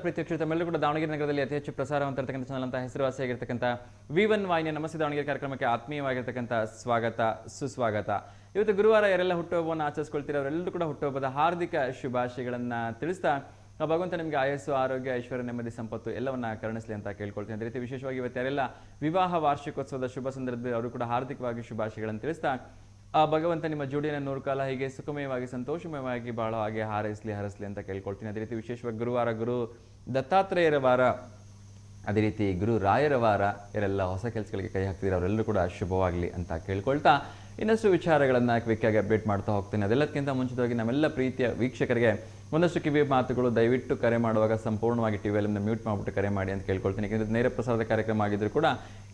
ಪ್ರೀತಿ ಕ್ಷೇತ್ರ ತಮ್ಮೆಲ್ಲರೂ ಕೂಡ ದಾವಣಗೆರೆ ನಗರದಲ್ಲಿ ಅತಿ ಹೆಚ್ಚು ಪ್ರಸಾರವಂತಿರತಕ್ಕಂಥ ಚಾನಲ್ ಅಂತ ಹೆಸರುವಾಸಿಯಾಗಿರ್ತಕ್ಕಂಥ V1 ವಾಹಿನಿಯ ನಮಸ್ತೆ ದಾವಣಗೆರೆ ಕಾರ್ಯಕ್ರಮಕ್ಕೆ ಆತ್ಮೀಯವಾಗಿರ್ತಕ್ಕಂಥ ಸ್ವಾಗತ ಸುಸ್ವಾಗತ. ಇವತ್ತು ಗುರುವಾರ ಯಾರೆಲ್ಲ ಹುಟ್ಟುಹಬ್ಬವನ್ನು ಆಚರಿಸ್ಕೊಳ್ತೀರಾ ಅವರೆಲ್ಲರೂ ಕೂಡ ಹುಟ್ಟುಹಬ್ಬದ ಹಾರ್ದಿಕ ಶುಭಾಶಯಗಳನ್ನು ತಿಳಿಸ್ತಾ ಭಗವಂತ ನಿಮಗೆ ಆಯಸ್ಸು ಆರೋಗ್ಯ ಐಶ್ವರ್ಯ ನೆಮ್ಮದಿ ಸಂಪತ್ತು ಎಲ್ಲವನ್ನ ಕರುಣಿಸಲಿ ಅಂತ ಕೇಳ್ಕೊಳ್ತೀನಿ. ಅದೇ ರೀತಿ ವಿಶೇಷವಾಗಿ ಇವತ್ತು ಯಾರೆಲ್ಲ ವಿವಾಹ ವಾರ್ಷಿಕೋತ್ಸವದ ಶುಭ ಸಂದರ್ಭದಲ್ಲಿ ಅವರು ಕೂಡ ಹಾರ್ದಿಕವಾಗಿ ಶುಭಾಶಯಗಳನ್ನು ತಿಳಿಸ್ತಾ ಆ ಭಗವಂತ ನಿಮ್ಮ ಜೋಡಿಯನ್ನು 100 ಕಾಲ ಹೀಗೆ ಸುಖಮಯವಾಗಿ ಸಂತೋಷಮಯವಾಗಿ ಬಾಳೋ ಹಾಗೆ ಹರಸಲಿ ಅಂತ ಕೇಳ್ಕೊಳ್ತೀನಿ. ಅದೇ ರೀತಿ ವಿಶೇಷವಾಗಿ ಗುರುವಾರ ಗುರು ದತ್ತಾತ್ರೇಯರ ವಾರ, ಅದೇ ರೀತಿ ಗುರು ರಾಯರ ವಾರ, ಯಾರೆಲ್ಲ ಹೊಸ ಕೆಲಸಗಳಿಗೆ ಕೈ ಹಾಕ್ತಿದ್ದಾರೆ ಅವರೆಲ್ಲರೂ ಕೂಡ ಶುಭವಾಗಲಿ ಅಂತ ಕೇಳ್ಕೊಳ್ತಾ ಇನ್ನಷ್ಟು ವಿಚಾರಗಳನ್ನು ಕ್ವಿಕ್ಕಾಗಿ ಅಪ್ಡೇಟ್ ಮಾಡ್ತಾ ಹೋಗ್ತೀನಿ. ಅದೆಲ್ಲಕ್ಕಿಂತ ಮುಂಚಿತವಾಗಿ ನಮ್ಮೆಲ್ಲ ಪ್ರೀತಿಯ ವೀಕ್ಷಕರಿಗೆ ಒಂದಷ್ಟು ಕಿವಿ ಮಾತುಗಳು, ದಯವಿಟ್ಟು ಕರೆ ಮಾಡುವಾಗ ಸಂಪೂರ್ಣವಾಗಿ ಟಿವಿಯಲ್ಲಿ ಮ್ಯೂಟ್ ಮಾಡಿಬಿಟ್ಟು ಕರೆ ಮಾಡಿ ಅಂತ ಕೇಳ್ಕೊಳ್ತೀನಿ. ಯಾಕೆಂದರೆ ನೇರ ಪ್ರಸಾರದ ಕಾರ್ಯಕ್ರಮ ಆಗಿದ್ದರೂ ಕೂಡ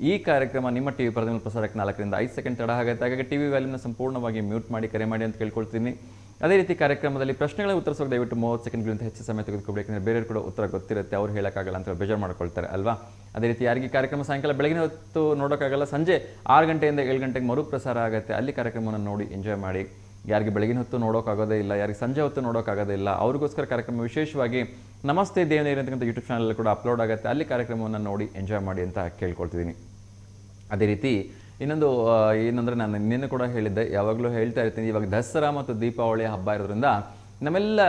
ಈ ಕಾರ್ಯಕ್ರಮ ನಿಮ್ಮ ಟಿವಿ ಪರದಿಂದ ಪ್ರಸಾರಕ್ಕೆ 4 ರಿಂದ 5 ಸೆಕೆಂಡ್ ತಡ ಆಗುತ್ತೆ. ಹಾಗಾಗಿ ಟಿವಿ ವ್ಯಾಲ್ಯೂನ ಸಂಪೂರ್ಣವಾಗಿ ಮ್ಯೂಟ್ ಮಾಡಿ ಕರೆ ಮಾಡಿ ಅಂತ ಕೇಳ್ಕೊಳ್ತೀನಿ. ಅದೇ ರೀತಿ ಕಾರ್ಯಕ್ರಮದಲ್ಲಿ ಪ್ರಶ್ನೆಗಳ ಉತ್ತರಿಸೋಕೆ ದಯವಿಟ್ಟು 30 ಸೆಕೆಂಡ್ಗಳಿಂದ ಹೆಚ್ಚು ಸಮಯ ತೆಗೆದುಕೊಬೇಕು. ಯಾಕಂದರೆ ಬೇರೆಯವರು ಕೂಡ ಉತ್ತರ ಗೊತ್ತಿರುತ್ತೆ, ಅವ್ರು ಹೇಳೋಕ್ಕಾಗಲ್ಲ ಅಂತ ಬೇಜಾರು ಮಾಡ್ಕೊಳ್ತಾರೆ ಅಲ್ವಾ. ಅದೇ ರೀತಿ ಯಾರಿಗೆ ಕಾರ್ಯಕ್ರಮ ಸಾಯಂಕಾಲ ಬೆಳಗಿನ ಹೊತ್ತು ನೋಡೋಕ್ಕಾಗಲ್ಲ, ಸಂಜೆ 6 ಗಂಟೆಯಿಂದ 7 ಗಂಟೆಗೆ ಮರುಪ್ರಸಾರ ಆಗುತ್ತೆ, ಅಲ್ಲಿ ಕಾರ್ಯಕ್ರಮವನ್ನು ನೋಡಿ ಎಂಜಾಯ್ ಮಾಡಿ. ಯಾರಿಗೆ ಬೆಳಗಿನ ಹೊತ್ತು ನೋಡೋಕ್ಕಾಗೋದೇ ಇಲ್ಲ, ಯಾರಿಗೆ ಸಂಜೆ ಹೊತ್ತು ನೋಡೋಕ್ಕಾಗೋದೇ ಇಲ್ಲ, ಅವ್ರಿಗೋಸ್ಕರ ಕಾರ್ಯಕ್ರಮ ವಿಶೇಷವಾಗಿ ನಮಸ್ತೆ ದೇವನೇರಿ ಅಂತಕ್ಕಂಥ ಯೂಟ್ಯೂಬ್ ಚಾನಲ್ ಕೂಡ ಅಪ್ಲೋಡ್ ಆಗುತ್ತೆ, ಅಲ್ಲಿ ಕಾರ್ಯಕ್ರಮವನ್ನು ನೋಡಿ ಎಂಜಾಯ್ ಮಾಡಿ ಅಂತ ಕೇಳ್ಕೊಳ್ತಿದ್ದೀನಿ. ಅದೇ ರೀತಿ ಇನ್ನೊಂದು ಏನಂದರೆ ನಾನು ನಿನ್ನೆ ಕೂಡ ಹೇಳಿದ್ದೆ, ಯಾವಾಗಲೂ ಹೇಳ್ತಾ ಇರ್ತೀನಿ, ಇವಾಗ ದಸರಾ ಮತ್ತು ದೀಪಾವಳಿ ಹಬ್ಬ ಇರೋದ್ರಿಂದ ನಮ್ಮೆಲ್ಲ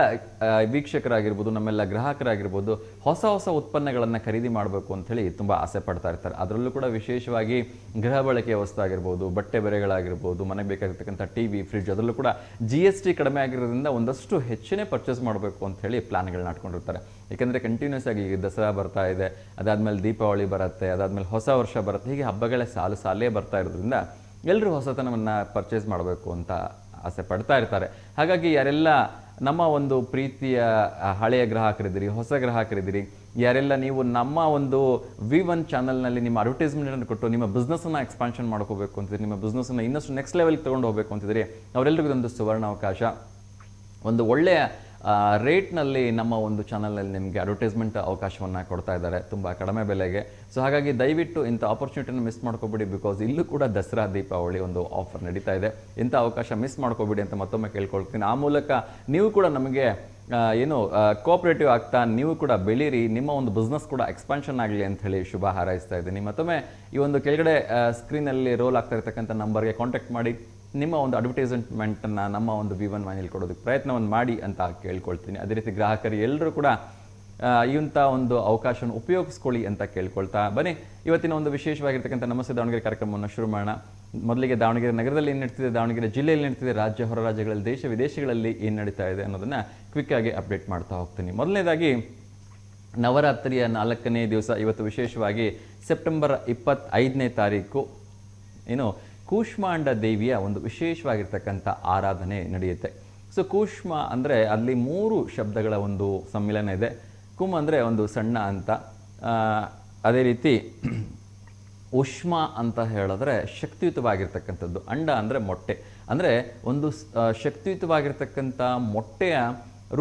ವೀಕ್ಷಕರಾಗಿರ್ಬೋದು, ನಮ್ಮೆಲ್ಲ ಗ್ರಾಹಕರಾಗಿರ್ಬೋದು ಹೊಸ ಹೊಸ ಉತ್ಪನ್ನಗಳನ್ನು ಖರೀದಿ ಮಾಡಬೇಕು ಅಂಥೇಳಿ ತುಂಬ ಆಸೆ ಪಡ್ತಾ ಇರ್ತಾರೆ. ಅದರಲ್ಲೂ ಕೂಡ ವಿಶೇಷವಾಗಿ ಗೃಹ ಬಳಕೆಯ ವಸ್ತು ಆಗಿರ್ಬೋದು, ಬಟ್ಟೆ ಬರೆಗಳಾಗಿರ್ಬೋದು, ಮನೆಗೆ ಬೇಕಾಗಿರ್ತಕ್ಕಂಥ TV, ಫ್ರಿಡ್ಜ್, ಅದರಲ್ಲೂ ಕೂಡ GST ಕಡಿಮೆ ಆಗಿರೋದ್ರಿಂದ ಒಂದಷ್ಟು ಹೆಚ್ಚಿನೇ ಪರ್ಚೇಸ್ ಮಾಡಬೇಕು ಅಂಥೇಳಿ ಪ್ಲಾನ್ಗಳನ್ನ ಹಾಕ್ಕೊಂಡಿರ್ತಾರೆ. ಏಕೆಂದರೆ ಕಂಟಿನ್ಯೂಸ್ ಆಗಿ ದಸರಾ ಬರ್ತಾ ಇದೆ, ಅದಾದಮೇಲೆ ದೀಪಾವಳಿ ಬರುತ್ತೆ, ಅದಾದಮೇಲೆ ಹೊಸ ವರ್ಷ ಬರುತ್ತೆ, ಹೀಗೆ ಹಬ್ಬಗಳೇ ಸಾಲೇ ಬರ್ತಾ ಇರೋದ್ರಿಂದ ಎಲ್ಲರೂ ಹೊಸತನವನ್ನು ಪರ್ಚೇಸ್ ಮಾಡಬೇಕು ಅಂತ ಆಸೆ ಪಡ್ತಾ ಇರ್ತಾರೆ. ಹಾಗಾಗಿ ಯಾರೆಲ್ಲ ನಮ್ಮ ಒಂದು ಪ್ರೀತಿಯ ಹಳೆಯ ಗ್ರಾಹಕರಿದ್ದೀರಿ, ಹೊಸ ಗ್ರಾಹಕರಿದ್ದೀರಿ, ಯಾರೆಲ್ಲ ನೀವು ನಮ್ಮ ಒಂದು V1 ಚಾನಲ್ನಲ್ಲಿ ನಿಮ್ಮ ಅಡ್ವರ್ಟೈಸ್ಮೆಂಟನ್ನು ಕೊಟ್ಟು ನಿಮ್ಮ ಬಿಸ್ನೆಸ್ಸನ್ನು ಎಕ್ಸ್ಪಾನ್ಷನ್ ಮಾಡ್ಕೋಬೇಕು ಅಂತಿದ್ರಿ, ನಿಮ್ಮ ಬಿಸ್ನೆಸ್ಸನ್ನು ಇನ್ನಷ್ಟು ನೆಕ್ಸ್ಟ್ ಲೆವೆಲ್ಗೆ ತೊಗೊಂಡು ಹೋಗಬೇಕು ಅಂತಿದ್ರಿ, ಅವರೆಲ್ಲರಿಗೂ ಒಂದು ಸುವರ್ಣ ಅವಕಾಶ. ಒಂದು ಒಳ್ಳೆಯ ರೇಟ್ನಲ್ಲಿ ನಮ್ಮ ಒಂದು ಚಾನಲ್ನಲ್ಲಿ ನಿಮಗೆ ಅಡ್ವರ್ಟೈಸ್ಮೆಂಟ್ ಅವಕಾಶವನ್ನು ಕೊಡ್ತಾ ಇದ್ದಾರೆ, ತುಂಬ ಕಡಿಮೆ ಬೆಲೆಗೆ. ಸೊ ಹಾಗಾಗಿ ದಯವಿಟ್ಟು ಇಂಥ ಆಪರ್ಚುನಿಟಿನ ಮಿಸ್ ಮಾಡ್ಕೋಬಿಡಿ. ಬಿಕಾಸ್ ಇಲ್ಲೂ ಕೂಡ ದಸರಾ ದೀಪಾವಳಿ ಒಂದು ಆಫರ್ ನಡೀತಾ ಇದೆ, ಇಂಥ ಅವಕಾಶ ಮಿಸ್ ಮಾಡ್ಕೋಬಿಡಿ ಅಂತ ಮತ್ತೊಮ್ಮೆ ಕೇಳ್ಕೊಳ್ತೀನಿ. ಆ ಮೂಲಕ ನೀವು ಕೂಡ ನಮಗೆ ಕೋಆಪರೇಟಿವ್ ಆಗ್ತಾ ನೀವು ಕೂಡ ಬೆಳೀರಿ, ನಿಮ್ಮ ಒಂದು ಬಿಸ್ನೆಸ್ ಕೂಡ ಎಕ್ಸ್ಪಾನ್ಷನ್ ಆಗಲಿ ಅಂತ ಹೇಳಿ ಶುಭ ಹಾರೈಸ್ತಾ ಇದ್ದೀನಿ. ಮತ್ತೊಮ್ಮೆ ಈ ಒಂದು ಕೆಳಗಡೆ ಸ್ಕ್ರೀನಲ್ಲಿ ರೋಲ್ ಆಗ್ತಾ ಇರ್ತಕ್ಕಂಥ ನಂಬರ್ಗೆ ಕಾಂಟ್ಯಾಕ್ಟ್ ಮಾಡಿ ನಿಮ್ಮ ಒಂದು ಅಡ್ವರ್ಟೈಸ್ಮೆಂಟನ್ನು ನಮ್ಮ ಒಂದು V1 ವಾಹಿನಿಯಲ್ಲಿ ಕೊಡೋದಕ್ಕೆ ಪ್ರಯತ್ನವನ್ನು ಮಾಡಿ ಅಂತ ಕೇಳ್ಕೊಳ್ತೀನಿ. ಅದೇ ರೀತಿ ಗ್ರಾಹಕರು ಎಲ್ಲರೂ ಕೂಡ ಇಂಥ ಒಂದು ಅವಕಾಶವನ್ನು ಉಪಯೋಗಿಸ್ಕೊಳ್ಳಿ ಅಂತ ಕೇಳ್ಕೊಳ್ತಾ ಬನ್ನಿ ಇವತ್ತಿನ ಒಂದು ವಿಶೇಷವಾಗಿರ್ತಕ್ಕಂಥ ನಮಸ್ತೆ ದಾವಣಗೆರೆ ಕಾರ್ಯಕ್ರಮವನ್ನು ಶುರು ಮಾಡೋಣ. ಮೊದಲಿಗೆ ದಾವಣಗೆರೆ ನಗರದಲ್ಲಿ ಏನು ನಡೀತಿದೆ, ದಾವಣಗೆರೆ ಜಿಲ್ಲೆಯಲ್ಲಿ ನಡೀತಿದೆ, ರಾಜ್ಯ ಹೊರ ರಾಜ್ಯಗಳಲ್ಲಿ, ದೇಶ ವಿದೇಶಗಳಲ್ಲಿ ಏನು ನಡೀತಾ ಇದೆ ಅನ್ನೋದನ್ನು ಕ್ವಿಕ್ಕಾಗಿ ಅಪ್ಡೇಟ್ ಮಾಡ್ತಾ ಹೋಗ್ತೀನಿ. ಮೊದಲನೇದಾಗಿ ನವರಾತ್ರಿಯ 4ನೇ ದಿವಸ ಇವತ್ತು ವಿಶೇಷವಾಗಿ ಸೆಪ್ಟೆಂಬರ್ 25ನೇ ತಾರೀಕು ಕೂಷ್ಮಾಂಡ ದೇವಿಯ ಒಂದು ವಿಶೇಷವಾಗಿರ್ತಕ್ಕಂಥ ಆರಾಧನೆ ನಡೆಯುತ್ತೆ. ಸೊ ಕೂಷ್ಮ ಅಂದರೆ ಅಲ್ಲಿ 3 ಶಬ್ದಗಳ ಒಂದು ಸಮ್ಮಿಲನ ಇದೆ. ಕುಮ್ ಅಂದರೆ ಒಂದು ಸಣ್ಣ ಅಂತ, ಅದೇ ರೀತಿ ಉಷ್ಮ ಅಂತ ಹೇಳಿದ್ರೆ ಶಕ್ತಿಯುತವಾಗಿರ್ತಕ್ಕಂಥದ್ದು, ಅಂಡ ಅಂದರೆ ಮೊಟ್ಟೆ, ಅಂದರೆ ಒಂದು ಶಕ್ತಿಯುತವಾಗಿರ್ತಕ್ಕಂಥ ಮೊಟ್ಟೆಯ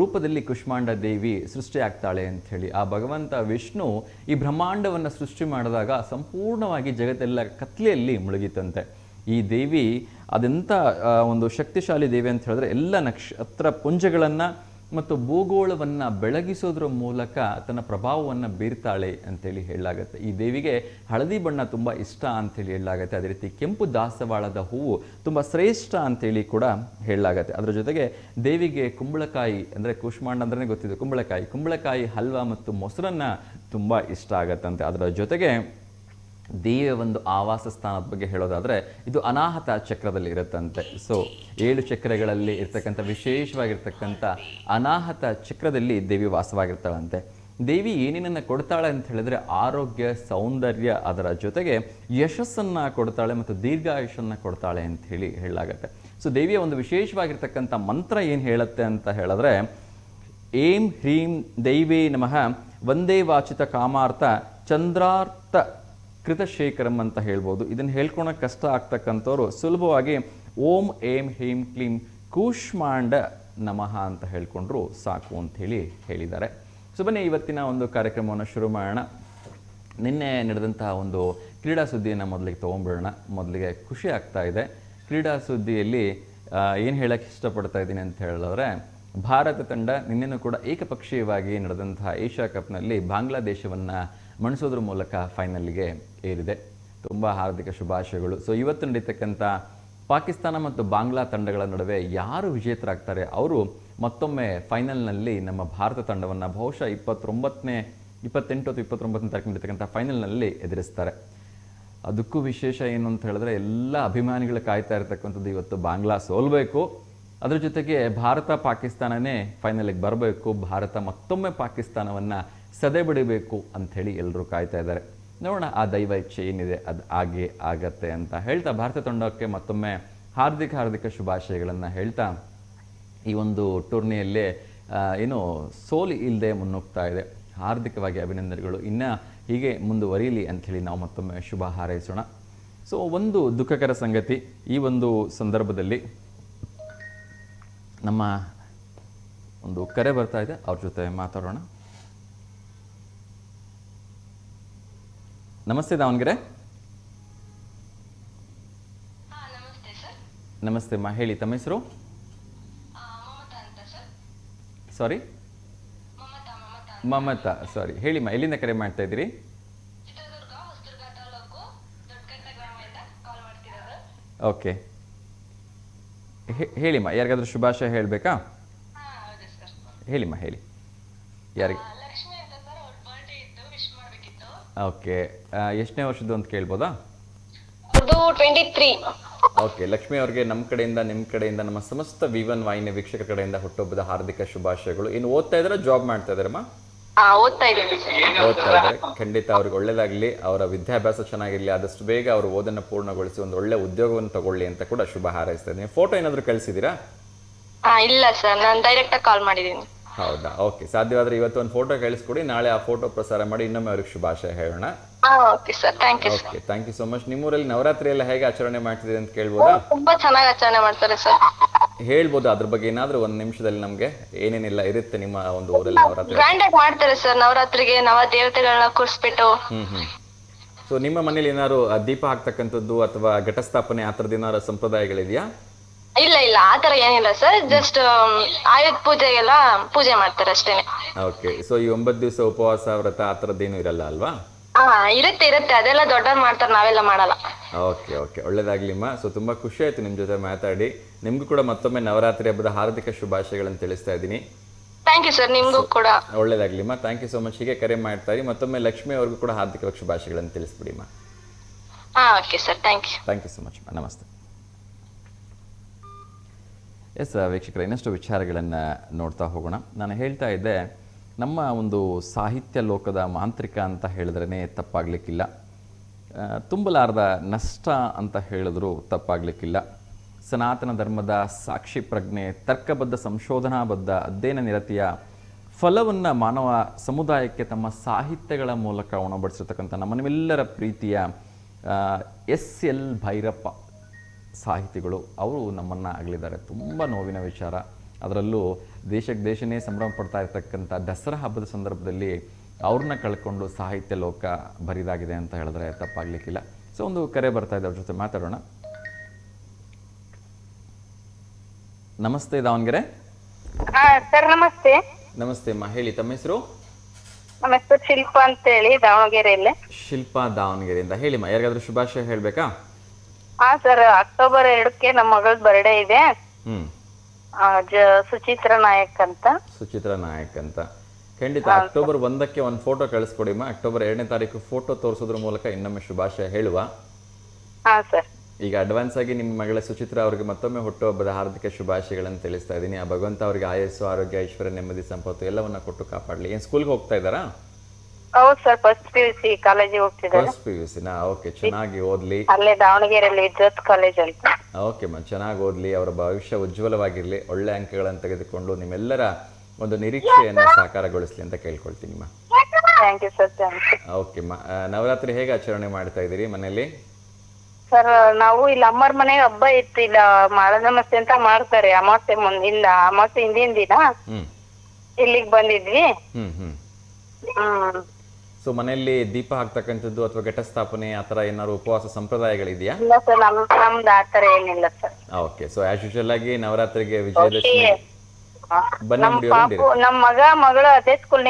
ರೂಪದಲ್ಲಿ ಕೂಷ್ಮಾಂಡ ದೇವಿ ಸೃಷ್ಟಿ ಆಗ್ತಾಳೆ ಅಂಥೇಳಿ. ಆ ಭಗವಂತ ವಿಷ್ಣು ಈ ಬ್ರಹ್ಮಾಂಡವನ್ನು ಸೃಷ್ಟಿ ಮಾಡಿದಾಗ ಸಂಪೂರ್ಣವಾಗಿ ಜಗತ್ತೆಲ್ಲ ಕತ್ಲೆಯಲ್ಲಿ ಮುಳುಗಿತಂತೆ. ಈ ದೇವಿ ಅದೆಂಥ ಒಂದು ಶಕ್ತಿಶಾಲಿ ದೇವಿ ಅಂತ ಹೇಳಿದ್ರೆ ಎಲ್ಲ ನಕ್ಷತ್ರ ಪುಂಜಗಳನ್ನು ಮತ್ತು ಭೂಗೋಳವನ್ನು ಬೆಳಗಿಸೋದ್ರ ಮೂಲಕ ತನ್ನ ಪ್ರಭಾವವನ್ನು ಬೀರ್ತಾಳೆ ಅಂಥೇಳಿ ಹೇಳಲಾಗತ್ತೆ. ಈ ದೇವಿಗೆ ಹಳದಿ ಬಣ್ಣ ತುಂಬ ಇಷ್ಟ ಅಂಥೇಳಿ ಹೇಳಲಾಗತ್ತೆ. ಅದೇ ರೀತಿ ಕೆಂಪು ದಾಸವಾಳದ ಹೂವು ತುಂಬ ಶ್ರೇಷ್ಠ ಅಂಥೇಳಿ ಕೂಡ ಹೇಳಲಾಗತ್ತೆ. ಅದರ ಜೊತೆಗೆ ದೇವಿಗೆ ಕುಂಬಳಕಾಯಿ ಅಂದರೆ ಕೂಷ್ಮಾಂಡ ಅಂದ್ರೆ ಗೊತ್ತಿದೆ, ಕುಂಬಳಕಾಯಿ ಹಲ್ವಾ ಮತ್ತು ಮೊಸರನ್ನು ತುಂಬ ಇಷ್ಟ ಆಗತ್ತಂತೆ. ಅದರ ಜೊತೆಗೆ ದೇವಿಯ ಒಂದು ಆವಾಸ ಸ್ಥಾನದ ಬಗ್ಗೆ ಹೇಳೋದಾದರೆ ಇದು ಅನಾಹತ ಚಕ್ರದಲ್ಲಿ ಇರುತ್ತಂತೆ. ಸೊ 7 ಚಕ್ರಗಳಲ್ಲಿ ಇರ್ತಕ್ಕಂಥ ವಿಶೇಷವಾಗಿರ್ತಕ್ಕಂಥ ಅನಾಹತ ಚಕ್ರದಲ್ಲಿ ದೇವಿ ವಾಸವಾಗಿರ್ತಾಳಂತೆ. ದೇವಿ ಏನೇನನ್ನು ಕೊಡ್ತಾಳೆ ಅಂತ ಹೇಳಿದ್ರೆ ಆರೋಗ್ಯ, ಸೌಂದರ್ಯ, ಅದರ ಜೊತೆಗೆ ಯಶಸ್ಸನ್ನು ಕೊಡ್ತಾಳೆ ಮತ್ತು ದೀರ್ಘಾಯುಷನ್ನು ಕೊಡ್ತಾಳೆ ಅಂತ ಹೇಳಿ ಹೇಳಲಾಗತ್ತೆ. ಸೊ ದೇವಿಯ ಒಂದು ವಿಶೇಷವಾಗಿರ್ತಕ್ಕಂಥ ಮಂತ್ರ ಏನು ಹೇಳುತ್ತೆ ಅಂತ ಹೇಳಿದ್ರೆ ಏಂ ಹ್ರೀಂ ದೈವೇ ನಮಃ ವಂದೇ ವಾಚಿತ ಕಾಮಾರ್ಥ ಚಂದ್ರಾರ್ಥ ಕೃತಶೇಖರಂ ಅಂತ ಹೇಳ್ಬೋದು. ಇದನ್ನು ಹೇಳ್ಕೊಳಕ್ಕೆ ಕಷ್ಟ ಆಗ್ತಕ್ಕಂಥವ್ರು ಸುಲಭವಾಗಿ ಓಂ ಏಂ ಹೀಂ ಕ್ಲೀಂ ಕೂಷ್ಮಾಂಡ ನಮಃ ಅಂತ ಹೇಳ್ಕೊಂಡ್ರು ಸಾಕು ಅಂಥೇಳಿ ಹೇಳಿದ್ದಾರೆ. ಸೊ ಬನ್ನಿ ಇವತ್ತಿನ ಒಂದು ಕಾರ್ಯಕ್ರಮವನ್ನು ಶುರು ಮಾಡೋಣ. ನಿನ್ನೆ ನಡೆದಂತಹ ಒಂದು ಕ್ರೀಡಾ ಸುದ್ದಿಯನ್ನು ಮೊದಲಿಗೆ ತೊಗೊಂಡ್ಬಿಡೋಣ. ಮೊದಲಿಗೆ ಖುಷಿ ಆಗ್ತಾ ಇದೆ. ಕ್ರೀಡಾ ಸುದ್ದಿಯಲ್ಲಿ ಏನು ಹೇಳೋಕ್ಕೆ ಇಷ್ಟಪಡ್ತಾ ಇದ್ದೀನಿ ಅಂತ ಹೇಳಿದ್ರೆ ಭಾರತ ತಂಡ ನಿನ್ನೆನೂ ಕೂಡ ಏಕಪಕ್ಷೀಯವಾಗಿ ನಡೆದಂತಹ ಏಷ್ಯಾ ಕಪ್ನಲ್ಲಿ ಬಾಂಗ್ಲಾದೇಶವನ್ನು ಮಣಿಸೋದ್ರ ಮೂಲಕ ಫೈನಲ್ಗೆ ಏರಿದೆ. ತುಂಬ ಹಾರ್ದಿಕ ಶುಭಾಶಯಗಳು. ಸೊ ಇವತ್ತು ನಡೀತಕ್ಕಂಥ ಪಾಕಿಸ್ತಾನ ಮತ್ತು ಬಾಂಗ್ಲಾ ತಂಡಗಳ ನಡುವೆ ಯಾರು ವಿಜೇತರಾಗ್ತಾರೆ ಅವರು ಮತ್ತೊಮ್ಮೆ ಫೈನಲ್ನಲ್ಲಿ ನಮ್ಮ ಭಾರತ ತಂಡವನ್ನು ಬಹುಶಃ 28 ಅಥವಾ 29ನೇ ತಾರೀಕು ನಡೀತಕ್ಕಂಥ ಫೈನಲ್ನಲ್ಲಿ ಎದುರಿಸ್ತಾರೆ. ಅದಕ್ಕೂ ವಿಶೇಷ ಏನು ಅಂತ ಹೇಳಿದ್ರೆ ಎಲ್ಲ ಅಭಿಮಾನಿಗಳು ಕಾಯ್ತಾ ಇರತಕ್ಕಂಥದ್ದು ಇವತ್ತು ಬಾಂಗ್ಲಾ ಸೋಲ್ಬೇಕು, ಅದ್ರ ಜೊತೆಗೆ ಭಾರತ ಪಾಕಿಸ್ತಾನನೇ ಫೈನಲಿಗೆ ಬರಬೇಕು, ಭಾರತ ಮತ್ತೊಮ್ಮೆ ಪಾಕಿಸ್ತಾನವನ್ನು ಸದೆ ಬಡಿಬೇಕು ಅಂಥೇಳಿ ಎಲ್ಲರೂ ಕಾಯ್ತಾ ಇದ್ದಾರೆ. ನೋಡೋಣ ಆ ದೈವ ಇಚ್ಛೆ ಏನಿದೆ ಅದು ಹಾಗೆ ಆಗತ್ತೆ ಅಂತ ಹೇಳ್ತಾ ಭಾರತ ತಂಡಕ್ಕೆ ಮತ್ತೊಮ್ಮೆ ಹಾರ್ದಿಕ ಶುಭಾಶಯಗಳನ್ನು ಹೇಳ್ತಾ ಈ ಒಂದು ಟೂರ್ನಿಯಲ್ಲೇ ಏನು ಸೋಲು ಇಲ್ಲದೆ ಮುನ್ನುಗ್ತಾ ಇದೆ. ಹಾರ್ದಿಕವಾಗಿ ಅಭಿನಂದನೆಗಳು, ಇನ್ನು ಹೀಗೆ ಮುಂದುವರಿಯಲಿ ಅಂಥೇಳಿ ನಾವು ಮತ್ತೊಮ್ಮೆ ಶುಭ ಹಾರೈಸೋಣ. ಸೊ ಒಂದು ದುಃಖಕರ ಸಂಗತಿ ಈ ಒಂದು ಸಂದರ್ಭದಲ್ಲಿ ನಮ್ಮ ಒಂದು ಕರೆ ಬರ್ತಾ ಇದೆ, ಅವ್ರ ಜೊತೆ ಮಾತಾಡೋಣ. ನಮಸ್ತೆ ದಾವಣಗೆರೆ. ನಮಸ್ತೆ ಅಮ್ಮ, ಹೇಳಿ ತಮ್ಮ ಹೆಸರು? ಸಾರಿ ಮಮತಾ, ಸಾರಿ ಹೇಳಿಮ್ಮ, ಎಲ್ಲಿಂದ ಕರೆ ಮಾಡ್ತಾ ಇದ್ದೀರಿ? ಓಕೆ, ಹೇಳಿಮ್ಮ, ಯಾರಿಗಾದ್ರೂ ಶುಭಾಶಯ ಹೇಳಬೇಕಾ? ಹೇಳಿಮ್ಮ, ಹೇಳಿ ಯಾರಿಗೆ? ಓಕೆ, ಎಷ್ಟನೇ ವರ್ಷದ್ದು ಅಂತ ಕೇಳ್ಬೋದಾ? ಓಕೆ, ಲಕ್ಷ್ಮಿ ಅವ್ರಿಗೆ ನಮ್ಮ ಕಡೆಯಿಂದ ನಿಮ್ಮ ಕಡೆಯಿಂದ ನಮ್ಮ ಸಮಸ್ತ V1 ವಾಹಿನಿ ವೀಕ್ಷಕರ ಕಡೆಯಿಂದ ಹುಟ್ಟುಹಬ್ಬದ ಹಾರ್ದಿಕ ಶುಭಾಶಯಗಳು. ಇನ್ನು ಓದ್ತಾ ಇದ್ರೆ ಜಾಬ್ ಮಾಡ್ತಾ ಇದ್ದಾರಮ್ಮ? ಓದ್ತಾ ಇದ್ದಾರೆ. ಖಂಡಿತ ಅವ್ರಿಗೆ ಒಳ್ಳೇದಾಗಲಿ, ಅವರ ವಿದ್ಯಾಭ್ಯಾಸ ಚೆನ್ನಾಗಿರಲಿ, ಆದಷ್ಟು ಬೇಗ ಅವರು ಓದನ್ನು ಪೂರ್ಣಗೊಳಿಸಿ ಒಂದು ಒಳ್ಳೆ ಉದ್ಯೋಗವನ್ನು ತಗೊಳ್ಳಿ ಅಂತ ಕೂಡ ಶುಭ ಹಾರೈಸ್ತಾ ಇದ್ದೀನಿ. ಫೋಟೋ ಏನಾದರೂ ಕಳಿಸಿದ್ದೀರಾ? ಇಲ್ಲ ಸರ್, ನಾನು ಡೈರೆಕ್ಟ್ ಕಾಲ್ ಮಾಡಿದ್ದೀನಿ. ಹೌದಾ? ಓಕೆ, ಸಾಧ್ಯವಾದ್ರೆ ಇವತ್ತು ಒಂದು ಫೋಟೋ ಕಳಿಸ್ಕೊಡಿ, ನಾಳೆ ಆ ಫೋಟೋ ಪ್ರಸಾರ ಮಾಡಿ ಇನ್ನೊಮ್ಮೆ ಅವ್ರಿಗೆ ಶುಭಾಶಯ ಹೇಳೋಣ. Okay sir, thank you. Okay, thank you so much. ನಿಮ್ಮೂರಲ್ಲಿ ನವರಾತ್ರಿ ಎಲ್ಲ ಹೇಗೆ ಆಚರಣೆ ಮಾಡ್ತಿದೆ ಅಂತ ಕೇಳ್ಬೋದಾ? ತುಂಬಾ ಚೆನ್ನಾಗಿ ಆಚರಣೆ ಮಾಡ್ತಾರೆ ಸರ್. ಹೇಳ್ಬೋದು ಅದ್ರ ಬಗ್ಗೆ ಏನಾದ್ರೂ ಒಂದು ನಿಮಿಷದಲ್ಲಿ ನಮ್ಗೆ ಏನೇನೆಲ್ಲ ಇರುತ್ತೆ ನಿಮ್ಮ ಒಂದು ಊರಲ್ಲಿ ನವರಾತ್ರಿ? ಗ್ರ್ಯಾಂಡ್ ಆಗಿ ಮಾಡ್ತಾರೆ ಸರ್. ನವರಾತ್ರಿಗೆ ನವ ದೇವತೆಗಳನ್ನ ಕೂರಿಸ್ಬಿಟ್ಟು. ಸೊ ನಿಮ್ಮ ಮನೇಲಿ ಏನಾದ್ರು ದೀಪ ಹಾಕ್ತಕ್ಕಂಥದ್ದು ಅಥವಾ ಘಟಸ್ಥಾಪನೆ ಆ ಥರದ್ದು ಏನಾದ್ರು ಸಂಪ್ರದಾಯಗಳಿದೆಯಾ? ಇಲ್ಲ ಆತರ ಏನಿಲ್ಲ ಸರ್, ಜಸ್ಟ್ ಆಯುಧ ಪೂಜೆಗೆಲ್ಲ ಪೂಜೆ ಮಾಡ್ತಾರೆ ಅಷ್ಟೇನೆ. ಓಕೆ, ಸೊ ಈ 9 ದಿವಸ ಉಪವಾಸ ವ್ರತ ಆ ಥರದ್ದೇನು ಇರಲ್ಲ ಅಲ್ವಾ? ಇರುತ್ತೆ, ಅದೆಲ್ಲ ದೊಡ್ಡವ್ರು ಮಾಡ್ತಾರೆ, ನಾವೆಲ್ಲ ಮಾಡಲ್ಲ. ಓಕೆ, ಒಳ್ಳೇದಾಗ್ಲಿಮ್ಮ. ಸೊ ತುಂಬಾ ಖುಷಿ ಆಯ್ತು ನಿಮ್ಮ ಜೊತೆ ಮಾತಾಡಿ. ನಿಮ್ಗೂ ಕೂಡ ಮತ್ತೊಮ್ಮೆ ನವರಾತ್ರಿ ಹಬ್ಬದ ಹಾರ್ದಿಕ ಶುಭಾಶಯಗಳನ್ನು ತಿಳಿಸ್ತಾ ಇದ್ದೀನಿ. ಥ್ಯಾಂಕ್ ಯು ಸರ್, ನಿಮ್ಗೂ ಕೂಡ ಒಳ್ಳೇದಾಗ್ಲಿಮ್ಮ. Thank you so much. ಹೀಗೆ ಕರೆ ಮಾಡ್ತಾ ಇರಿ. ಮತ್ತೊಮ್ಮೆ ಲಕ್ಷ್ಮಿ ಅವ್ರಿಗೂ ಕೂಡ ಹಾರ್ದಿಕ ಶುಭಾಶಯಗಳನ್ನು ತಿಳಿಸ್ಬಿಡಿಮ್ಮ. Okay sir, thank you so much. ನಮಸ್ತೆ. ಎಸ್ ವೀಕ್ಷಕರ, ಇನ್ನಷ್ಟು ವಿಚಾರಗಳನ್ನು ನೋಡ್ತಾ ಹೋಗೋಣ. ನಾನು ಹೇಳ್ತಾ ಇದ್ದೆ, ನಮ್ಮ ಒಂದು ಸಾಹಿತ್ಯ ಲೋಕದ ಮಾಂತ್ರಿಕ ಅಂತ ಹೇಳಿದ್ರೇ ತಪ್ಪಾಗಲಿಕ್ಕಿಲ್ಲ, ತುಂಬಲಾರದ ನಷ್ಟ ಅಂತ ಹೇಳಿದ್ರೂ ತಪ್ಪಾಗಲಿಕ್ಕಿಲ್ಲ. ಸನಾತನ ಧರ್ಮದ ಸಾಕ್ಷಿ ಪ್ರಜ್ಞೆ, ತರ್ಕಬದ್ಧ ಸಂಶೋಧನಾಬದ್ಧ ಅಧ್ಯಯನ ನಿರತಿಯ ಫಲವನ್ನು ಮಾನವ ಸಮುದಾಯಕ್ಕೆ ತಮ್ಮ ಸಾಹಿತ್ಯಗಳ ಮೂಲಕ ಉಣಬಡಿಸಿರ್ತಕ್ಕಂಥ ನಮ್ಮನ್ನೆಲ್ಲರ ಪ್ರೀತಿಯ SL ಭೈರಪ್ಪ ಸಾಹಿತಿಗಳು ಅವರು ನಮ್ಮನ್ನು ಅಗಲಿದ್ದಾರೆ. ತುಂಬ ನೋವಿನ ವಿಚಾರ. ಅದರಲ್ಲೂ ದೇಶನೇ ಸಂಭ್ರಮ ಪಡ್ತಾ ಇರ್ತಕ್ಕಂಥ ದಸರಾ ಹಬ್ಬದ ಸಂದರ್ಭದಲ್ಲಿ ಅವ್ರನ್ನ ಕಳ್ಕೊಂಡು ಸಾಹಿತ್ಯ ಲೋಕ ಬರಿದಾಗಿದೆ ಅಂತ ಹೇಳಿದ್ರೆ ತಪ್ಪಾಗಲಿಕ್ಕಿಲ್ಲ. ಸೊ ಒಂದು ಕರೆ ಬರ್ತಾ ಇದೆ, ಅವ್ರ ಜೊತೆ ಮಾತಾಡೋಣ. ನಮಸ್ತೆ ದಾವಣಗೆರೆ. ಸರ್ ನಮಸ್ತೆ. ನಮಸ್ತೆ ಅಮ್ಮ, ಹೇಳಿ ತಮ್ಮ ಹೆಸರು? ನಮ್ಮ ಹೆಸರು ಶಿಲ್ಪಾ ಅಂತ ಹೇಳಿ, ದಾವಣಗೆರೆಯಲ್ಲಿ. ಶಿಲ್ಪಾ, ದಾವಣಗೆರೆಯಿಂದ. ಹೇಳಿಮ್ಮ, ಯಾರಿಗಾದ್ರೂ ಶುಭಾಶಯ ಹೇಳ್ಬೇಕಾ? ಸರ್, ಅಕ್ಟೋಬರ್ 2ಕ್ಕೆ ನಮ್ಮ ಮಗಳ ಬರ್ಡೇ ಇದೆ. ಸುಚಿತ್ರಾ ನಾಯಕ್ ಅಂತ. ಖಂಡಿತ ಅಕ್ಟೋಬರ್ 1ಕ್ಕೆ ಒಂದು ಫೋಟೋ ಕಳಿಸ್ಕೊಡಿಮ್ಮ. ಅಕ್ಟೋಬರ್ 2ನೇ ತಾರೀಕು ಫೋಟೋ ತೋರಿಸೋದ್ರ ಮೂಲಕ ಇನ್ನೊಮ್ಮೆ ಶುಭಾಶಯ ಹೇಳುವ. ಸರ್, ಈಗ ಅಡ್ವಾನ್ಸ್ ಆಗಿ ನಿಮ್ಮ ಮಗಳ ಸುಚಿತ್ರಾ ಅವರಿಗೆ ಮತ್ತೊಮ್ಮೆ ಹುಟ್ಟುಹಬ್ಬದ ಹಾರ್ದಿಕ ಶುಭಾಶಯಗಳನ್ನು ತಿಳಿಸ್ತಾ ಇದ್ದೀನಿ. ಆ ಭಗವಂತ ಅವರಿಗೆ ಆಯಸ್ಸು, ಆರೋಗ್ಯ, ಐಶ್ವರ್ಯ, ನೆಮ್ಮದಿ, ಸಂಪತ್ತು ಎಲ್ಲವನ್ನ ಕೊಟ್ಟು ಕಾಪಾಡಲಿ. ಏನು ಸ್ಕೂಲ್ಗೆ ಹೋಗ್ತಾ ಇದ್ದಾರಾ? ಹೌದು ಸರ್, ಫಸ್ಟ್ PUC ಕಾಲೇಜಿಗೆ ಹೋಗ್ತಿದ್ದಾರೆ. ಫಸ್ಟ್ PUCನಾ? ಓಕೆ, ಚೆನ್ನಾಗಿ ಓದ್ಲಿ. ಅಲ್ಲೇ ದಾವಣಗೆರೆಯಲ್ಲಿ ವಿದ್ವತ್ ಕಾಲೇಜ್ ಅಂತ. ಓಕೆ ಮಾ, ಚೆನ್ನಾಗಿ ಓದ್ಲಿ, ಅವರ ಭವಿಷ್ಯ ಉಜ್ವಲವಾಗಿರಲಿ, ಒಳ್ಳೆ ಅಂಕಗಳನ್ನು ತೆಗೆದುಕೊಂಡು ನಿಮ್ಮೆಲ್ಲರ ಒಂದು ನಿರೀಕ್ಷೆಯನ್ನು ಸಾಕಾರಗೊಳಿಸ್ಲಿ ಅಂತ ಕೇಳ್ಕೊಳ್ತೀನಿ ಮಾ. Thank you sir. ಓಕೆ ಮಾ, ನವರಾತ್ರಿ ಹೇಗೆ ಆಚರಣೆ ಮಾಡ್ತಾ ಇದ್ದೀರಿ ಮನೆಯಲ್ಲಿ? ಸರ್, ನಾವು ಇಲ್ಲಿ ಅಮ್ಮರ ಮನೆಗೆ ಹಬ್ಬ ಇತ್ತು, ಇಲ್ಲ ಮಾಳನಮಸ್ತೆ ಅಂತ ಮಾಡ್ತಾರೆ. ಅಮಾವಾಸ್ಯೆ ಇಲ್ಲ, ಅಮಾವಾಸ್ಯೆ ಹಿಂದಿನ ದಿನ ಇಲ್ಲಿಗೆ ಬಂದಿದ್ವಿ. ಸೊ ಮನೆಯಲ್ಲಿ ದೀಪ ಹಾಕ್ತಕ್ಕಂಥದ್ದು ಅಥವಾ ಘಟಸ್ಥಾಪನೆ ಆ ಥರ ಏನಾದ್ರು ಉಪವಾಸ ಸಂಪ್ರದಾಯಗಳಿದೆಯಾ? ಇಲ್ಲ ಸರ್, ನಮ್ದು ಆ ಥರ ಏನಿಲ್ಲ sir. Okay, so as usual ಆಗಿ ನವರಾತ್ರಿಗೆ ವಿಜಯದಶಮಿ ಬನ್ನಿ ನಮ್ ಮುಡಿಯೋರು ಪಾಪು ನಮ್ ಮಗಳು ಅದೇ ಸ್ಕೂಲ್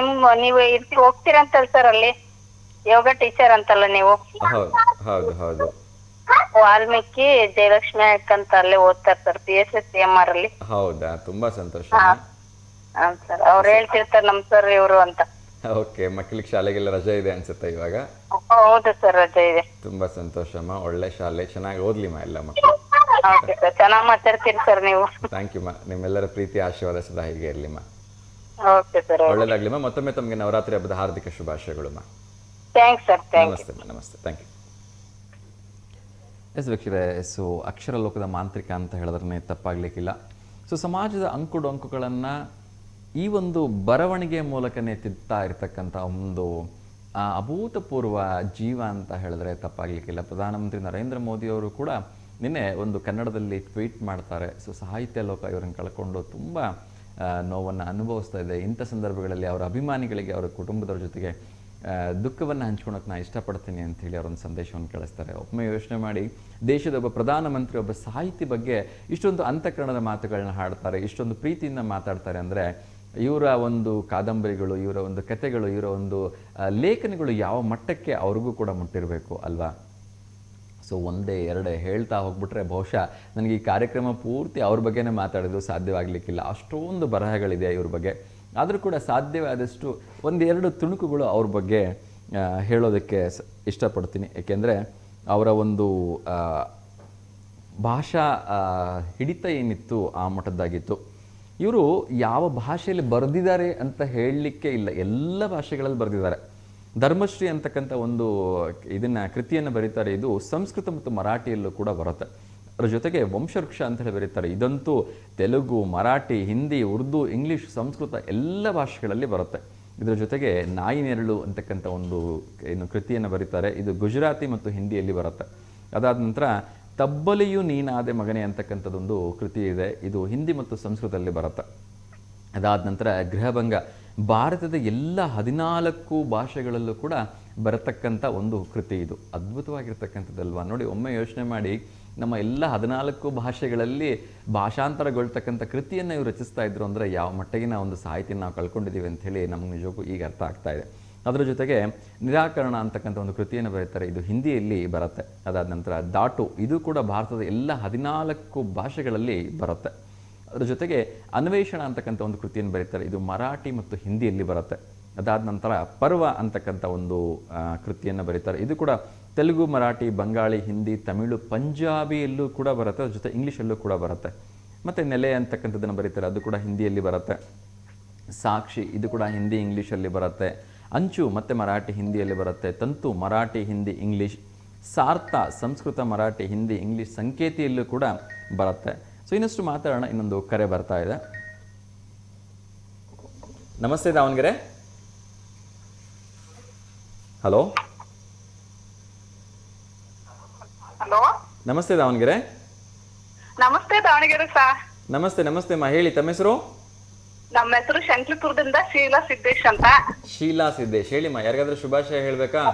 ನೀವು ಹೋಗ್ತೀರಂತಲ್ಲ ಸರ್ ಅಲ್ಲಿ ಯೋಗ ಟೀಚರ್ ಅಂತಲ್ಲ ನೀವು? ಹೌದು ಹೌದು ಹೌದು. ವಾಲ್ಮೀಕಿ ಜಯಲಕ್ಷ್ಮಿ ಅಕ್ಕ ಅಂತ ಅಲ್ಲೇ ಓದ್ತಾರೆ ಸರ್, PSSCMR ಅಲ್ಲಿ. ಹೌದಾ, ತುಂಬಾ ಸಂತೋಷ. ಸರ್ ಅವ್ರು ಹೇಳ್ತಿರ್ತಾರೆ ನಮ್ ಸರ್ ಇವ್ರು ಅಂತ. ಓಕೆ, ಮಕ್ಕಳಿಗೆ ಶಾಲೆಗೆಲ್ಲ ರಜೆ ಇದೆ ಅನ್ಸುತ್ತೆ ಇವಾಗ? ಹೌದು ಸರ್, ರಜೆ ಇದೆ. ತುಂಬಾ ಸಂತೋಷಮ್ಮ, ಒಳ್ಳೆ ಶಾಲೆ, ಚೆನ್ನಾಗಿ ಓದ್ಲಿಮ್ಮ ಎಲ್ಲ ಮಕ್ಕಳು. ಓಕೆ ಸರ್, ಚೆನ್ನಾಗಿ ಮಾತಾಡ್ತೀರಿ ಸರ್ ನೀವು. ಥ್ಯಾಂಕ್ ಯು ಮಾ, ನಿಮ್ಮೆಲ್ಲರ ಪ್ರೀತಿ ಆಶೀರ್ವಾದ ಸದಾ ಹೀಗೆ ಇರ್ಲಿಮ್ಮ. Okay sir, ಒಳ್ಳೇದಾಗ್ಲಿಮ್ಮ. ಮತ್ತೊಮ್ಮೆ ತಮಗೆ ನವರಾತ್ರಿ ಹಬ್ಬದ ಹಾರ್ದಿಕ ಶುಭಾಶಯಗಳು. ಥ್ಯಾಂಕ್ಸ್ ಸರ್, ನಮಸ್ತೆ ನಮಸ್ತೆ, ಥ್ಯಾಂಕ್ ಯು. ಎಸ್ ವೀಕ್ಷಕರೇ, ಸೊ ಅಕ್ಷರ ಲೋಕದ ಮಾಂತ್ರಿಕ ಅಂತ ಹೇಳಿದ್ರೆ ತಪ್ಪಾಗಲಿಕ್ಕಿಲ್ಲ. ಸೊ ಸಮಾಜದ ಅಂಕುಡೊಂಕುಗಳನ್ನು ಈ ಒಂದು ಬರವಣಿಗೆ ಮೂಲಕನೇ ತಿದ್ತಾ ಇರತಕ್ಕಂಥ ಒಂದು ಅಭೂತಪೂರ್ವ ಜೀವ ಅಂತ ಹೇಳಿದ್ರೆ ತಪ್ಪಾಗಲಿಕ್ಕಿಲ್ಲ. ಪ್ರಧಾನಮಂತ್ರಿ ನರೇಂದ್ರ ಮೋದಿಯವರು ಕೂಡ ನಿನ್ನೆ ಒಂದು ಕನ್ನಡದಲ್ಲಿ ಟ್ವೀಟ್ ಮಾಡ್ತಾರೆ. ಸೊ ಸಾಹಿತ್ಯ ಲೋಕ ಇವರನ್ನು ಕಳ್ಕೊಂಡು ತುಂಬ ನೋವನ್ನು ಅನುಭವಿಸ್ತಾ ಇದೆ. ಇಂಥ ಸಂದರ್ಭಗಳಲ್ಲಿ ಅವರ ಅಭಿಮಾನಿಗಳಿಗೆ, ಅವರ ಕುಟುಂಬದವ್ರ ಜೊತೆಗೆ ದುಃಖವನ್ನು ಹಂಚ್ಕೊಳಕ್ಕೆ ನಾನು ಇಷ್ಟಪಡ್ತೀನಿ ಅಂಥೇಳಿ ಅವರೊಂದು ಸಂದೇಶವನ್ನು ಕಳಿಸ್ತಾರೆ. ಒಮ್ಮೆ ಯೋಚನೆ ಮಾಡಿ, ದೇಶದ ಒಬ್ಬ ಪ್ರಧಾನಮಂತ್ರಿ ಒಬ್ಬ ಸಾಹಿತಿ ಬಗ್ಗೆ ಇಷ್ಟೊಂದು ಅಂತಃಕರಣದ ಮಾತುಗಳನ್ನ ಹಾಡ್ತಾರೆ, ಇಷ್ಟೊಂದು ಪ್ರೀತಿಯಿಂದ ಮಾತಾಡ್ತಾರೆ ಅಂದರೆ ಇವರ ಒಂದು ಕಾದಂಬರಿಗಳು, ಇವರ ಒಂದು ಕಥೆಗಳು, ಇವರ ಒಂದು ಲೇಖನಗಳು ಯಾವ ಮಟ್ಟಕ್ಕೆ ಅವ್ರಿಗೂ ಕೂಡ ಮುಟ್ಟಿರಬೇಕು ಅಲ್ವಾ? ಸೊ ಒಂದೇ ಎರಡೇ ಹೇಳ್ತಾ ಹೋಗ್ಬಿಟ್ರೆ ಬಹುಶಃ ನನಗೆ ಈ ಕಾರ್ಯಕ್ರಮ ಪೂರ್ತಿ ಅವ್ರ ಬಗ್ಗೆನೇ ಮಾತಾಡೋದು ಸಾಧ್ಯವಾಗಲಿಕ್ಕಿಲ್ಲ. ಅಷ್ಟೊಂದು ಬರಹಗಳಿದೆ ಇವ್ರ ಬಗ್ಗೆ. ಆದರೂ ಕೂಡ ಸಾಧ್ಯವಾದಷ್ಟು ಒಂದೆರಡು ತುಣುಕುಗಳು ಅವ್ರ ಬಗ್ಗೆ ಹೇಳೋದಕ್ಕೆ ಇಷ್ಟಪಡ್ತೀನಿ. ಏಕೆಂದರೆ ಅವರ ಒಂದು ಭಾಷಾ ಹಿಡಿತ ಏನಿತ್ತು ಆ ಮಟ್ಟದ್ದಾಗಿತ್ತು. ಇವರು ಯಾವ ಭಾಷೆಯಲ್ಲಿ ಬರೆದಿದ್ದಾರೆ ಅಂತ ಹೇಳಲಿಕ್ಕೆ ಇಲ್ಲ, ಎಲ್ಲ ಭಾಷೆಗಳಲ್ಲಿ ಬರೆದಿದ್ದಾರೆ. ಧರ್ಮಶ್ರೀ ಅಂತಕ್ಕಂಥ ಒಂದು ಕೃತಿಯನ್ನು ಬರೀತಾರೆ. ಇದು ಸಂಸ್ಕೃತ ಮತ್ತು ಮರಾಠಿಯಲ್ಲೂ ಕೂಡ ಬರುತ್ತೆ. ಅದರ ಜೊತೆಗೆ ವಂಶವೃಕ್ಷ ಅಂತ ಹೇಳಿ ಬರೀತಾರೆ. ಇದಂತೂ ತೆಲುಗು, ಮರಾಠಿ, ಹಿಂದಿ, ಉರ್ದು, ಇಂಗ್ಲೀಷ್, ಸಂಸ್ಕೃತ ಎಲ್ಲ ಭಾಷೆಗಳಲ್ಲಿ ಬರುತ್ತೆ. ಇದರ ಜೊತೆಗೆ ನಾಯಿ ನೆರಳು ಅಂತಕ್ಕಂಥ ಒಂದು ಕೃತಿಯನ್ನು ಬರೀತಾರೆ. ಇದು ಗುಜರಾತಿ ಮತ್ತು ಹಿಂದಿಯಲ್ಲಿ ಬರುತ್ತೆ. ಅದಾದ ನಂತರ ತಬ್ಬಲಿಯು ನೀನಾದೆ ಮಗನೆ ಅಂತಕ್ಕಂಥದ್ದೊಂದು ಕೃತಿ ಇದೆ. ಇದು ಹಿಂದಿ ಮತ್ತು ಸಂಸ್ಕೃತದಲ್ಲಿ ಬರುತ್ತೆ. ಅದಾದ ನಂತರ ಗೃಹಭಂಗ, ಭಾರತದ ಎಲ್ಲ 14 ಭಾಷೆಗಳಲ್ಲೂ ಕೂಡ ಬರತಕ್ಕಂಥ ಒಂದು ಕೃತಿ. ಇದು ಅದ್ಭುತವಾಗಿರ್ತಕ್ಕಂಥದ್ದಲ್ವಾ? ನೋಡಿ, ಒಮ್ಮೆ ಯೋಚನೆ ಮಾಡಿ, ನಮ್ಮ ಎಲ್ಲ 14 ಭಾಷೆಗಳಲ್ಲಿ ಭಾಷಾಂತರಗೊಳ್ತಕ್ಕಂಥ ಕೃತಿಯನ್ನು ಇವರು ರಚಿಸ್ತಾ ಇದ್ರು ಅಂದರೆ ಯಾವ ಮಟ್ಟಿಗಿನ ಒಂದು ಸಾಹಿತ್ಯ ನಾವು ಕಳ್ಕೊಂಡಿದ್ದೀವಿ ಅಂಥೇಳಿ ನಮಗೆ ನಿಜಕ್ಕೂ ಈಗ ಅರ್ಥ ಆಗ್ತಾ ಇದೆ. ಅದರ ಜೊತೆಗೆ ನಿರಾಕರಣ ಅಂತಕ್ಕಂಥ ಒಂದು ಕೃತಿಯನ್ನು ಬರೀತಾರೆ. ಇದು ಹಿಂದಿಯಲ್ಲಿ ಬರುತ್ತೆ. ಅದಾದ ನಂತರ ದಾಟು, ಇದು ಕೂಡ ಭಾರತದ ಎಲ್ಲ 14 ಭಾಷೆಗಳಲ್ಲಿ ಬರುತ್ತೆ. ಅದರ ಜೊತೆಗೆ ಅನ್ವೇಷಣ ಅಂತಕ್ಕಂಥ ಒಂದು ಕೃತಿಯನ್ನು ಬರೀತಾರೆ. ಇದು ಮರಾಠಿ ಮತ್ತು ಹಿಂದಿಯಲ್ಲಿ ಬರುತ್ತೆ. ಅದಾದ ನಂತರ ಪರ್ವ ಅಂತಕ್ಕಂಥ ಒಂದು ಕೃತಿಯನ್ನು ಬರೀತಾರೆ. ಇದು ಕೂಡ ತೆಲುಗು, ಮರಾಠಿ, ಬಂಗಾಳಿ, ಹಿಂದಿ, ತಮಿಳು, ಪಂಜಾಬಿಯಲ್ಲೂ ಕೂಡ ಬರುತ್ತೆ. ಅದ್ರ ಜೊತೆ ಇಂಗ್ಲೀಷಲ್ಲೂ ಕೂಡ ಬರುತ್ತೆ. ಮತ್ತು ನೆಲೆ ಅಂತಕ್ಕಂಥದ್ದನ್ನು ಬರೀತಾರೆ. ಅದು ಕೂಡ ಹಿಂದಿಯಲ್ಲಿ ಬರುತ್ತೆ. ಸಾಕ್ಷಿ, ಇದು ಕೂಡ ಹಿಂದಿ, ಇಂಗ್ಲೀಷಲ್ಲಿ ಬರುತ್ತೆ. ಅಂಚು ಮತ್ತು ಮರಾಠಿ, ಹಿಂದಿಯಲ್ಲಿ ಬರುತ್ತೆ. ತಂತು, ಮರಾಠಿ, ಹಿಂದಿ, ಇಂಗ್ಲೀಷ್. ಸಾರ್ಥ, ಸಂಸ್ಕೃತ, ಮರಾಠಿ, ಹಿಂದಿ, ಇಂಗ್ಲೀಷ್. ಸಂಕೇತಿಯಲ್ಲೂ ಕೂಡ ಬರುತ್ತೆ. ಸೊ ಇನ್ನಷ್ಟು ಮಾತಾಡೋಣ. ಇನ್ನೊಂದು ಕರೆ ಬರ್ತಾ ಇದೆ. ನಮಸ್ತೆ ದಾವಣಗೆರೆ. ಹಲೋ, ಹಲೋ, ನಮಸ್ತೆ ದಾವಣಗೆರೆ. ನಮಸ್ತೆ ದಾವಣಗೆರೆ ಸರ್. ನಮಸ್ತೆ ನಮಸ್ತೆ ಅಮ್ಮ, ಹೇಳಿ ತಮ್ಮ ಹೆಸರು? ನಮ್ಮ ಹೆಸರು ಶಂಕ್ಲಿಪುರದಿಂದ ಶೀಲಾ ಸಿದ್ದೇಶ್ ಅಂತ. ಶೀಲಾ ಸಿದ್ದೇಶ್, ಹೇಳಿಮ್ಮ. ಯಾರಿಗಾದ್ರೂ ಶುಭಾಶಯ ಹೇಳ್ಬೇಕಾ?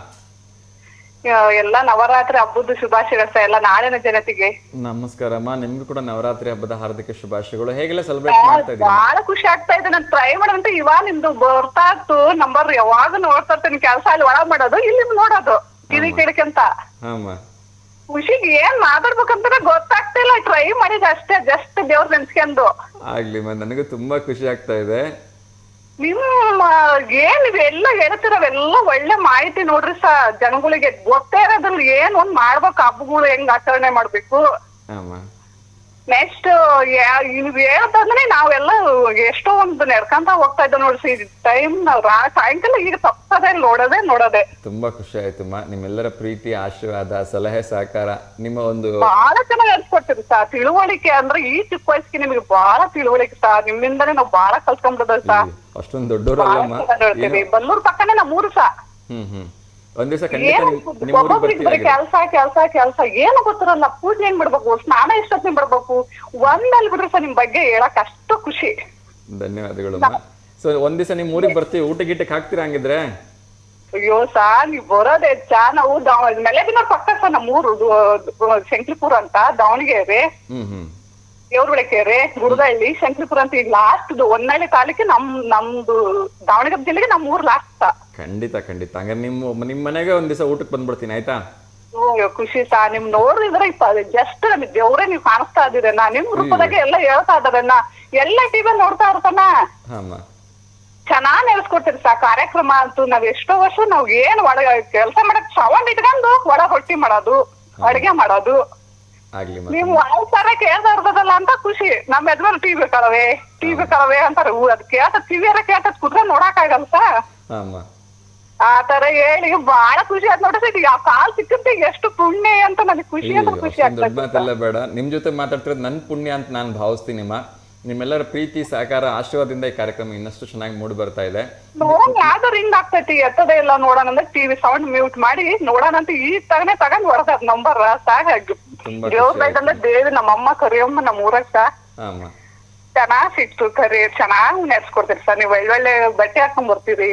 ಎಲ್ಲ ನವರಾತ್ರಿ ಹಬ್ಬದ ಶುಭಾಶಯಗಳು ಸರ್, ಎಲ್ಲ ನಾಳಿನ ಜನತೆಗೆ. ನಮಸ್ಕಾರಮ್ಮ, ನಿಮ್ಗೂ ಕೂಡ ನವರಾತ್ರಿ ಹಬ್ಬದ ಹಾರ್ದಿಕ ಶುಭಾಶಯಗಳು. ಹೇಗೆಲ್ಲ ಸೆಲೆಬ್ರೇಟ್ ಮಾಡ್ತಾ ಇದ್ದೀರಾ? ಬಹಳ ಖುಷಿ ಆಗ್ತಾ ಇದೆ. ನಾನು ಟ್ರೈ ಮಾಡಂತ ಇವಾಗ ನಿಮ್ದು ಬರ್ತಾ ಇತ್ತು ನಂಬರ್, ಯಾವಾಗ ನೋಡ್ತಾ ಇರ್ತೀನಿ. ಕೆಲಸ ಅಲ್ಲಿ ಒಳಗ್ ಮಾಡೋದು, ಇಲ್ಲಿ ನೋಡೋದು, ಟಿವಿ ಕೇಳಕಂತ ಖುಷಿಗೆ ಏನ್ ಮಾತಾಡ್ಬೇಕಂತ ಗೊತ್ತಾಗ್ತಿಲ್ಲ. ಟ್ರೈ ಮಾಡಿದ ಅಷ್ಟೇ, ಜಸ್ಟ್ ದೇವ್ರ ನೆನ್ಸ್ಕೊಂಡು. ಆಗ್ಲಿಮ್ಮ, ನನಗೂ ತುಂಬಾ ಖುಷಿ ಆಗ್ತಾ ಇದೆ. ನಿಮ್ಮ ಏನ್ ಇವೆಲ್ಲ ಹೇಳ್ತಿರವೆಲ್ಲ ಒಳ್ಳೆ ಮಾಹಿತಿ ನೋಡ್ರಿ ಸರ್. ಜನಗಳಿಗೆ ಗೊತ್ತೇ ಇರೋದ್ರಲ್ಲಿ ಏನ್ ಒಂದ್ ಮಾಡ್ಬೇಕು, ಹಬ್ಬಗಳು ಹೆಂಗ್ ಆಚರಣೆ ಮಾಡ್ಬೇಕು. ನೆಕ್ಸ್ಟ್ ನೀವ್ ಹೇಳ್ದಂದ್ರೆ ನಾವೆಲ್ಲ ಎಷ್ಟೋ ಒಂದು ನಡ್ಕಂತ ಹೋಗ್ತಾ ಇದ್ದ ನೋಡ್ರಿ. ಟೈಮ್ ಸಾಯಂಕಾಲ ಈಗ ತಪ್ಪದೆ ನೋಡೋದೆ. ತುಂಬಾ ಖುಷಿ ಆಯ್ತಮ್ಮ. ನಿಮ್ಮೆಲ್ಲರ ಪ್ರೀತಿ, ಆಶೀರ್ವಾದ, ಸಲಹೆ, ಸಹಕಾರ, ನಿಮ್ಮ ಒಂದು ಬಹಳ ಚೆನ್ನಾಗಿ ಹೇಳ್ಕೊಡ್ತೀರಿ ಸರ್. ತಿಳುವಳಿಕೆ ಅಂದ್ರೆ ಈ ಚಿಕ್ಕ ವಯಸ್ಸಿಗೆ ನಿಮಗೆ ಬಹಳ ತಿಳುವಳಿಕೆ ಸರ್. ನಿಮ್ಮಿಂದಾನೇ ನಾವು ಬಹಳ ಕಲ್ತ್ಕೊಂಡ್ಬಿಡೋದು ಸರ್. ಅಷ್ಟೊಂದು ದೊಡ್ಡವರಲ್ಲಮ್ಮ. ಬಲ್ಲೂರ್ ಪಕ್ಕನೇ ನಮ್ಮೂರು ಸರ್. ಒಂದ್ ದಿವಸ ಕೆಲ್ಸ ಏನು ಗೊತ್ತಿರಲ್ಲ. ಪೂಜೆ ಹೆಂಗ್ ಬಿಡ್ಬೇಕು, ಸ್ನಾನ ಎಷ್ಟೊತ್ತಿನ ಬಿಡ್ಬೇಕು, ಒಂದಲ್ಲಿ ಬಿಡ್ರಿ ಸರ್. ನಿಮ್ ಬಗ್ಗೆ ಹೇಳಕ್ ಅಷ್ಟು ಖುಷಿ. ಧನ್ಯವಾದಗಳು. ಸೊ ಒಂದ್ ದಿವಸ ನಿಮ್ ಊರಿಗೆ ಬರ್ತೀವಿ, ಊಟ ಗೀಟಕ್ಕೆ ಹಾಕ್ತೀರಾ ಹಂಗಿದ್ರೆ? ಅಯ್ಯೋ ಸಾರ್, ನೀವ್ ಬರೋದೇ ನಾವು ಮೆಲೆಬಿನ ಪಕ್ಕ ಸರ್ ನಮ್ಮೂರು ಶಂಕ್ಲಿಪುರ ಅಂತ, ದಾವಣಗೆರೆ. ದೇವ್ರ ಬೆಳಕೇರಿ ಗುರುದಳ್ಳಿ ಶಂಕರಿಪುರ ಅಂತ ಈಗ ಲಾಸ್ಟ್ ಹೊನ್ನಾಳಿ ತಾಲೂಕಿ ನಮ್ದು ದಾವಣಗೆರೆ ಜಿಲ್ಲೆಗೆ ನಮ್ ಊರ್ ಲಾಸ್ಟ್. ಖಂಡಿತ ಖಂಡಿತ. ಹಂಗಾರೆ ನಿಮ್ಮ ಮನೆಗೆ ಒಂದ್ ದಿವಸ ಊಟಕ್ಕೆ ಬಂದ್ಬಿಡ್ತೀನಿ ಆಯ್ತಾ. ಖುಷಿ ಸಾ ನಿಮ್ ನೋಡಿದ್ರೆ ಜಸ್ಟ್ ನಮಗ್ ದೇವ್ರೇ ನೀವ್ ಕಾಣಿಸ್ತಾ ಇದೀರಣ್ಣ. ನಿಮ್ ರೂಪದಾಗೆ ಎಲ್ಲ ಹೇಳ್ತಾ ಇದಾರಣ್ಣ. ಎಲ್ಲ ಟಿವಿ ನೋಡ್ತಾ ಇರ್ತಾನ. ಚೆನ್ನಾಗ್ ನೆಲೆಸ್ಕೊಡ್ತೀರಿ ಸಾ ಕಾರ್ಯಕ್ರಮ ಅಂತೂ. ನಾವ್ ಎಷ್ಟೋ ವರ್ಷ ನಾವ್ ಏನ್ ಒಳಗ ಕೆಲ್ಸ ಮಾಡಕ್ ಸೌಂಡ್ ಇಟ್ಕೊಂಡು ಒಳಗ್ ರೊಟ್ಟಿ ಮಾಡೋದು, ಅಡ್ಗೆ ಮಾಡೋದು. ನೀವ್ ವಾಯ್ಸಾರ ಕೇಳ್ತಾ ಇರ್ತದಲ್ಲ ಅಂತ ಖುಷಿ. ನಮ್ ಎದ್ಮೇಲೆ ಟಿವಿ ಕಳವೆ ಅಂತಾರ. ಅದ್ ಕೇಳ್ತ ಟಿವಿಯಾರ ಕೇಳ್ತ ಕುತ್ಕೊಂಡ್ ನೋಡಕ್ ಆಗಲ್ಲ ಸಾ. ಆ ತರ ಹೇಳಿ ಬಹಳ ಖುಷಿ ಆಯ್ತು ನೋಡ್ರಿ. ಆ ಕಾಲ್ ಸಿಕ್ಕಂತೆ ಎಷ್ಟು ಪುಣ್ಯ ಅಂತ ನನಗೆ ಖುಷಿ ಅಂತ ಖುಷಿ ಆಗ್ತದೆ. ಬೇಡ, ನಿಮ್ ಜೊತೆ ಮಾತಾಡ್ತಿರೋದು ನನ್ ಪುಣ್ಯ ಅಂತ ನಾನು ಭಾವಿಸ್ತೀನಿ. ನಿಮ್ಮೆಲ್ಲರ ಪ್ರೀತಿ ಸಹಕಾರ ಆಶೀರ್ವಾದದಿಂದ ಈ ಕಾರ್ಯಕ್ರಮ ಇನ್ನಷ್ಟು ಚೆನ್ನಾಗಿ ಮೂಡಿ ಬರ್ತಾ ಇದೆ. ಯಾವ್ದು ರಿಂಗ್ ಆಗ್ತೈತಿ ಎತ್ತದೇ ಇಲ್ಲ ನೋಡೋಣ ಅಂದ್ರೆ ಟಿವಿ ಸೌಂಡ್ ಮ್ಯೂಟ್ ಮಾಡಿ ನೋಡೋಣ ಅಂತ ಈಗ ತಗೊಂಡ್ ಹೊರದ ನಂಬರ್ ಸಾಕಾಗಿ ದೇವ್ರ ದೇವಿ ನಮ್ಮಮ್ಮ ಕರಿಯಮ್ಮ ನಮ್ಮ ಊರಕ್ಕ ಚೆನ್ನಾಗ್ ಸಿಕ್ತು. ಚೆನ್ನಾಗ್ ನೆಡ್ಸ್ಕೊಡ್ತೀರಿ ಸರ್. ನೀವ್ ಒಳ್ಳೊಳ್ಳೆ ಬಟ್ಟೆ ಹಾಕೊಂಡ್ ಬರ್ತೀರಿ.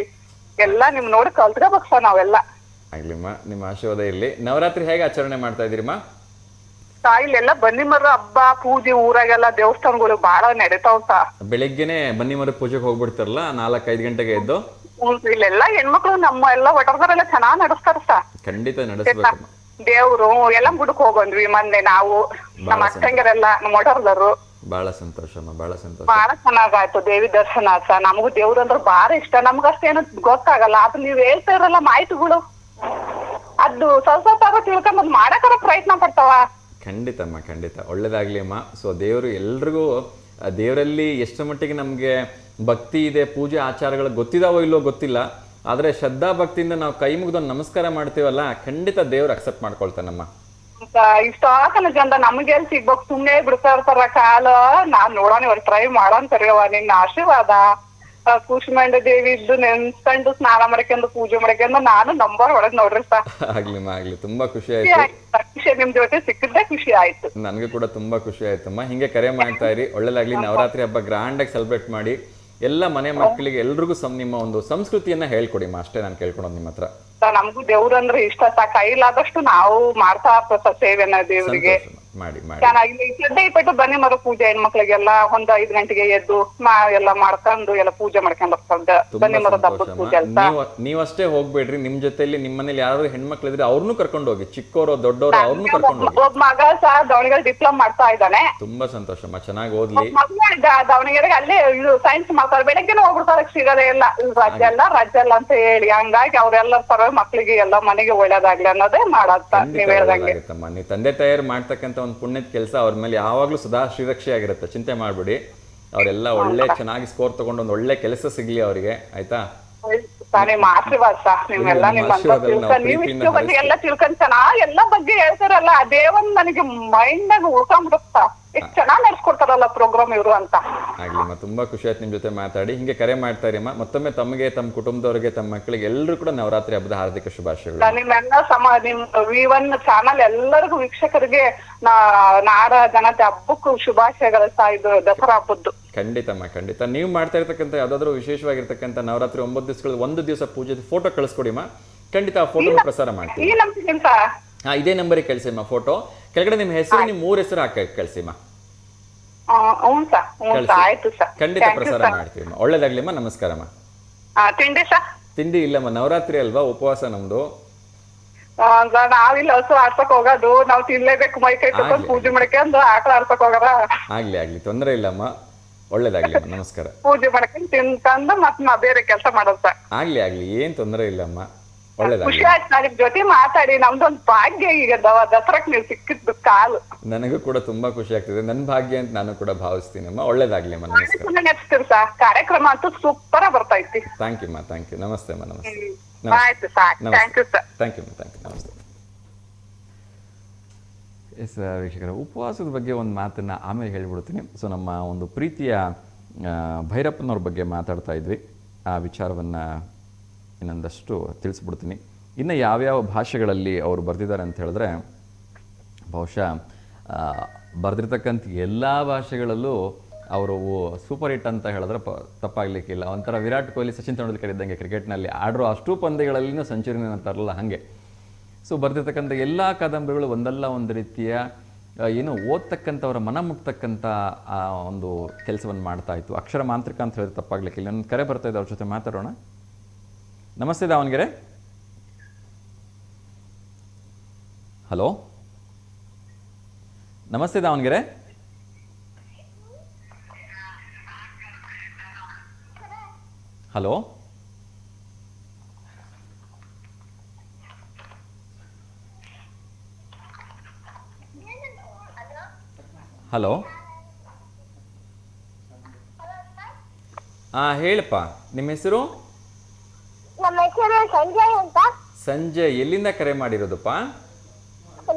ಎಲ್ಲಾ ನಿಮ್ ನೋಡಿ ಕಲ್ತ್ಕೋಬೇಕು ಸರ್ ನಾವೆಲ್ಲ. ಆಗ್ಲಿಮ್ಮ, ನಿಮ್ಮ ಆಶೀರ್ವಾದ ಇರ್ಲಿ. ನವರಾತ್ರಿ ಹೇಗೆ ಆಚರಣೆ ಮಾಡ್ತಾ ಇದೀರಿಮ್ಮ? ಇಲ್ಲೆಲ್ಲ ಬನ್ನಿ ಮರ ಹಬ್ಬ ಪೂಜೆ ಊರಾಗೆಲ್ಲ ದೇವಸ್ಥಾನಗಳು ಬಹಳ ನಡೀತಾವ. ಬೆಳಿಗ್ಗೆನೆ ಬನ್ನಿ ಮರ ಪೂಜೆಗೆ ಹೋಗ್ಬಿಡ್ತಾರಲ್ಲ 4-5 ಗಂಟೆಗೆ ಎದ್ದು. ಇಲ್ಲೆಲ್ಲ ಹೆಣ್ಮಕ್ಳು ನಮ್ಮ ಎಲ್ಲ ಒಟರ್ದಾರೆಲ್ಲ ಚೆನ್ನಾಗ್ ನಡೆಸ್ತಾರ ಸ. ಖಂಡಿತ ನಡೆಸ್ಬೇಕು. ದೇವ್ರು ಎಲ್ಲ ಗುಡಕ್ ಹೋಗಂದ್ವಿ ಮೊನ್ನೆ ನಾವು ನಮ್ಮ ಅಕ್ಕಂಗರೆಲ್ಲ ನಮ್ಮ ಒಟರ್ದರು. ಬಹಳ ಸಂತೋಷಮ್ಮ, ಬಹಳ ಸಂತೋಷ. ಬಹಳ ಚೆನ್ನಾಗಾಯ್ತು ದೇವಿ ದರ್ಶನ ಸ. ನಮಗೂ ದೇವ್ರು ಅಂದ್ರೆ ಬಾಳ ಇಷ್ಟ. ನಮ್ಗಷ್ಟೇನು ಗೊತ್ತಾಗಲ್ಲ. ಅದು ನೀವ್ ಹೇಳ್ತಾ ಇರಲ್ಲ ಮಾಹಿತಿಗಳು ಅದು ಸ್ವಲ್ಪ ತಿಳ್ಕೊಂಡ್ ಮಾಡಕ್ಕಾರ ಪ್ರಯತ್ನ ಪಡ್ತಾವ. ಖಂಡಿತಮ್ಮ, ಖಂಡಿತ. ಒಳ್ಳೇದಾಗ್ಲಿ ಅಮ್ಮ. ಸೊ ದೇವರು ಎಲ್ರಿಗೂ ದೇವರಲ್ಲಿ ಎಷ್ಟು ಮಟ್ಟಿಗೆ ನಮ್ಗೆ ಭಕ್ತಿ ಇದೆ, ಪೂಜೆ ಆಚಾರಗಳು ಗೊತ್ತಿದಾವೋ ಇಲ್ಲೋ ಗೊತ್ತಿಲ್ಲ, ಆದ್ರೆ ಶ್ರದ್ಧಾ ಭಕ್ತಿಯಿಂದ ನಾವು ಕೈ ಮುಗಿದು ನಮಸ್ಕಾರ ಮಾಡ್ತೀವಲ್ಲ, ಖಂಡಿತ ದೇವ್ರು ಅಕ್ಸೆಪ್ಟ್ ಮಾಡ್ಕೊಳ್ತಾನಮ್ಮ. ಇಷ್ಟಾಕನ ಜನ ನಮ್ಗೆ ಎಲ್ಲಿ ಸಿಗ್ಬೇಕು, ಸುಮ್ನೆ ಬಿಡ್ತಾ ಇರ್ತಾರ ಕಾಲ. ನಾನ್ ನೋಡೋಣ ಇವಾಗ ಟ್ರೈ ಮಾಡೋಂತಾರವ. ನಿನ್ನ ಆಶೀರ್ವಾದ ಕೂಷ್ಮಾಂಡ ದೇವಿ ಇದ್ದು ನೆನ್ಸ್ಕೊಂಡು ಸ್ನಾನ ಮಾಡ್ಕೊಂಡು ಪೂಜೆ ಮಾಡ್ಕೊಂಡು ನಾನು ನಂಬರ್ ಒಳಗ್ ನೋಡ್ರಿ ಸರ್. ಆಗ್ಲಿಮ್ಮ, ಆಗ್ಲಿ. ತುಂಬಾ ಖುಷಿ ಆಯ್ತು ನಿಮ್ ಜೊತೆ ಸಿಕ್ಕಿದ್ದೆ ಖುಷಿ ಆಯ್ತು. ನನಗೂ ಕೂಡ ತುಂಬಾ ಖುಷಿ ಆಯ್ತಮ್ಮ. ಹಿಂಗೆ ಕರೆ ಮಾಡ್ತಾ ಇರಿ. ಒಳ್ಳೇದಾಗ್ಲಿ. ನವರಾತ್ರಿ ಹಬ್ಬ ಗ್ರ್ಯಾಂಡ್ ಆಗಿ ಸೆಲೆಬ್ರೇಟ್ ಮಾಡಿ. ಎಲ್ಲ ಮನೆ ಮಕ್ಕಳಿಗೆ ಎಲ್ರಿಗೂ ನಿಮ್ಮ ಒಂದು ಸಂಸ್ಕೃತಿಯನ್ನ ಹೇಳ್ಕೊಡಿಮ್ಮ. ಅಷ್ಟೇ ನಾನು ಕೇಳ್ಕೊಳೋದು ನಿಮ್ಮ ಹತ್ರ. ನಮಗೂ ದೇವ್ರಂದ್ರೆ ಇಷ್ಟ ಸ. ಕೈಲಾದಷ್ಟು ನಾವು ಮಾಡ್ತಾ ಇರ್ತ ಸೇವೆನ ದೇವ್ರಿಗೆ ಮಾಡಿ ಮಾಡಿ ಚೆನ್ನಾಗಿ. ಶ್ರದ್ಧೆ ಇಟ್ಟು ಬನ್ನಿ ಮರ ಪೂಜೆ ಹೆಣ್ಮಕ್ಳಿಗೆಲ್ಲ 5 ಗಂಟೆಗೆ ಎದ್ದು ಎಲ್ಲ ಮಾಡ್ಕೊಂಡು ಎಲ್ಲ ಪೂಜೆ ಮಾಡ್ಕೊಂಡ್ ಬರ್ಕೊಂಡ ಬನ್ನಿ ಮರದ ಹಬ್ಬದ ಪೂಜೆ ಅಂತ. ನೀವಷ್ಟೇ ಹೋಗ್ಬೇಡ್ರಿ. ನಿಮ್ ಜೊತೆಲಿ ನಿಮ್ಮ ಮನೇಲಿ ಯಾರು ಹೆಣ್ಮಕ್ಳು ಇದ್ರೆ ಅವ್ರನ್ನೂ ಕರ್ಕೊಂಡು ಹೋಗಿ. ಚಿಕ್ಕವರು ದೊಡ್ಡವರು ಅವ್ರನ್ನೂ ಕರ್ಕೊಂಡು ಹೋಗಿ. ಒಬ್ಬ ಮಗ ಸಹ ದಾವಣಗೆರೆ ಡಿಪ್ಲೊಮಾ ಮಾಡ್ತಾ ಇದ್ದಾನೆ. ತುಂಬಾ ಸಂತೋಷಮ್ಮ, ಚೆನ್ನಾಗಿ ಓದ್ಲಿ. ದಾವಣಗೆರೆಗೆ ಅಲ್ಲೇ ಇದು ಸೈನ್ಸ್ ಮಾಡ್ತಾರೆ. ಬೆಳಗ್ಗೆನೆ ಹೋಗ್ಬಿಡ್ತಾರೆ. ಸಿಗದೆ ಎಲ್ಲ ರಜೆ ಎಲ್ಲ ಅಂತ ಹೇಳಿ. ಹಂಗಾಗಿ ಅವ್ರೆಲ್ಲ ಪರವಾಗಿ ಮಕ್ಳಿಗೆ ಎಲ್ಲ ಮನೆಗೆ ಒಳ್ಳೇದಾಗ್ಲಿ ಅನ್ನೋದೇ ಮಾಡತ್ತ. ನೀವ್ ಹೇಳ್ದಂಗೆ ನೀವು ತಂದೆ ತಾಯಿಯರು ಮಾಡ್ತಕ್ಕಂತ ಒಂದು ಪುಣ್ಯದ ಕೆಲಸ ಅವ್ರ ಮೇಲೆ ಯಾವಾಗ್ಲೂ ಸದಾ ಶ್ರೀರಕ್ಷೆ ಆಗಿರುತ್ತೆ. ಚಿಂತೆ ಮಾಡ್ಬಿಡಿ. ಅವರೆಲ್ಲ ಒಳ್ಳೆ ಚೆನ್ನಾಗಿ ಸ್ಕೋರ್ ತಗೊಂಡು ಒಂದು ಒಳ್ಳೆ ಕೆಲಸ ಸಿಗ್ಲಿ ಅವರಿಗೆ. ಆಯ್ತಾ? ನಿಮ್ಮ ಆಶೀರ್ವಾದ ಸರ್. ನಿಮ್ಮೆಲ್ಲ ಎಲ್ಲ ತಿಳ್ಕೊಂಡ್ ಚೆನ್ನಾಗಿ ಎಲ್ಲ ಬಗ್ಗೆ ಹೇಳ್ತಾರಲ್ಲ, ಅದೇ ಒಂದ್ ನನಗೆ ಮೈಂಡ್ ಉಳ್ಕೊಂಡ್ಬಿಡುತ್ತಾ. ಎಷ್ಟು ಚೆನ್ನಾಗಿ ನಡ್ಸ್ಕೊಡ್ತಾರಲ್ಲ ಪ್ರೋಗ್ರಾಮ್ ಇವರು ಅಂತ. ಆಗ್ಲಿಮ್ಮ, ತುಂಬಾ ಖುಷಿ ಆಯ್ತು ನಿಮ್ ಜೊತೆ ಮಾತಾಡಿ. ಹಿಂಗೆ ಕರೆ ಮಾಡ್ತಾ ಇರಿಮ್ಮ. ಮತ್ತೊಮ್ಮೆ ತಮಗೆ, ತಮ್ಮ ಕುಟುಂಬದವರಿಗೆ, ತಮ್ಮ ಮಕ್ಕಳಿಗೆ ಎಲ್ಲರೂ ಕೂಡ ನವರಾತ್ರಿ ಹಬ್ಬದ ಹಾರ್ದಿಕ ಶುಭಾಶಯಗಳು. ನಿಮ್ಮೆಲ್ಲ ನಿಮ್ V1 ಚಾನಲ್ ಎಲ್ಲರಿಗೂ ವೀಕ್ಷಕರಿಗೆ ನಾಡ ಜನತೆ ಹಬ್ಬಕ್ಕೂ ಶುಭಾಶಯಗಳು ಸಹ. ಇದು ದಸರಾ ಹಬ್ಬದ್ದು. ಖಂಡಿತಮ್ಮ, ಖಂಡಿತ. ನೀವು ಮಾಡ್ತಾ ಇರ್ತಕ್ಕಂಥ ಯಾವ್ದಾದ್ರು ವಿಶೇಷವಾಗಿರ್ತಕ್ಕಂಥ ನವರಾತ್ರಿ 9 ದಿವಸಗಳು 1 ದಿವಸ ಪೂಜೆ ಫೋಟೋ ಕಳಿಸ್ಕೊಡಿಮ್ಮ. ಖಂಡಿತ ಆ ಫೋಟೋ ಪ್ರಸಾರ ಮಾಡ್ತೀವಿ. ಇದೇ ನಂಬರಿಗೆ ಕಳಿಸಿಮ್ಮ ಫೋಟೋ. ಕೆಳಗಡೆ ನಿಮ್ಮ ಹೆಸರು, ನಿಮ್ಮ ಊರ ಹೆಸರು ಹಾಕಿ ಕಳಿಸಿಮ್ಮ. ಖಂಡಿತ ಪ್ರಸಾರ ಮಾಡ್ತೀವಿ. ಒಳ್ಳೇದಾಗ್ಲಿಮ್ಮ. ನಮಸ್ಕಾರಮ್ಮ. ತಿಂಡಿ ಇಲ್ಲಮ್ಮ, ನವರಾತ್ರಿ ಅಲ್ವಾ, ಉಪವಾಸ ನಮ್ದು. ನಾವಿಲ್ಲ ಹಸು ಆಡ್ಸಕ್ ಹೋಗೋದು. ನಾವ್ ತಿನ್ಲೇಬೇಕು. ಮೈ ಕೈ ತಗೊಂಡು ಪೂಜೆ ಮಾಡ್ಕೊಂಡು ಆಕಳ ಆಡ್ಸಕ್ ಹೋಗಾರ. ಆಗ್ಲಿ ಆಗ್ಲಿ, ತೊಂದ್ರೆ ಇಲ್ಲಮ್ಮ. ಒಳ್ಳೇದಾಗ್ಲಿ. ನಮಸ್ಕಾರ. ಪೂಜೆ ಮಾಡ್ಕೊಂಡು ತಿನ್ಕೊಂಡು ಮತ್ ನಾ ಬೇರೆ ಕೆಲಸ ಮಾಡೋದ. ಆಗ್ಲಿ ಆಗ್ಲಿ, ಏನ್ ತೊಂದರೆ ಇಲ್ಲಮ್ಮ. ಖುಷಿ ಆಯ್ತು ನಿಮ್ ಜೊತೆ ಮಾತಾಡಿ. ನಮ್ದೊಂದ್ ಭಾಗ್ಯ ಈಗ ದಸರಾಕ್ ನೀವು ಸಿಕ್ಕಿದ್ದು ಕಾಲು. ನನಗೂ ಕೂಡ ತುಂಬಾ ಖುಷಿ ಆಗ್ತಿದೆ. ನನ್ ಭಾಗ್ಯ ಅಂತ ನಾನು ಕೂಡ ಭಾವಿಸ್ತೀನಮ್ಮ. ಒಳ್ಳೇದಾಗ್ಲಿ ಅಮ್ಮ. ನಮಸ್ಕಾರ. ನೆಕ್ಸ್ತೀರಿ ಸರ್. ಕಾರ್ಯಕ್ರಮ ಅಂತೂ ಸೂಪರ್ ಬರ್ತೈತಿ. ಥ್ಯಾಂಕ್ ಯು ಅಮ್ಮ. Thank you. ನಮಸ್ತೆ ಅಮ್ಮ. ನಮಸ್ತೆ. ಆಯ್ತು sir. Thank you sir. Thank you. Thank you. ನಮಸ್ತೆ. ಎಸ್ ವೀಕ್ಷಕರ, ಉಪವಾಸದ ಬಗ್ಗೆ ಒಂದು ಮಾತನ್ನು ಆಮೇಲೆ ಹೇಳಿಬಿಡ್ತೀನಿ. ಸೊ ನಮ್ಮ ಒಂದು ಪ್ರೀತಿಯ ಭೈರಪ್ಪನವ್ರ ಬಗ್ಗೆ ಮಾತಾಡ್ತಾ ಇದ್ವಿ. ಆ ವಿಚಾರವನ್ನು ಇನ್ನೊಂದಷ್ಟು ತಿಳಿಸ್ಬಿಡ್ತೀನಿ. ಇನ್ನು ಯಾವ್ಯಾವ ಭಾಷೆಗಳಲ್ಲಿ ಅವರು ಬರೆದಿದ್ದಾರೆ ಅಂತ ಹೇಳಿದ್ರೆ, ಬಹುಶಃ ಬರೆದಿರ್ತಕ್ಕಂಥ ಎಲ್ಲ ಭಾಷೆಗಳಲ್ಲೂ ಅವರು ಸೂಪರ್ ಹಿಟ್ ಅಂತ ಹೇಳಿದ್ರೆ ತಪ್ಪಾಗಲಿಕ್ಕಿಲ್ಲ. ಒಂಥರ ವಿರಾಟ್ ಕೊಹ್ಲಿ, ಸಚಿನ್ ತೆಂಡೂಲ್ಕರ್ ಇದ್ದಂಗೆ ಕ್ರಿಕೆಟ್ನಲ್ಲಿ ಆಡೋ ಅಷ್ಟು ಪಂದ್ಯಗಳಲ್ಲಿನೂ ಸೆಂಚುರಿನ ಅಂತಾರಲ್ಲ ಹಾಗೆ. ಸೊ ಬರೆದಿರ್ತಕ್ಕಂಥ ಎಲ್ಲ ಕಾದಂಬರಿಗಳು ಒಂದಲ್ಲ ಒಂದು ರೀತಿಯ ಏನು ಓದ್ತಕ್ಕಂಥವ್ರ ಮನ ಮುಟ್ತಕ್ಕಂಥ ಒಂದು ಕೆಲಸವನ್ನು ಮಾಡ್ತಾ ಇತ್ತು. ಅಕ್ಷರ ಮಾಂತ್ರಿಕ ಅಂತ ಹೇಳಿದ್ರೆ ತಪ್ಪಾಗ್ಲಿಕ್ಕಿಲ್ಲ. ಒಂದು ಕರೆ ಬರ್ತಾ ಇದೆ, ಅವ್ರ ಜೊತೆ ಮಾತಾಡೋಣ. ನಮಸ್ತೆ ದಾವಣಗೆರೆ. ಹಲೋ, ನಮಸ್ತೆ ದಾವಣಗೆರೆ. Hello, hello. ಹೇಳಪ್ಪ, ನಿಮ್ಮ ಹೆಸರು? ನಮ್ಮ ಹೆಸರು ಸಂಜಯ್ ಅಂತ. ಸಂಜಯ್, ಎಲ್ಲಿಂದ ಕರೆ ಮಾಡಿರೋದಪ್ಪ?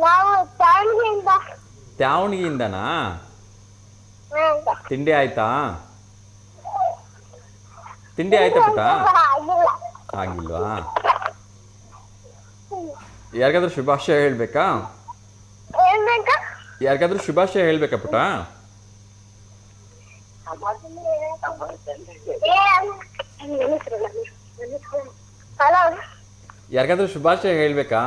ನಾವು ದಾವಣಗೆರೆಯಿಂದ. ತ್ಯಾವಣಗಿಯಿಂದನಾ? ತಿಂಡಿ ಆಯ್ತಾ? ತಿಂಡಿ ಆಯ್ತಾ ಪುಟ್ಟ? ಆಗಿಲ್ವಾ? ಯಾರಿಗಾದ್ರೂ ಶುಭಾಶಯ ಹೇಳ್ಬೇಕಾ? ಯಾರಿಗಾದ್ರೂ ಶುಭಾಶಯ ಹೇಳ್ಬೇಕಾ ಪುಟ್ಟ? ಹಲೋ, ಯಾರಿಗಾದ್ರೂ ಶುಭಾಶಯ ಹೇಳ್ಬೇಕಾ?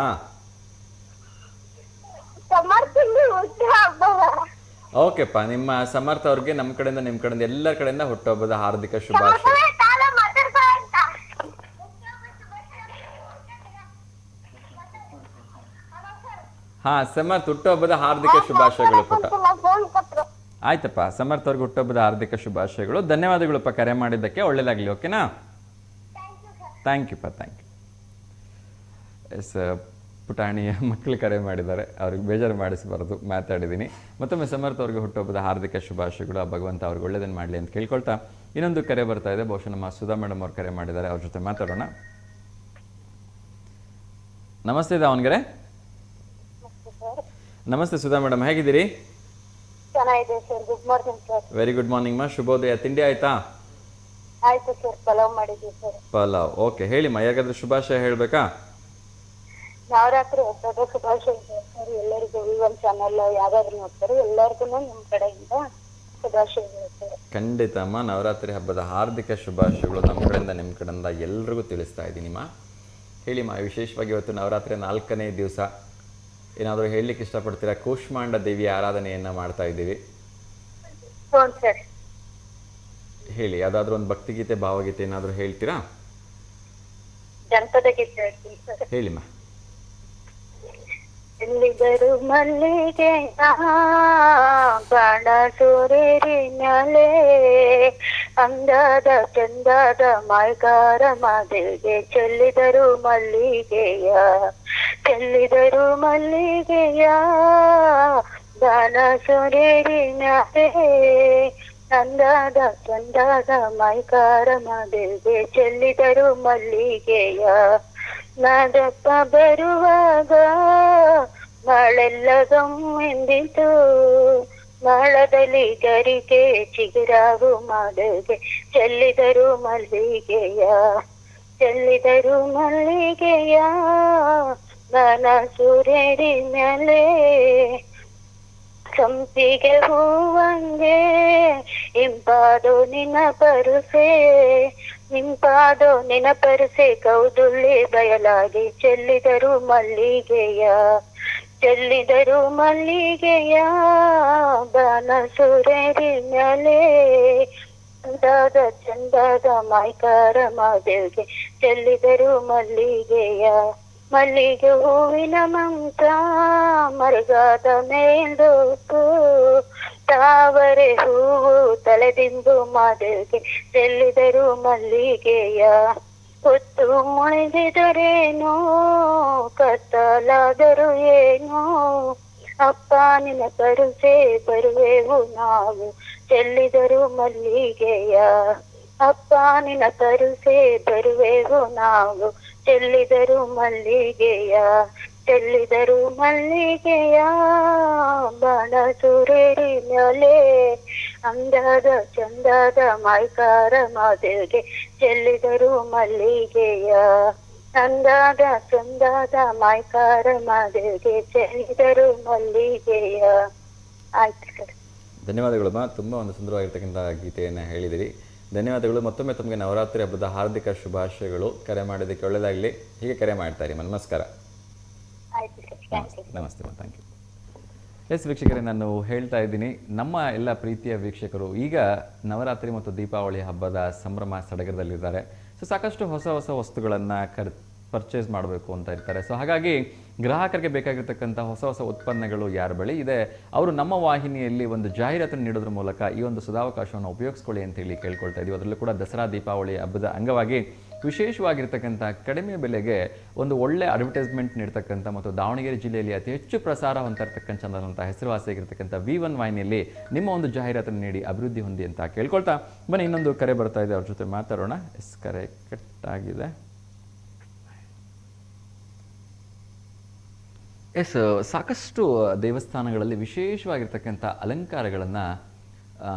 ಓಕೆಪ್ಪ, ನಿಮ್ಮ ಸಮರ್ಥ ಅವ್ರಿಗೆ ನಮ್ಮ ಕಡೆಯಿಂದ ನಿಮ್ಮ ಕಡೆಯಿಂದ ಎಲ್ಲರ ಕಡೆಯಿಂದ ಹುಟ್ಟುಹಬ್ಬದ ಹಾರ್ದಿಕ ಶುಭಾಶಯ. ಹಾ ಸಮರ್ಥ, ಹುಟ್ಟುಹಬ್ಬದ ಹಾರ್ದಿಕ ಶುಭಾಶಯಗಳು ಪುಟ್ಟ. ಆಯ್ತಪ್ಪ, ಸಮರ್ಥ ಅವ್ರಿಗೆ ಹುಟ್ಟುಹಬ್ಬದ ಹಾರ್ದಿಕ ಶುಭಾಶಯಗಳು. ಧನ್ಯವಾದಗಳಪ್ಪ ಕರೆ ಮಾಡಿದ್ದಕ್ಕೆ. ಒಳ್ಳೇದಾಗಲಿ. ಓಕೆನಾ? ಥ್ಯಾಂಕ್ ಯುಪ್ಪ, ಥ್ಯಾಂಕ್ ಯು. ಎಸ್, ಪುಟಾಣಿಯ ಮಕ್ಕಳು ಕರೆ ಮಾಡಿದ್ದಾರೆ, ಅವ್ರಿಗೆ ಬೇಜಾರು ಮಾಡಿಸಬಾರ್ದು, ಮಾತಾಡಿದ್ದೀನಿ. ಮತ್ತೊಮ್ಮೆ ಸಮರ್ಥ ಅವ್ರಿಗೆ ಹುಟ್ಟುಹಬ್ಬದ ಹಾರ್ದಿಕ ಶುಭಾಶಯಗಳು. ಆ ಭಗವಂತ ಅವ್ರಿಗೆ ಒಳ್ಳೇದನ್ನು ಮಾಡಲಿ ಅಂತ ಕೇಳ್ಕೊಳ್ತಾ ಇನ್ನೊಂದು ಕರೆ ಬರ್ತಾ ಇದೆ. ಬಹುಶಃ ನಮ್ಮ ಸುಧಾ ಮೇಡಮ್ ಅವ್ರು ಕರೆ ಮಾಡಿದ್ದಾರೆ, ಅವ್ರ ಜೊತೆ ಮಾತಾಡೋಣ. ನಮಸ್ತೆ ದಾವಣಗೆರೆ. ನಮಸ್ತೆ ಸುಧಾ ಮೇಡಮ್, ಹೇಗಿದ್ದೀರಿ? ಚೆನ್ನಾಗಿದೆ sir. Good morning sir. Very good morning ಮಾ. ಶುಭೋದಯ. ತಿಂಡಿ ಆಯ್ತಾ? ಆಯ್ತು ಸರ್, ಪಲಾವ್ ಮಾಡಿದ್ವಿ ಸರ್. ಪಲಾವ್, ಓಕೆ. ಹೇಳಿಮ್ಮ, ಯಾರಿಗಾದ್ರೂ ಶುಭಾಶಯ ಹೇಳಬೇಕಾ? ನವರಾತ್ರಿ ಹಬ್ಬದ ಶುಭಾಶಯ ಸರ್ ಎಲ್ಲರಿಗೂ. ವಿವನ್ ಚಾನಲ್ ಯಾವ್ದಾದ್ರು ನೋಡ್ತಾರೆ ಎಲ್ಲರಿಗೂ ನಿಮ್ಮ ಕಡೆಯಿಂದ ಶುಭಾಶಯಗಳು ಸರ್. ಖಂಡಿತ ಅಮ್ಮ, ನವರಾತ್ರಿ ಹಬ್ಬದ ಹಾರ್ದಿಕ ಶುಭಾಶಯಗಳು ನಮ್ಮ ಕಡೆಯಿಂದ ನಿಮ್ಮ ಕಡೆಯಿಂದ ಎಲ್ರಿಗೂ ತಿಳಿಸ್ತಾ ಇದ್ದೀನಿಮ್ಮ. ಹೇಳಿಮ್ಮ, ವಿಶೇಷವಾಗಿ ಇವತ್ತು ನವರಾತ್ರಿ 4ನೇ ದಿವಸ ಏನಾದರೂ ಹೇಳಲಿಕ್ಕೆ ಇಷ್ಟಪಡ್ತೀರಾ? ಕೂಷ್ಮಾಂಡ ದೇವಿಯ ಆರಾಧನೆಯನ್ನು ಮಾಡ್ತಾ ಇದ್ದೀವಿ. ಹ್ಞೂ ಸರ್. ಹೇಳಿ, ಯಾವುದಾದ್ರೂ ಒಂದು ಭಕ್ತಿಗೀತೆ, ಭಾವಗೀತೆ ಏನಾದರೂ ಹೇಳ್ತೀರಾ? ಜನಪದ ಗೀತೆ ಹೇಳ್ತೀನಿ ಸರ್. ಹೇಳಿಮ್ಮ. ಎಲ್ಲಿದರು ಮಲ್ಲಿಗೆ ಬಾಣ ಸೂರ್ಯರಿನಲೆ, ಅಂದಾದ ಚಂದಾದ ಮಾಯ್ಕಾರ ಮಾದೆಗೆ ಚೆಲ್ಲಿದರು ಮಲ್ಲಿಗೆಯ, ಚೆಲ್ಲಿದರು ಮಲ್ಲಿಗೆಯ ಬಾಣ ಸೂರ್ಯರಿನಲೆ, ಅಂದಾದ ಚಂದಾದ ಮಾಯ್ಕಾರ ಮಾದೆಗೆ ಚೆಲ್ಲಿದರು ಮಲ್ಲಿಗೆಯ. ನಾದಪ್ಪ ಬರುವಾಗ ನಾಳೆಲ್ಲ ಗಮ್ಮೆಂದಿತು, ನಾಳದಲ್ಲಿ ಗರಿಗೆ ಚಿಗುರಾವು ಮಾಡಗೆ ಚೆಲ್ಲಿದರು ಮಲ್ಲಿಗೆಯ, ಚೆಲ್ಲಿದರು ಮಲ್ಲಿಗೆಯ ಬಾಣ ಸೂರ್ಯರಿನಲೆ. ಸಂಪಿಗೆ ಹೂವಂಗೆ ಇಂಪಾದೋ ನಿನ್ನ ಪರುಸೆ, ನಿಂಪಾದೋ ನಿನ್ನ ಪರುಸೆ ಕೌದುಳ್ಳಿ ಬಯಲಾಗಿ ಚೆಲ್ಲಿದರು ಮಲ್ಲಿಗೆಯ, ಚೆಲ್ಲಿದರು ಮಲ್ಲಿಗೆಯ ಬಾಣ ಸೂರ್ಯರಿನಲೆ, ಅಂದಾದ ಚಂದಾದ ಮಾಯ್ಕಾರ ಮಾದೇವಿಗೆ ಚೆಲ್ಲಿದರು ಮಲ್ಲಿಗೆಯ. ಮಲ್ಲಿಗೆ ಹೂವಿನ ಮಂತ್ರ ಮರಗಾದ ಮೇಲ್ದೋಪು, ತಾವರೆ ಹೂವು ತಲೆದಿಂಬು ಮಾದೇವಿಗೆ ಚೆಲ್ಲಿದರು ಮಲ್ಲಿಗೆಯ. ಹೊತ್ತು ಮುಳುಗಿದರೇನೋ ಕತ್ತಲಾದರೂ ಏನೋ, ಅಪ್ಪ ನಿನ್ನ ಕರುಸೆ ಬರುವೆವು ನಾವು ಚೆಲ್ಲಿದರು ಮಲ್ಲಿಗೆಯ, ಅಪ್ಪ ನಿನ್ನ ಕರುಸೆ ಬರುವೆವು ನಾವು ಚೆಲ್ಲಿದರು ಮಲ್ಲಿಗೆಯ, ಚೆಲ್ಲಿದರು ಮಲ್ಲಿಗೆಯ ಬಾಣ ಸೂರ್ಯರಿನಲೆ, ಅಂದಾದ ಚಂದಾದ ಮಾಯ್ಕಾರ ಮಾದೇವಿಗೆ ಚೆಲ್ಲಿದರು ಮಲ್ಲಿಗೆಯ, ಅಂದಾದ ಚಂದಾದ ಮಾಯ್ಕಾರ ಮಾದೇವಿಗೆ ಚೆಲ್ಲಿದರು ಮಲ್ಲಿಗೆಯ. ಆಯ್ತು ಸರ್. ಧನ್ಯವಾದಗಳು. ತುಂಬ ಒಂದು ಸುಂದರವಾಗಿರ್ತಕ್ಕಂಥ ಗೀತೆಯನ್ನು ಹೇಳಿದಿರಿ. ಧನ್ಯವಾದಗಳು. ಮತ್ತೊಮ್ಮೆ ತಮಗೆ ನವರಾತ್ರಿ ಹಬ್ಬದ ಹಾರ್ದಿಕ ಶುಭಾಶಯಗಳು. ಕರೆ ಮಾಡೋದಕ್ಕೆ ಒಳ್ಳೆಯದಾಗಲಿ. ಹೀಗೆ ಕರೆ ಮಾಡ್ತಾ ಇರಿ. ನಮಸ್ಕಾರ. ಆಯ್ತು ಸರ್. Thank you. ನಮಸ್ತೆ. Thank you. ಎಸ್ ವೀಕ್ಷಕರೇ, ನಾನು ಹೇಳ್ತಾ ಇದ್ದೀನಿ ನಮ್ಮ ಎಲ್ಲ ಪ್ರೀತಿಯ ವೀಕ್ಷಕರು ಈಗ ನವರಾತ್ರಿ ಮತ್ತು ದೀಪಾವಳಿ ಹಬ್ಬದ ಸಂಭ್ರಮ ಸಡಗರದಲ್ಲಿದ್ದಾರೆ. ಸೊ ಸಾಕಷ್ಟು ಹೊಸ ಹೊಸ ವಸ್ತುಗಳನ್ನು ಪರ್ಚೇಸ್ ಮಾಡಬೇಕು ಅಂತ ಇರ್ತಾರೆ. ಸೊ ಹಾಗಾಗಿ ಗ್ರಾಹಕರಿಗೆ ಬೇಕಾಗಿರ್ತಕ್ಕಂಥ ಹೊಸ ಹೊಸ ಉತ್ಪನ್ನಗಳು ಯಾರ ಬಳಿ ಇದೆ ಅವರು ನಮ್ಮ ವಾಹಿನಿಯಲ್ಲಿ ಒಂದು ಜಾಹೀರಾತನ್ನು ನೀಡೋದ್ರ ಮೂಲಕ ಈ ಒಂದು ಸದಾವಕಾಶವನ್ನು ಉಪಯೋಗಿಸ್ಕೊಳ್ಳಿ ಅಂತೇಳಿ ಕೇಳ್ಕೊಳ್ತಾ ಇದ್ದೀವಿ. ಅದರಲ್ಲೂ ಕೂಡ ದಸರಾ ದೀಪಾವಳಿ ಹಬ್ಬದ ಅಂಗವಾಗಿ ವಿಶೇಷವಾಗಿರ್ತಕ್ಕಂಥ ಕಡಿಮೆ ಬೆಲೆಗೆ ಒಂದು ಒಳ್ಳೆ ಅಡ್ವರ್ಟೈಸ್ಮೆಂಟ್ ನೀಡ್ತಕ್ಕಂಥ ಮತ್ತು ದಾವಣಗೆರೆ ಜಿಲ್ಲೆಯಲ್ಲಿ ಅತಿ ಹೆಚ್ಚು ಪ್ರಸಾರ ಹೊಂದಿರತಕ್ಕಂಥ ಚಾನಲ್ ಹೆಸರುವಾಸಿಯಾಗಿರ್ತಕ್ಕಂಥ V1 ವಾಹಿನಿಯಲ್ಲಿ ನಿಮ್ಮ ಒಂದು ಜಾಹೀರಾತನ್ನು ನೀಡಿ ಅಭಿವೃದ್ಧಿ ಹೊಂದಿ ಅಂತ ಕೇಳ್ಕೊಳ್ತಾ ಬನ್ನಿ, ಇನ್ನೊಂದು ಕರೆ ಬರ್ತಾ ಇದೆ, ಅವ್ರ ಜೊತೆ ಮಾತಾಡೋಣ. ಕರೆ ಕಟ್ ಆಗಿದೆ. ಸಾಕಷ್ಟು ದೇವಸ್ಥಾನಗಳಲ್ಲಿ ವಿಶೇಷವಾಗಿರ್ತಕ್ಕಂಥ ಅಲಂಕಾರಗಳನ್ನು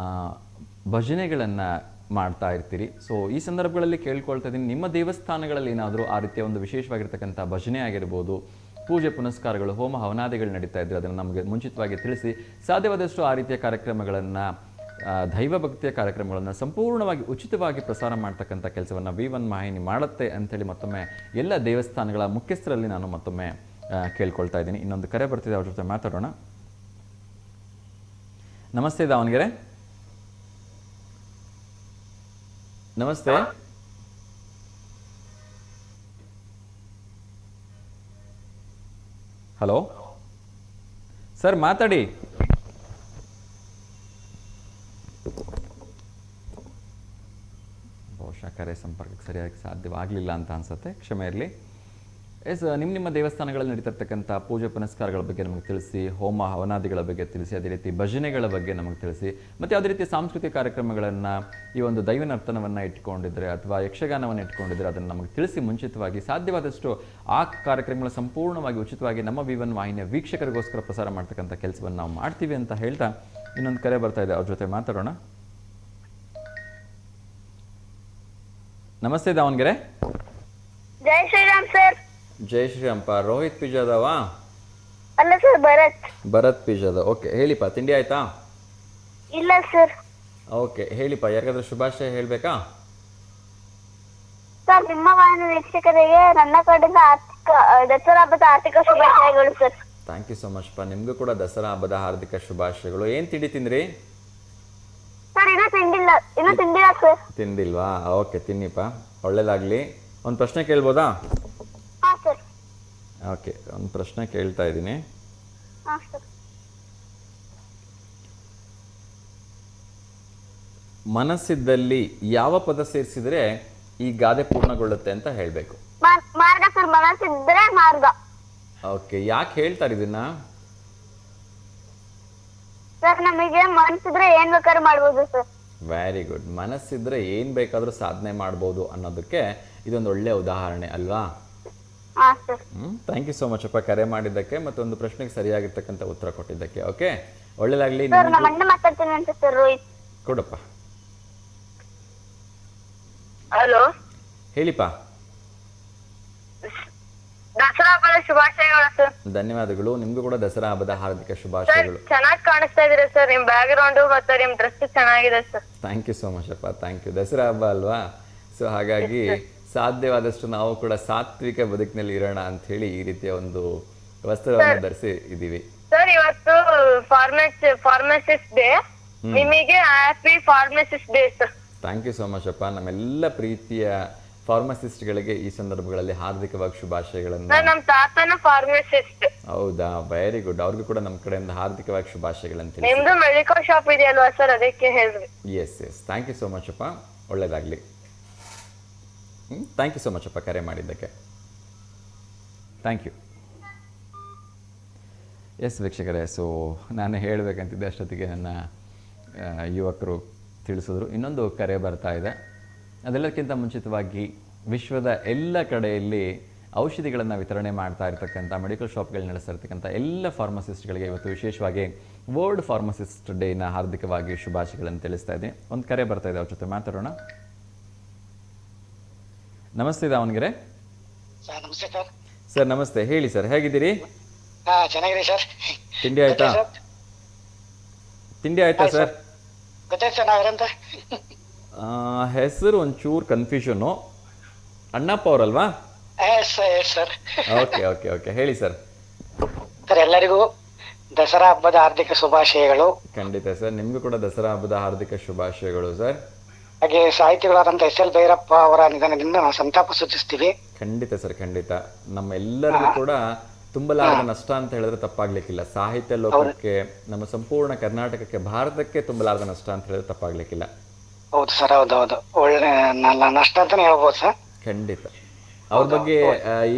ಭಜನೆಗಳನ್ನು ಮಾಡ್ತಾ ಇರ್ತೀರಿ. ಸೊ ಈ ಸಂದರ್ಭಗಳಲ್ಲಿ ಕೇಳ್ಕೊಳ್ತಾ ಇದ್ದೀನಿ, ನಿಮ್ಮ ದೇವಸ್ಥಾನಗಳಲ್ಲಿ ಏನಾದರೂ ಆ ರೀತಿಯ ಒಂದು ವಿಶೇಷವಾಗಿರ್ತಕ್ಕಂಥ ಭಜನೆ ಆಗಿರ್ಬೋದು, ಪೂಜೆ ಪುನಸ್ಕಾರಗಳು, ಹೋಮ ಹವನಾದಿಗಳು ನಡೀತಾ ಇದ್ದರೆ ಅದನ್ನು ನಮಗೆ ಮುಂಚಿತವಾಗಿ ತಿಳಿಸಿ. ಸಾಧ್ಯವಾದಷ್ಟು ಆ ರೀತಿಯ ಕಾರ್ಯಕ್ರಮಗಳನ್ನು, ದೈವ ಭಕ್ತಿಯ ಕಾರ್ಯಕ್ರಮಗಳನ್ನು ಸಂಪೂರ್ಣವಾಗಿ ಉಚಿತವಾಗಿ ಪ್ರಸಾರ ಮಾಡ್ತಕ್ಕಂಥ ಕೆಲಸವನ್ನು V1 ವಾಹಿನಿ ಮಾಡುತ್ತೆ ಅಂಥೇಳಿ ಮತ್ತೊಮ್ಮೆ ಎಲ್ಲ ದೇವಸ್ಥಾನಗಳ ಮುಖ್ಯಸ್ಥರಲ್ಲಿ ನಾನು ಮತ್ತೊಮ್ಮೆ ಕೇಳ್ಕೊಳ್ತಾ ಇದ್ದೀನಿ. ಇನ್ನೊಂದು ಕರೆ ಬರ್ತಿದೆ, ಅವ್ರ ಜೊತೆ ಮಾತಾಡೋಣ. ನಮಸ್ತೆ ದಾವಣಗೆರೆ. ನಮಸ್ತೆ. ಹಲೋ ಸರ್, ಮಾತಾಡಿ. ಬಹುಶಃ ಕರೆ ಸಂಪರ್ಕಕ್ಕೆ ಸರಿಯಾಗಿ ಸಾಧ್ಯವಾಗಲಿಲ್ಲ ಅಂತ ಅನ್ಸುತ್ತೆ, ಕ್ಷಮೆ ಇರಲಿ. ಎಸ್, ನಿಮ್ಮ ದೇವಸ್ಥಾನಗಳಲ್ಲಿ ನಡೀತಿರ್ತಕ್ಕಂಥ ಪೂಜೆ ಪುನಸ್ಕಾರಗಳ ಬಗ್ಗೆ ನಮಗೆ ತಿಳಿಸಿ, ಹೋಮ ಹವನಾದಿಗಳ ಬಗ್ಗೆ ತಿಳಿಸಿ, ಅದೇ ರೀತಿ ಭಜನೆಗಳ ಬಗ್ಗೆ ನಮಗೆ ತಿಳಿಸಿ, ಮತ್ತು ಯಾವುದೇ ರೀತಿ ಸಾಂಸ್ಕೃತಿಕ ಕಾರ್ಯಕ್ರಮಗಳನ್ನು, ಈ ಒಂದು ದೈವ ನರ್ತನವನ್ನು ಇಟ್ಕೊಂಡಿದ್ರೆ ಅಥವಾ ಯಕ್ಷಗಾನವನ್ನು ಇಟ್ಕೊಂಡಿದ್ರೆ ಅದನ್ನು ನಮಗೆ ತಿಳಿಸಿ ಮುಂಚಿತವಾಗಿ. ಸಾಧ್ಯವಾದಷ್ಟು ಆ ಕಾರ್ಯಕ್ರಮಗಳ ಸಂಪೂರ್ಣವಾಗಿ ಉಚಿತವಾಗಿ ನಮ್ಮ V1 ವಾಹಿನಿಯ ವೀಕ್ಷಕರಿಗೋಸ್ಕರ ಪ್ರಸಾರ ಮಾಡ್ತಕ್ಕಂಥ ಕೆಲಸವನ್ನು ನಾವು ಮಾಡ್ತೀವಿ ಅಂತ ಹೇಳ್ತಾ ಇನ್ನೊಂದು ಕರೆ ಬರ್ತಾ ಇದೆ, ಅವ್ರ ಜೊತೆ ಮಾತಾಡೋಣ. ನಮಸ್ತೆ ದಾವಣಗೆರೆ. ಜೈ ಶ್ರೀರಾಮ್ ಸರ್. ಜೈ ಶ್ರೀರಾಮ್ಪ. ರೋಹಿತ್ ಪಿಜಾದವ? ಅಲ್ಲ ಸರ್, ಭರತ್ ಪಿಜಾದ. ಓಕೆ, ಹೇಳಿಪ್ಪ, ತಿಂಡಿ ಆಯ್ತಾ? ಇಲ್ಲ ಸರ್. ಓಕೆ, ಹೇಳಿಪ್ಪ, ಯಾರಿಗಾದ್ರೂ ಶುಭಾಶಯ ಹೇಳಬೇಕಾ? ಸರ್, ನಿಮ್ಮ ವಾಹಿನಿ ವೀಕ್ಷಕರಿಗೆ ನನ್ನ ಕಡೆಯಿಂದ ದಸರಾ ಹಬ್ಬದ ಆರ್ಥಿಕ ಶುಭಾಶಯಗಳು sir. Thank you so much ಪಾ. ನಿಮಗೂ ಕೂಡ ದಸರಾ ಹಬ್ಬದ ಹಾರ್ದಿಕ ಶುಭಾಶಯಗಳು. ಏನು ತಿಂಡಿ ತಿಂದ್ರಿ? ಸರ್, ಇನ್ನೂ ತಿಂದಿಲ್ಲ ಸರ್. ತಿಂದಿಲ್ವಾ? ಓಕೆ, ತಿನ್ನಿಪ್ಪ, ಒಳ್ಳೇದಾಗಲಿ. ಒಂದು ಪ್ರಶ್ನೆ ಕೇಳ್ಬೋದಾ? ಹಾಂ ಸರ್. ಓಕೆ, ಒಂದು ಪ್ರಶ್ನೆ ಕೇಳ್ತಾ ಇದ್ದೀನಿ. ಹಾಂ ಸರ್. ಮನಸ್ಸಿದ್ದಲ್ಲಿ ಯಾವ ಪದ ಸೇರಿಸಿದ್ರೆ ಈ ಗಾದೆ ಪೂರ್ಣಗೊಳ್ಳುತ್ತೆ ಅಂತ ಹೇಳಬೇಕು. ಮಾರ್ಗ ಸರ್, ಮನಸ್ಸಿದ್ರೆ ಮಾರ್ಗ. ಓಕೆ, ಯಾಕೆ ಹೇಳ್ತಾರೆ ಇದನ್ನ? ಸರ್, ನಮಗೆ ಮನಸ್ಸಿದ್ರೆ ಏನ್ ಬೇಕಾದ್ರೂ ಮಾಡ್ಬೋದು ಸರ್. Very good. ಮನಸ್ಸಿದ್ರೆ ಏನು ಬೇಕಾದರೂ ಸಾಧನೆ ಮಾಡ್ಬೋದು ಅನ್ನೋದಕ್ಕೆ ಇದೊಂದು ಒಳ್ಳೆಯ ಉದಾಹರಣೆ ಅಲ್ವಾ? ಹಾಂ sir. Thank you so much ಅಪ್ಪ, ಕರೆ ಮಾಡಿದ್ದಕ್ಕೆ ಮತ್ತೊಂದು ಪ್ರಶ್ನೆಗೆ ಸರಿಯಾಗಿರ್ತಕ್ಕಂಥ ಉತ್ತರ ಕೊಟ್ಟಿದ್ದಕ್ಕೆ. ಓಕೆ, ಒಳ್ಳೆಯದಾಗಲಿ. ಸರ್, ನಮ್ಮ ಅಣ್ಣ ಮಾತಾಡ್ತೀನಿ ಅಂತ ಸರ್, ರೋಹಿತ್. ಕೊಡಪ್ಪ. ಹಲೋ, ಹೇಳಿಪ್ಪ. ದಸರಾ ಹಬ್ಬದ ಶುಭಾಶಯಗಳು ಸರ್. ಧನ್ಯವಾದಗಳು. ನಿಮಗೂ ಕೂಡ ದಸರಾ ಹಬ್ಬದ ಹಾರ್ದಿಕ ಶುಭಾಶಯಗಳು. ಚೆನ್ನಾಗಿ ಕಾಣಿಸ್ತಾ ಇದೀರ ಸರ್, ನಿಮ್ ಬ್ಯಾಕ್ ಗ್ರೌಂಡ್ ಮತ್ತೆ ನಿಮ್ ಡ್ರೆಸ್ ಚೆನ್ನಾಗಿದೆ sir. Thank you so much ಅಪ್ಪ, ಥ್ಯಾಂಕ್ ಯು. ದಸರಾ ಹಬ್ಬ ಅಲ್ವಾ? ಸೊ ಹಾಗಾಗಿ ಸಾಧ್ಯವಾದಷ್ಟು ನಾವು ಕೂಡ ಸಾತ್ವಿಕ ಬದುಕಿನಲ್ಲಿ ಇರೋಣ ಅಂತ ಹೇಳಿ ಈ ರೀತಿಯ ಒಂದು ವಸ್ತ್ರವನ್ನು ಧರಿಸಿ ಇದ್ದೀವಿ ಸರ್. ಇವತ್ತು ಫಾರ್ಮಸಿಸ್ಟ್ ಡೇ, ನಿಮಗೆ happy pharmacist day sir. Thank you so much ಅಪ್ಪ. ನಮ್ಮೆಲ್ಲ ಪ್ರೀತಿಯ ಫಾರ್ಮಸಿಸ್ಟ್ಗಳಿಗೆ ಈ ಸಂದರ್ಭಗಳಲ್ಲಿ ಹಾರ್ದಿಕವಾಗಿ ಶುಭಾಶಯಗಳನ್ನು. ನಮ್ಮ ತಾತನ ಫಾರ್ಮಸಿಸ್ಟ್. ಹೌದಾ? Very good. ಅವ್ರಿಗೂ ಕೂಡ ನಮ್ಮ ಕಡೆಯಿಂದ ಹಾರ್ದಿಕವಾಗಿ ಶುಭಾಶಯಗಳನ್ನು. ನಿಮ್ದು ಮೆಡಿಕಲ್ ಶಾಪ್ ಇದೆಯಲ್ವಾ ಸರ್, ಅದಕ್ಕೆ ಹೇಳ್ರಿ. Yes yes, thank you so much ಅಪ್ಪ, ಒಳ್ಳೇದಾಗಲಿ. ಥ್ಯಾಂಕ್ ಯು ಸೋ ಮಚ್ ಅಪ್ಪ, ಕರೆ ಮಾಡಿದ್ದಕ್ಕೆ. Thank you. ಎಸ್ ವೀಕ್ಷಕರೇ, ಸೊ ನಾನು ಹೇಳಬೇಕಂತಿದ್ದೆ ಅಷ್ಟೊತ್ತಿಗೆ ನನ್ನ ಯುವಕರು ತಿಳಿಸಿದ್ರು. ಇನ್ನೊಂದು ಕರೆ ಬರ್ತಾ ಇದೆ. ಅದೆಲ್ಲಕ್ಕಿಂತ ಮುಂಚಿತವಾಗಿ ವಿಶ್ವದ ಎಲ್ಲ ಕಡೆಯಲ್ಲಿ ಔಷಧಿಗಳನ್ನು ವಿತರಣೆ ಮಾಡ್ತಾ ಇರ್ತಕ್ಕಂಥ, ಮೆಡಿಕಲ್ ಶಾಪ್ಗಳು ನಡೆಸ್ತಾ ಇರ್ತಕ್ಕಂಥ ಎಲ್ಲ ಫಾರ್ಮಸಿಸ್ಟ್ಗಳಿಗೆ ಇವತ್ತು ವಿಶೇಷವಾಗಿ ವರ್ಲ್ಡ್ ಫಾರ್ಮಸಿಸ್ಟ್ ಡೇನ ಹಾರ್ದಿಕವಾಗಿ ಶುಭಾಶಯಗಳನ್ನು ತಿಳಿಸ್ತಾ ಇದ್ದೀನಿ. ಒಂದು ಕರೆ ಬರ್ತಾ ಇದೆ, ಅವ್ರ ಜೊತೆ ಮಾತಾಡೋಣ. ನಮಸ್ತೆ ದಾವಣಗೆರೆ. ನಮಸ್ತೆ ಸರ್. ಸರ್ ನಮಸ್ತೆ, ಹೇಳಿ ಸರ್, ಹೇಗಿದ್ದೀರಿ? ಚೆನ್ನಾಗಿದೆ ಸರ್. ತಿಂಡಿ ಆಯ್ತಾ? ತಿಂಡಿ ಆಯ್ತಾ ಸರ್? ಗೊತ್ತಾಯ್ತು ಸರ್, ನಾವ್ಯಾರಂತ ಹೆಸರು ಒಂಚೂರು ಕನ್ಫ್ಯೂಷನು. ಅಣ್ಣಪ್ಪ ಅವರಲ್ವಾ? ಸರ್. ಓಕೆ ಓಕೆ ಓಕೆ, ಹೇಳಿ ಸರ್. ಸರ್, ಎಲ್ಲರಿಗೂ ದಸರಾ ಹಬ್ಬದ ಹಾರ್ದಿಕ ಶುಭಾಶಯಗಳು. ಖಂಡಿತ ಸರ್, ನಿಮಗೂ ಕೂಡ ದಸರಾ ಹಬ್ಬದ ಹಾರ್ದಿಕ ಶುಭಾಶಯಗಳು ಸರ್. ಹಾಗೆ ಸಾಹಿತಿಗಳಾದಂಥ ಎಸ್.ಎಲ್. ಭೈರಪ್ಪ ಅವರ ನಿಧನದಿಂದ ನಾವು ಸಂತಾಪ ಸೂಚಿಸ್ತೀವಿ. ಖಂಡಿತ ಸರ್, ಖಂಡಿತ. ನಮ್ಮೆಲ್ಲರಿಗೂ ಕೂಡ ತುಂಬಲಾರದ ನಷ್ಟ ಅಂತ ಹೇಳಿದ್ರೆ ತಪ್ಪಾಗ್ಲಿಕ್ಕಿಲ್ಲ. ಸಾಹಿತ್ಯ ಲೋಕಕ್ಕೆ, ನಮ್ಮ ಸಂಪೂರ್ಣ ಕರ್ನಾಟಕಕ್ಕೆ, ಭಾರತಕ್ಕೆ ತುಂಬಲಾರದ ನಷ್ಟ ಅಂತ ಹೇಳಿದ್ರೆ ತಪ್ಪಾಗ್ಲಿಕ್ಕಿಲ್ಲ. ಹೌದು ಸರ್, ಹೌದೌದು. ಒಳ್ಳೆ ನಷ್ಟ ಅಂತಾನೆ ಹೇಳ್ಬೋದು ಸರ್. ಖಂಡಿತ. ಅವ್ರ ಬಗ್ಗೆ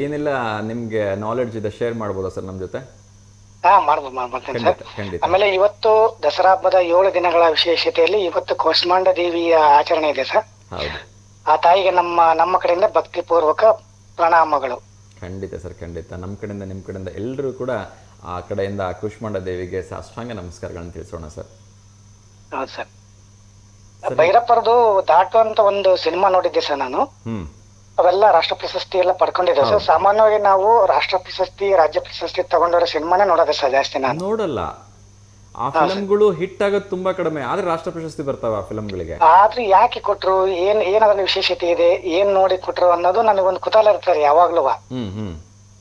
ಏನೆಲ್ಲ ನಿಮ್ಗೆ ನಾಲೆಡ್ಜ್ ಇದೆ ಶೇರ್ ಮಾಡ್ಬೋದಾ ಸರ್ ನಮ್ಮ ಜೊತೆ? ಮಾಡ್ತೀನಿ ಸರ್. ಖಂಡಿತ ಖಂಡಿತ. ಆಮೇಲೆ ಇವತ್ತು ದಸರಾ ಹಬ್ಬದ 7 ದಿನಗಳ ವಿಶೇಷತೆಯಲ್ಲಿ ಇವತ್ತು ಕೂಷ್ಮಾಂಡ ದೇವಿಯ ಆಚರಣೆ ಇದೆ ಸರ್. ಹೌದು. ಆ ತಾಯಿಗೆ ನಮ್ಮ ಕಡೆಯಿಂದ ಭಕ್ತಿಪೂರ್ವಕ ಪ್ರಣಾಮಗಳು. ಖಂಡಿತ ಸರ್, ಖಂಡಿತ. ನಮ್ಮ ಕಡೆಯಿಂದ ನಿಮ್ಮ ಕಡೆಯಿಂದ ಎಲ್ಲರೂ ಕೂಡ ಆ ಕಡೆಯಿಂದ ಕೂಷ್ಮಾಂಡ ದೇವಿಗೆ ಸಾಷ್ಟಾಂಗ ನಮಸ್ಕಾರಗಳನ್ನು ತಿಳಿಸೋಣ ಸರ್. ಹೌದು ಸರ್. ಭೈರಪ್ಪರದು ದಾಟು ಅಂತ ಒಂದು ಸಿನಿಮಾ ನೋಡಿದ್ದೆ ಸರ್ ನಾನು. ಅವೆಲ್ಲ ರಾಷ್ಟ್ರ ಪ್ರಶಸ್ತಿ ಎಲ್ಲ ಪಡ್ಕೊಂಡಿದ್ದೆ ಸರ್. ಸಾಮಾನ್ಯವಾಗಿ ನಾವು ರಾಷ್ಟ್ರ ಪ್ರಶಸ್ತಿ, ರಾಜ್ಯ ಪ್ರಶಸ್ತಿ ತಗೊಂಡವರ ಸಿನಿಮಾನೇ ನೋಡೋದು ಸರ್ ಜಾಸ್ತಿ. ನಾನು ನೋಡಲ್ಲ. ಆ ಫಿಲಂಗಳು ಹಿಟ್ ಆಗೋದು ತುಂಬಾ ಕಡಿಮೆ, ಆದ್ರೆ ರಾಷ್ಟ್ರ ಪ್ರಶಸ್ತಿ ಬರ್ತಾವ ಆ ಫಿಲಂಗಳಿಗೆ. ಆದ್ರೆ ಯಾಕೆ ಕೊಟ್ರು, ಏನಾದ್ರೂ ವಿಶೇಷತೆ ಇದೆ, ಏನ್ ನೋಡಿ ಕೊಟ್ರು ಅನ್ನೋದು ನನಗೊಂದು ಕುತೂಹಲ ಇರ್ತಾರೆ ಯಾವಾಗ್ಲೂ.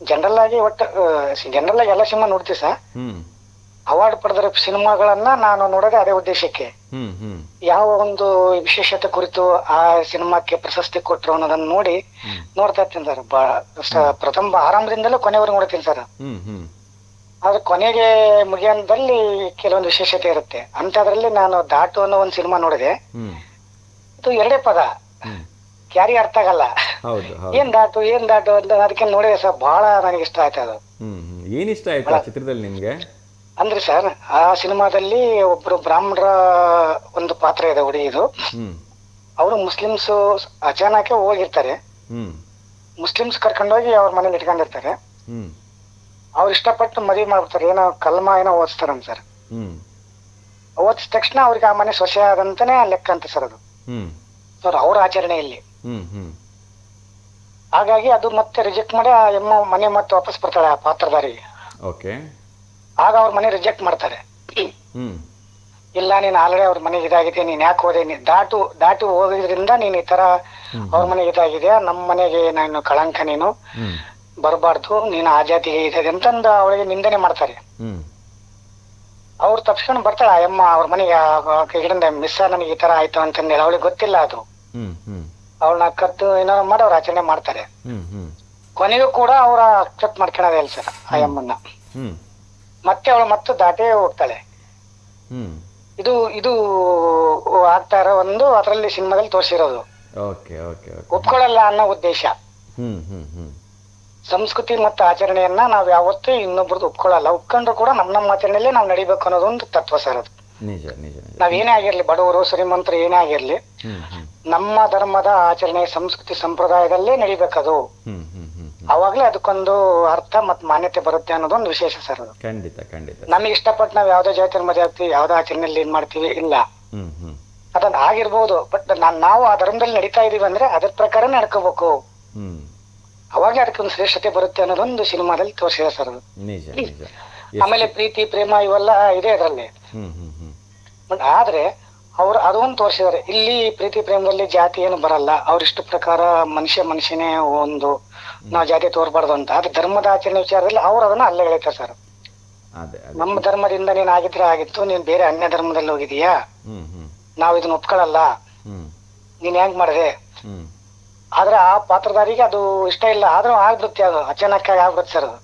ಜನರಲ್ ಆಗಿ ಎಲ್ಲ ಸಿನಿಮಾ ನೋಡ್ತೀವಿ ಸರ್. ಅವಾರ್ಡ್ ಪಡೆದ ಸಿನಿಮಾಗಳನ್ನ ನಾನು ನೋಡೋದೇ ಅದೇ ಉದ್ದೇಶಕ್ಕೆ. ಯಾವ ಒಂದು ವಿಶೇಷತೆ ಕುರಿತು ಆ ಸಿನಿಮಾಕ್ಕೆ ಪ್ರಶಸ್ತಿ ಕೊಟ್ರು ಅನ್ನೋದನ್ನ ನೋಡ್ತಾ ಇರ್ತೀನಿ ಸರ್. ಪ್ರಥಮ ಆರಂಭದಿಂದಲೂ ಕೊನೆವರೆಗೂ ನೋಡ್ತೀನಿ ಸರ್. ಆದ್ರೆ ಕೊನೆಗೆ ಮುಗಿಯೋದಲ್ಲಿ ಕೆಲವೊಂದು ವಿಶೇಷತೆ ಇರುತ್ತೆ. ಅಂತದ್ರಲ್ಲಿ ನಾನು ದಾಟು ಅನ್ನೋ ಒಂದು ಸಿನಿಮಾ ನೋಡಿದೆ. ಇದು 2 ಪದ, ಯಾರಿಗೆ ಅರ್ಥ ಆಗಲ್ಲ. ಏನ್ ದಾಟು ಅಂತ ಅದಕ್ಕೆ ನೋಡಿದೆ ಸರ್. ಬಹಳ ನನಗೆ ಇಷ್ಟ ಆಯ್ತು ಅದು. ಏನ್ ಇಷ್ಟ ಆಯ್ತು ಆ ಚಿತ್ರದಲ್ಲಿ ನಿಮ್ಗೆ? ಅಂದ್ರೆ ಸರ್, ಆ ಸಿನಿಮಾದಲ್ಲಿ ಒಬ್ರು ಬ್ರಾಹ್ಮಣರ ಒಂದು ಪಾತ್ರ ಇದೆ, ಹುಡುಗಿದು. ಅವರು ಮುಸ್ಲಿಮ್ಸ್ ಅಚಾನಕ್ ಹೋಗಿರ್ತಾರೆ. ಮುಸ್ಲಿಮ್ಸ್ ಕರ್ಕೊಂಡೋಗಿ ಅವ್ರ ಮನೇಲಿ ಇಟ್ಕೊಂಡಿರ್ತಾರೆ. ಅವ್ರು ಇಷ್ಟಪಟ್ಟು ಮದುವೆ ಮಾಡ್ಬಿಡ್ತಾರೆ. ಏನೋ ಕಲ್ಮಾ ಏನೋ ಓದಿಸ್ತಾರಂತ ಸರ್. ಓದಿಸಿದ ತಕ್ಷಣ ಅವ್ರಿಗೆ ಆ ಮನೆ ಸೊಸೆ ಆದಂತಾನೆ ಲೆಕ್ಕ ಅಂತ ಸರ್ ಅದು. ಸರ್ ಅವ್ರ ಆಚರಣೆಯಲ್ಲಿ ಹಾಗಾಗಿ ಅದು ಮತ್ತೆ ರಿಜೆಕ್ಟ್ ಮಾಡಿ ಆ ಎಮ್ಮ ಮನೆ ಮತ್ತೆ ವಾಪಸ್ ಬರ್ತಾಳೆ ಆ ಪಾತ್ರಧಾರಿಗೆ. ಆಗ ಅವ್ರ ಮನೆ ರಿಜೆಕ್ಟ್ ಮಾಡ್ತಾರೆ. ಇಲ್ಲ, ನೀನ್ ಆಲ್ರೆಡಿ ಅವ್ರ ಮನೆಗೆ ಇದಾಗಿದೆ, ನೀನ್ ಯಾಕೆ ಹೋದೆ, ದಾಟು ಹೋಗೋದ್ರಿಂದ ನೀನ್ ಈ ತರ ಅವ್ರ ಮನೆಗೆ ಇದಾಗಿದ್ಯಾ, ನಮ್ಮ ಮನೆಗೆ ನಾನು ಕಳಂಕ, ನೀನು ಬರಬಾರ್ದು, ನೀನು ಆ ಜಾತಿಗೆ ಇದೆ ಅಂತಂದು ಅವಳಿಗೆ ನಿಂದನೆ ಮಾಡ್ತಾರೆ. ಅವ್ರು ತಪ್ಸ್ಕೊಂಡು ಬರ್ತಾಳೆ ಆ ಅಮ್ಮ ಅವ್ರ ಮನೆಗೆ. ಕಡೆಯಿಂದ ಮಿಸ್ ನನಗೆ ಈ ತರ ಆಯ್ತು ಅಂತಂದೇಳಿ ಅವಳಿಗೆ ಗೊತ್ತಿಲ್ಲ ಅದು. ಅವಳನ್ನ ಕದ್ದು ಏನಾರು ಮಾಡಿ ಅವ್ರ ಆಚರಣೆ ಮಾಡ್ತಾರೆ. ಕೊನೆಗೂ ಕೂಡ ಅವ್ರ ಅಕ್ಸೆಪ್ಟ್ ಮಾಡ್ಕೊಳೋದೇ ಇಲ್ಲ ಸರ್ ಆ ಅಮ್ಮನ್ನ. ಮತ್ತೆ ಅವಳು ಮತ್ತೆ ದಾಟೇ ಹೋಗ್ತಾಳೆ. ಇದು ಆಗ್ತಾ ಇರೋ ಒಂದು ಅದರಲ್ಲಿ ಸಿನಿಮಾದಲ್ಲಿ ತೋರಿಸಿರೋದು. ಒಪ್ಕೊಳ್ಳಲ್ಲ ಅನ್ನೋ ಉದ್ದೇಶ. ಸಂಸ್ಕೃತಿ ಮತ್ತು ಆಚರಣೆಯನ್ನ ನಾವ್ ಯಾವತ್ತೂ ಇನ್ನೊಬ್ರದ್ದು ಒಪ್ಕೊಳ್ಳಲ್ಲ. ಒಪ್ಕೊಂಡ್ರು ಕೂಡ ನಮ್ಮ ಆಚರಣೆಯಲ್ಲೇ ನಾವ್ ನಡಿಬೇಕು ಅನ್ನೋದೊಂದು ತತ್ವ ಸರ್ ಅದು. ನಾವೇನೇ ಆಗಿರ್ಲಿ, ಬಡವರು ಶ್ರೀಮಂತರು ಏನೇ ಆಗಿರ್ಲಿ, ನಮ್ಮ ಧರ್ಮದ ಆಚರಣೆ, ಸಂಸ್ಕೃತಿ, ಸಂಪ್ರದಾಯದಲ್ಲೇ ನಡಿಬೇಕದು. ಅವಾಗ್ಲೇ ಅದಕ್ಕೊಂದು ಅರ್ಥ ಮತ್ ಮಾನ್ಯತೆ ಬರುತ್ತೆ ಅನ್ನೋದೊಂದು ವಿಶೇಷ ಸರ್ ಅದು. ನಮಗೆ ಇಷ್ಟಪಟ್ಟು ನಾವ್ ಯಾವ್ದೋ ಜಾತಿಯಲ್ಲಿ ಮದುವೆ ಆಗ್ತೀವಿ, ಯಾವ್ದೋ ಆಚರಣೆಯಲ್ಲಿ ಏನ್ ಮಾಡ್ತೀವಿ ಇಲ್ಲ, ಅದನ್ನ ಆಗಿರ್ಬೋದು. ಬಟ್ ನಾವು ಆ ಧರ್ಮದಲ್ಲಿ ನಡೀತಾ ಇದೀವಿ ಅಂದ್ರೆ ಅದ್ರ ಪ್ರಕಾರ ನಡ್ಕೋಬೇಕು. ಅವಾಗ್ಲೇ ಅದಕ್ಕೊಂದು ಶ್ರೇಷ್ಠತೆ ಬರುತ್ತೆ ಅನ್ನೋದೊಂದು ಸಿನಿಮಾದಲ್ಲಿ ತೋರಿಸಿದೆ ಸರ್ ಅದು. ಆಮೇಲೆ ಪ್ರೀತಿ, ಪ್ರೇಮ ಇವೆಲ್ಲ ಇದೆ ಅದರಲ್ಲಿ. ಬಟ್ ಆದ್ರೆ ಅವ್ರು ಅದೊಂದು ತೋರಿಸಿದಾರೆ. ಇಲ್ಲಿ ಪ್ರೀತಿ ಪ್ರೇಮದಲ್ಲಿ ಜಾತಿ ಏನು ಬರಲ್ಲ. ಅವ್ರಿಷ್ಟ ಪ್ರಕಾರ ಮನುಷ್ಯನೇ ಒಂದು ನಾವು ಜಾತಿ ತೋರ್ಬಾರ್ದು ಅಂತ. ಆದ್ರೆ ಧರ್ಮದ ಆಚರಣೆ ವಿಚಾರದಲ್ಲಿ ಅವ್ರು ಅದನ್ನ ಅಲ್ಲೇ ಹೇಳ್ತಾರೆ ಸರ್. ನಮ್ಮ ಧರ್ಮದಿಂದ ನೀನ್ ಆಗಿದ್ರೆ ಆಗಿತ್ತು, ನೀನ್ ಬೇರೆ ಅನ್ಯ ಧರ್ಮದಲ್ಲಿ ಹೋಗಿದೀಯಾ, ನಾವ್ ಇದನ್ನ ಒಪ್ಕೊಳ್ಳಲ್ಲ, ನೀನ್ ಹೆಂಗ್ ಮಾಡಿದೆ. ಆದ್ರೆ ಆ ಪಾತ್ರಧಾರಿಗೆ ಅದು ಇಷ್ಟ ಇಲ್ಲ. ಆದ್ರೂ ಆಗ್ಬಿಡುತ್ತೆ, ಅದು ಅಚಾನಕ್ ಆಗಿ ಆಗ್ಬಿಡುತ್ತೆ ಸರ್ ಅದು.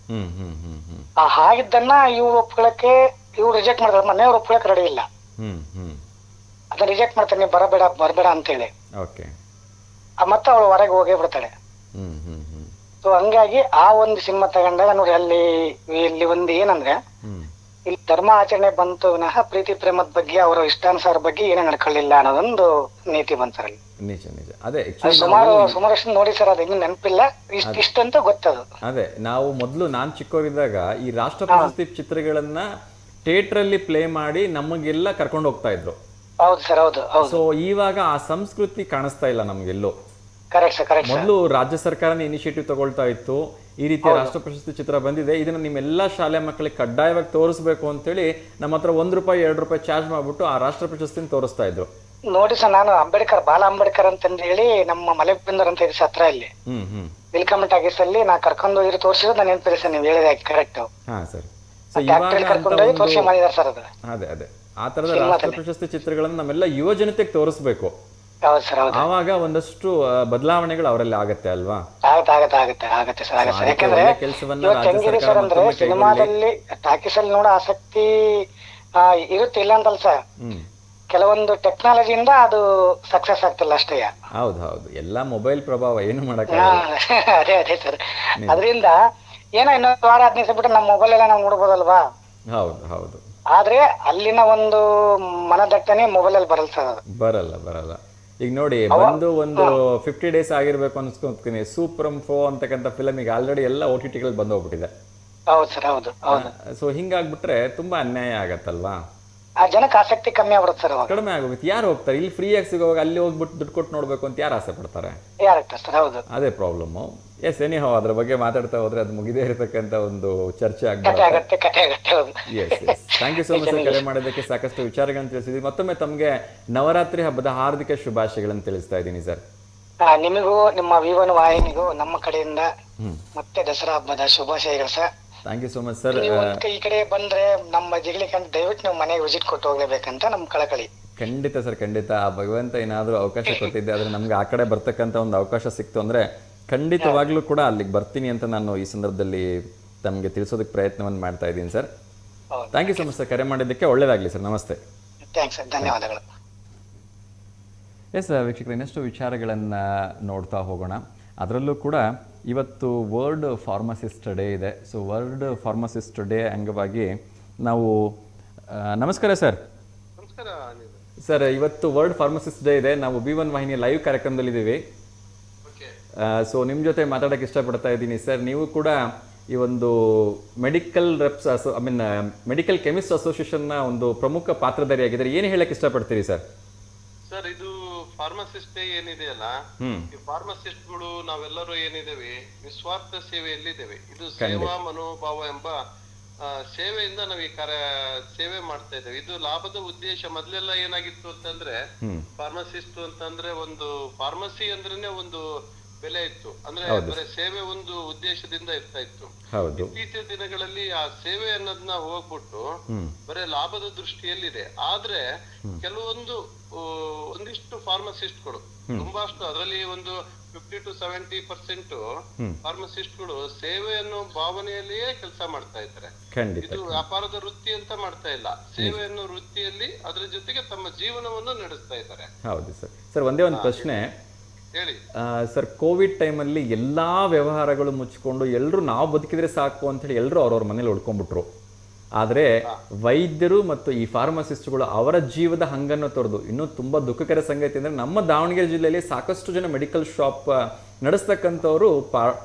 ಆ ಹಾಗಿದ್ದನ್ನ ಇವ್ರು ಒಪ್ಕೊಳಕ್ಕೆ ಇವ್ರು ರಿಜೆಕ್ಟ್ ಮಾಡ್ತಾರೆ. ಮನೆಯವ್ರು ಒಪ್ಕೊಳಕ್ ರೆಡಿ ಇಲ್ಲ. ಅದನ್ನ ರಿಜೆಕ್ಟ್ ಮಾಡ್ತಾರೆ, ನೀವು ಬರ್ಬೇಡ ಅಂತೇಳಿ. ಮತ್ತೆ ಅವಳು ಹೊರಗೆ ಹೋಗೇ ಬಿಡ್ತಾಳೆ. ಸೊ ಹಂಗಾಗಿ ಆ ಒಂದು ಸಿನಿಮಾ ತಗೊಂಡಾಗ ನೋಡಿ, ಇಲ್ಲಿ ಒಂದು ಏನಂದ್ರೆ, ಇಲ್ಲಿ ಧರ್ಮ ಆಚರಣೆ ಬಂತು ವಿನಃ ಪ್ರೀತಿ ಪ್ರೇಮದ ಬಗ್ಗೆ ಅವರ ಇಷ್ಟಾನುಸಾರ ಬಗ್ಗೆ ಏನೇ ನಡ್ಕೊಳ್ಳಿಲ್ಲ ಅನ್ನೋದೊಂದು ನೀತಿ ಬಂತಾರಲ್ಲಿ. ಸುಮಾರಷ್ಟು ನೋಡಿ ಸರ್, ಅದು ಇನ್ನೂ ನೆನಪಿಲ್ಲ, ಇಷ್ಟಂತೂ ಗೊತ್ತದು. ನಾವು ಮೊದಲು ನಾನ್ ಚಿಕ್ಕವರಿದ್ದಾಗ ಈ ರಾಷ್ಟ್ರ ಪ್ರಶಸ್ತಿ ಚಿತ್ರಗಳನ್ನ ಥಿಯೇಟರ್ ಅಲ್ಲಿ ಪ್ಲೇ ಮಾಡಿ ನಮಗೆಲ್ಲ ಕರ್ಕೊಂಡು ಹೋಗ್ತಾ ಇದ್ರು. ಹೌದು ಸರ್, ಹೌದು. ಸೊ ಇವಾಗ ಆ ಸಂಸ್ಕೃತಿ ಕಾಣಿಸ್ತಾ ಇಲ್ಲ ನಮ್ಗೆಲ್ಲೋ. ಕರೆಕ್ಟ್. ಮೊದಲು ರಾಜ್ಯ ಸರ್ಕಾರನೇ ಇನಿಷಿಯೇಟಿವ್ ತಗೊಳ್ತಾ ಇತ್ತು. ಈ ರೀತಿಯ ರಾಷ್ಟ್ರ ಪ್ರಶಸ್ತಿ ಚಿತ್ರ ಬಂದಿದೆ, ಇದನ್ನ ನಿಮ್ಮೆಲ್ಲಾ ಶಾಲೆ ಮಕ್ಕಳಿಗೆ ಕಡ್ಡಾಯವಾಗಿ ತೋರಿಸ್ಬೇಕು ಅಂತೇಳಿ ನಮ್ಮ ಹತ್ರ ₹1, ₹2 ಚಾರ್ಜ್ ಮಾಡ್ಬಿಟ್ಟು ಆ ರಾಷ್ಟ್ರ ಪ್ರಶಸ್ತಿನ ತೋರಿಸ್ತಾ ಇದ್ರು. ನೋಡಿ ಸರ್, ನಾನು ಬಾಲ ಅಂಬೇಡ್ಕರ್ ಅಂತ ಹೇಳಿ ನಮ್ಮ ಮಲೆಬಿಂದರ್ ಅಂತ ಇದೆ ಹತ್ರ ಇಲ್ಲಿ ವೆಲ್ಕಮ್ ಟಾಕೀಸ್ ಅಲ್ಲಿ ನಾ ಕರ್ಕೊಂಡು ಹೋಗಿ ತೋರಿಸಿದ್ರು. ನಾನು ನೆನಪಿದೆ ಸರ್, ನೀವು ಹೇಳಿದ ಕರೆಕ್ಟ್. ಸೊ ಇವಾಗ ಅಂತ ಕರ್ಕೊಂಡೋಗಿ ಒಂದು ತೋರಿಸಿ ಮಾಡಿದಾರೆ ಸರ್ ಅದು. ಅದೇ ಅದೇ ಆ ತರದ ರಾಷ್ಟ್ರ ಪ್ರಶಸ್ತಿ ಚಿತ್ರಗಳನ್ನು ನಮ್ಮೆಲ್ಲ ಯುವ ಜನತೆಗೆ ತೋರಿಸ್ಬೇಕು. ಹೌದು ಸರ್, ಹೌದು. ಆವಾಗ ಒಂದಷ್ಟು ಬದಲಾವಣೆಗಳು ಅವರಲ್ಲಿ ಆಗತ್ತೆ ಅಲ್ವಾ? ಆಗತ್ತೆ ಸರ್. ಯಾಕಂದ್ರೆ ಕೆಲಸವನ್ನ ಇವತ್ತು ಹೆಂಗಿದೆ ಸರ್ ಅಂದ್ರೆ ಸಿನಿಮಾದಲ್ಲಿ ಟಾಕೀಸ್ ಅಲ್ಲಿ ನೋಡೋ ಆಸಕ್ತಿ ಇರುತ್ತೆ, ಇಲ್ಲ ಅಂತಲ್ಲ ಸರ್. ಕೆಲವೊಂದು ಟೆಕ್ನಾಲಜಿಯಿಂದ ಅದು ಸಕ್ಸಸ್ ಆಗ್ತಿಲ್ಲ ಅಷ್ಟೇ. ಹೌದು ಎಲ್ಲಾ ಮೊಬೈಲ್ ಪ್ರಭಾವ, ಏನು ಮಾಡಕ್ ಅದೇ ಸರ್. ಅದರಿಂದ ಏನೋ ಇನ್ನೊಂದು ವಾರ 15 ದಿವಸ ಬಿಟ್ಟು ನಮ್ಮ ಮೊಬೈಲ್ ಎಲ್ಲ ನಾವು ನೋಡ್ಬೋದಲ್ವಾ? ಹೌದು. ಆದ್ರೆ ಅಲ್ಲಿನ ಒಂದು ಮನದಟ್ಟನೆ ಮೊಬೈಲ್ ಅಲ್ಲಿ ಬರಲ್ಲ ಸರ್, ಅದು ಬರಲ್ಲ. ಈಗ ನೋಡಿ, ಒಂದು 50 ಡೇಸ್ ಆಗಿರ್ಬೇಕು ಅನ್ಸ್ಕೊಂತೀನಿ. ಸೂಪರ್ ಫೋ ಅಂತಕ್ಕಂಥ ಫಿಲಮ್ ಈಗ ಆಲ್ರೆಡಿ ಎಲ್ಲ OTT ಗಳಲ್ಲಿ ಬಂದು ಹೋಗ್ಬಿಟ್ಟಿದೆ. ಹೌದು ಸರ್, ಹೌದು. ಸೊ ಹಿಂಗಾಗ್ಬಿಟ್ರೆ ತುಂಬಾ ಅನ್ಯಾಯ ಆಗತ್ತಲ್ವಾ? ಆ ಜನಕ್ಕೆ ಆಸಕ್ತಿ ಕಮ್ಮಿ ಆಗ್ಬಿಡುತ್ತೆ ಸರ್, ಕಡಿಮೆ ಆಗೋಗುತ್ತೆ. ಯಾರು ಹೋಗ್ತಾರೆ? ಇಲ್ಲಿ ಫ್ರೀಯಾಗಿ ಸಿಗೋವಾಗ ಅಲ್ಲಿ ಹೋಗ್ಬಿಟ್ಟು ದುಡ್ಡು ಕೊಟ್ಟು ನೋಡ್ಬೇಕು ಅಂತ ಯಾರು ಆಸೆ ಪಡ್ತಾರೆ? ಸರ್. ಹೌದು, ಅದೇ ಪ್ರಾಬ್ಲಮ್. ಎಸ್, ಎನಿಹೌ ಅದ್ರ ಬಗ್ಗೆ ಮಾತಾಡ್ತಾ ಹೋದ್ರೆ ಅದು ಮುಗಿದೇ ಇರತಕ್ಕಂತ ಒಂದು ಚರ್ಚೆ ಕತೆ ಆಗ್ಬೋದು. ಆಗತ್ತೆ. ಹೌದು. Yes thank you so much ಕರೆ ಮಾಡೋದಕ್ಕೆ. ಸಾಕಷ್ಟು ವಿಚಾರಗಳನ್ನು ತಿಳಿಸಿದ್ವಿ. ಮತ್ತೊಮ್ಮೆ ತಮಗೆ ನವರಾತ್ರಿ ಹಬ್ಬದ ಹಾರ್ದಿಕ ಶುಭಾಶಯಗಳನ್ನು ತಿಳಿಸ್ತಾ ಇದ್ದೀನಿ ಸರ್. ನಿಮಗೂ ನಿಮ್ಮ ವಿವನ್ ವಾಹಿನಿಗೂ ನಮ್ಮ ಕಡೆಯಿಂದ ಮತ್ತೆ ದಸರಾ ಹಬ್ಬದ ಶುಭಾಶಯಗಳು sir. Thank you so much sir. ನೀವು ಈ ಕಡೆ ಬಂದ್ರೆ ನಮ್ಮ ಜಿಗ್ಲಿಕ್ಕೆ ದಯವಿಟ್ಟು ನೀವು ಮನೆಗೆ ವಿಸಿಟ್ ಕೊಟ್ಟು ಹೋಗ್ಲೇಬೇಕಂತ ನಮ್ ಕಳಕಳಿ. ಖಂಡಿತ ಸರ್, ಖಂಡಿತ. ಆ ಭಗವಂತ ಏನಾದರೂ ಅವಕಾಶ ಕೊಟ್ಟಿದ್ದೆ ಆದ್ರೆ ನಮ್ಗೆ ಆ ಕಡೆ ಬರ್ತಕ್ಕಂಥ ಒಂದು ಅವಕಾಶ ಸಿಕ್ತು ಅಂದ್ರೆ ಖಂಡಿತವಾಗ್ಲೂ ಕೂಡ ಅಲ್ಲಿಗೆ ಬರ್ತೀನಿ ಅಂತ ನಾನು ಈ ಸಂದರ್ಭದಲ್ಲಿ ತಮಗೆ ತಿಳಿಸೋದಕ್ಕೆ ಪ್ರಯತ್ನವನ್ನು ಮಾಡ್ತಾ ಇದ್ದೀನಿ sir. Thank you so much sir, ಕರೆ ಮಾಡಿದ್ದಕ್ಕೆ. ಒಳ್ಳೇದಾಗ್ಲಿ ಸರ್. ನಮಸ್ತೆ. ಥ್ಯಾಂಕ್ಸ್ ಸರ್, ಧನ್ಯವಾದಗಳು. ಎಸ್ ವೀಕ್ಷಕರು, ಇನ್ನಷ್ಟು ವಿಚಾರಗಳನ್ನು ನೋಡ್ತಾ ಹೋಗೋಣ. ಅದರಲ್ಲೂ ಕೂಡ ಇವತ್ತು ವರ್ಲ್ಡ್ ಫಾರ್ಮಸಿಸ್ಟ್ ಡೇ ಇದೆ. ಸೊ ವರ್ಲ್ಡ್ ಫಾರ್ಮಸಿಸ್ಟ್ ಡೇ ಅಂಗವಾಗಿ ನಾವು ನಮಸ್ಕಾರ ಸರ್. ಸರ್, ಇವತ್ತು ವರ್ಲ್ಡ್ ಫಾರ್ಮಸಿಸ್ಟ್ ಡೇ ಇದೆ. ನಾವು B1 ವಾಹಿನಿ ಲೈವ್ ಕಾರ್ಯಕ್ರಮದಲ್ಲಿದ್ದೀವಿ. ಸೊ ನಿಮ್ಮ ಜೊತೆ ಮಾತಾಡೋಕ್ಕೆ ಇಷ್ಟಪಡ್ತಾ ಇದ್ದೀನಿ ಸರ್. ನೀವು ಕೂಡ ಈ ಒಂದು ಮೆಡಿಕಲ್ ರೆಪ್ಸ್ ಮೆಡಿಕಲ್ ಕೆಮಿಸ್ಟ್ ಅಸೋಸಿಯೇಷನ್ನ ಒಂದು ಪ್ರಮುಖ ಪಾತ್ರಧಾರಿಯಾಗಿದ್ದಾರೆ. ಏನು ಹೇಳಕ್ಕೆ ಇಷ್ಟಪಡ್ತೀರಿ ಸರ್? ಸರ್, ಇದು ಫಾರ್ಮಸಿಸ್ಟ್ ಏನಿದೆಯಲ್ಲ, ಈ ಫಾರ್ಮಸಿಸ್ಟ್ಗಳು ನಾವೆಲ್ಲರೂ ಏನಿದ್ದೇವೆ ನಿಸ್ವಾರ್ಥ ಸೇವೆಯಲ್ಲಿದ್ದೇವೆ. ಇದು ಸೇವಾ ಮನೋಭಾವ ಎಂಬ ಸೇವೆಯಿಂದ ನಾವು ಈ ಸೇವೆ ಮಾಡ್ತಾ ಇದ್ದೇವೆ. ಇದು ಲಾಭದ ಉದ್ದೇಶ. ಮೊದಲೆಲ್ಲ ಏನಾಗಿತ್ತು ಅಂತಂದ್ರೆ, ಫಾರ್ಮಸಿಸ್ಟ್ ಅಂತಂದ್ರೆ ಒಂದು ಫಾರ್ಮಸಿ ಅಂದ್ರೇನೆ ಒಂದು ಬೆಲೆ ಇತ್ತು, ಅಂದ್ರೆ ಬರೀ ಸೇವೆ ಒಂದು ಉದ್ದೇಶದಿಂದ ಇರ್ತಾ ಇತ್ತು. ಇತ್ತೀಚಿನ ದಿನಗಳಲ್ಲಿ ಆ ಸೇವೆ ಅನ್ನೋದನ್ನ ಹೋಗ್ಬಿಟ್ಟು ಬರೀ ಲಾಭದ ದೃಷ್ಟಿಯಲ್ಲಿದೆ. ಆದ್ರೆ ಒಂದಿಷ್ಟು ಫಾರ್ಮಸಿಸ್ಟ್ಗಳು ತುಂಬಾಷ್ಟು, ಅದರಲ್ಲಿ ಒಂದು 50 to 70% ಫಾರ್ಮಸಿಸ್ಟ್ಗಳು ಸೇವೆ ಅನ್ನೋ ಭಾವನೆಯಲ್ಲಿಯೇ ಕೆಲಸ ಮಾಡ್ತಾ ಇದ್ದಾರೆ. ಇದು ವ್ಯಾಪಾರದ ವೃತ್ತಿ ಅಂತ ಮಾಡ್ತಾ ಇಲ್ಲ, ಸೇವೆ ಅನ್ನೋ ವೃತ್ತಿಯಲ್ಲಿ ಅದ್ರ ಜೊತೆಗೆ ತಮ್ಮ ಜೀವನವನ್ನು ನಡೆಸ್ತಾ ಇದ್ದಾರೆ. ಹೌದು ಸರ್. ಸರ್, ಒಂದೇ ಒಂದು ಪ್ರಶ್ನೆ ಹೇಳಿ ಸರ್. ಕೋವಿಡ್ ಟೈಮಲ್ಲಿ ಎಲ್ಲಾ ವ್ಯವಹಾರಗಳು ಮುಚ್ಕೊಂಡು ಎಲ್ಲರೂ ನಾವು ಬದುಕಿದ್ರೆ ಸಾಕು ಅಂತ ಹೇಳಿ ಎಲ್ಲರೂ ಅವ್ರವ್ರ ಮನೇಲಿ ಉಳ್ಕೊಂಡ್ಬಿಟ್ರು. ಆದರೆ ವೈದ್ಯರು ಮತ್ತು ಈ ಫಾರ್ಮಸಿಸ್ಟ್ಗಳು ಅವರ ಜೀವದ ಹಂಗನ್ನು ತೊರೆದು, ಇನ್ನೂ ತುಂಬಾ ದುಃಖಕರ ಸಂಗತಿ ಅಂದರೆ ನಮ್ಮ ದಾವಣಗೆರೆ ಜಿಲ್ಲೆಯಲ್ಲಿ ಸಾಕಷ್ಟು ಜನ ಮೆಡಿಕಲ್ ಶಾಪ್ ನಡೆಸ್ತಕ್ಕಂಥವ್ರು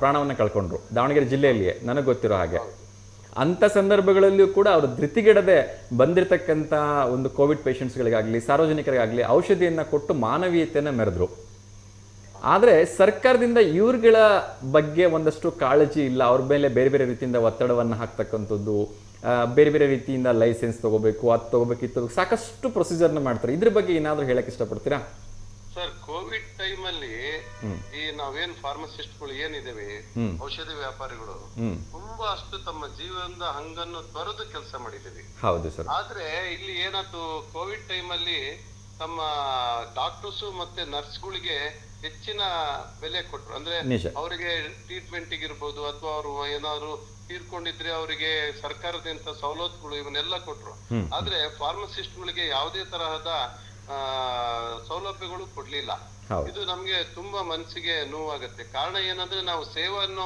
ಪ್ರಾಣವನ್ನು ಕಳ್ಕೊಂಡ್ರು. ದಾವಣಗೆರೆ ಜಿಲ್ಲೆಯಲ್ಲಿಯೇ ನನಗೆ ಗೊತ್ತಿರೋ ಹಾಗೆ. ಅಂಥ ಸಂದರ್ಭಗಳಲ್ಲಿಯೂ ಕೂಡ ಅವರು ಧೃತಿಗೆಡದೆ ಬಂದಿರತಕ್ಕಂಥ ಒಂದು ಕೋವಿಡ್ ಪೇಷಂಟ್ಸ್ಗಳಿಗಾಗಲಿ ಸಾರ್ವಜನಿಕರಿಗಾಗಲಿ ಔಷಧಿಯನ್ನು ಕೊಟ್ಟು ಮಾನವೀಯತೆಯನ್ನು ಮೆರೆದ್ರು. ಆದರೆ ಸರ್ಕಾರದಿಂದ ಇವ್ರುಗಳ ಬಗ್ಗೆ ಒಂದಷ್ಟು ಕಾಳಜಿ ಇಲ್ಲ. ಅವ್ರ ಮೇಲೆ ಬೇರೆ ಬೇರೆ ರೀತಿಯಿಂದ ಒತ್ತಡವನ್ನು ಹಾಕ್ತಕ್ಕಂಥದ್ದು, ಬೇರೆ ಬೇರೆ ರೀತಿಯಿಂದ ಲೈಸೆನ್ಸ್ ತಗೋಬೇಕು, ಅದು ತಗೋಬೇಕು, ಇದು ಸಾಕಷ್ಟು ಪ್ರೊಸೀಜರ್ನ ಮಾಡ್ತಾರೆ. ಇದ್ರ ಬಗ್ಗೆ ಏನಾದರೂ ಹೇಳಕ್ ಇಷ್ಟಪಡ್ತೀರಾ? ಸರ್, ಕೋವಿಡ್ ಟೈಮ್ ಅಲ್ಲಿ ಈ ನಾವೇನ್ ಫಾರ್ಮಸಿಸ್ಟ್ಗಳು ಏನಿದ್ದೇವೆ, ಔಷಧಿ ವ್ಯಾಪಾರಿಗಳು ತುಂಬಾ ಅಷ್ಟು ತಮ್ಮ ಜೀವನದ ಹಂಗನ್ನು ತೊರೆದು ಕೆಲಸ ಮಾಡಿದ್ದೇವೆ. ಹೌದು ಸರ್. ಆದ್ರೆ ಇಲ್ಲಿ ಏನಾಯ್ತು, ಕೋವಿಡ್ ಟೈಮ್ ಅಲ್ಲಿ ತಮ್ಮ ಡಾಕ್ಟರ್ಸ್ ಮತ್ತೆ ನರ್ಸ್ಗಳಿಗೆ ಹೆಚ್ಚಿನ ಬೆಲೆ ಕೊಟ್ರು. ಅಂದ್ರೆ ಅವರಿಗೆ ಟ್ರೀಟ್ಮೆಂಟ್ ಇರ್ಬೋದು, ಅಥವಾ ಅವರು ಏನಾದ್ರು ತೀರ್ಕೊಂಡಿದ್ರೆ ಅವರಿಗೆ ಸರ್ಕಾರದಿಂದ ಸವಲತ್ತುಗಳು ಇವನ್ನೆಲ್ಲ ಕೊಟ್ರು. ಆದ್ರೆ ಫಾರ್ಮಸಿಸ್ಟ್ಗಳಿಗೆ ಯಾವುದೇ ತರಹದ ಸೌಲಭ್ಯಗಳು ಕೊಡ್ಲಿಲ್ಲ. ಇದು ನಮ್ಗೆ ತುಂಬಾ ಮನಸ್ಸಿಗೆ ನೋವಾಗುತ್ತೆ. ಕಾರಣ ಏನಂದ್ರೆ ನಾವು ಸೇವೆ ಅನ್ನೋ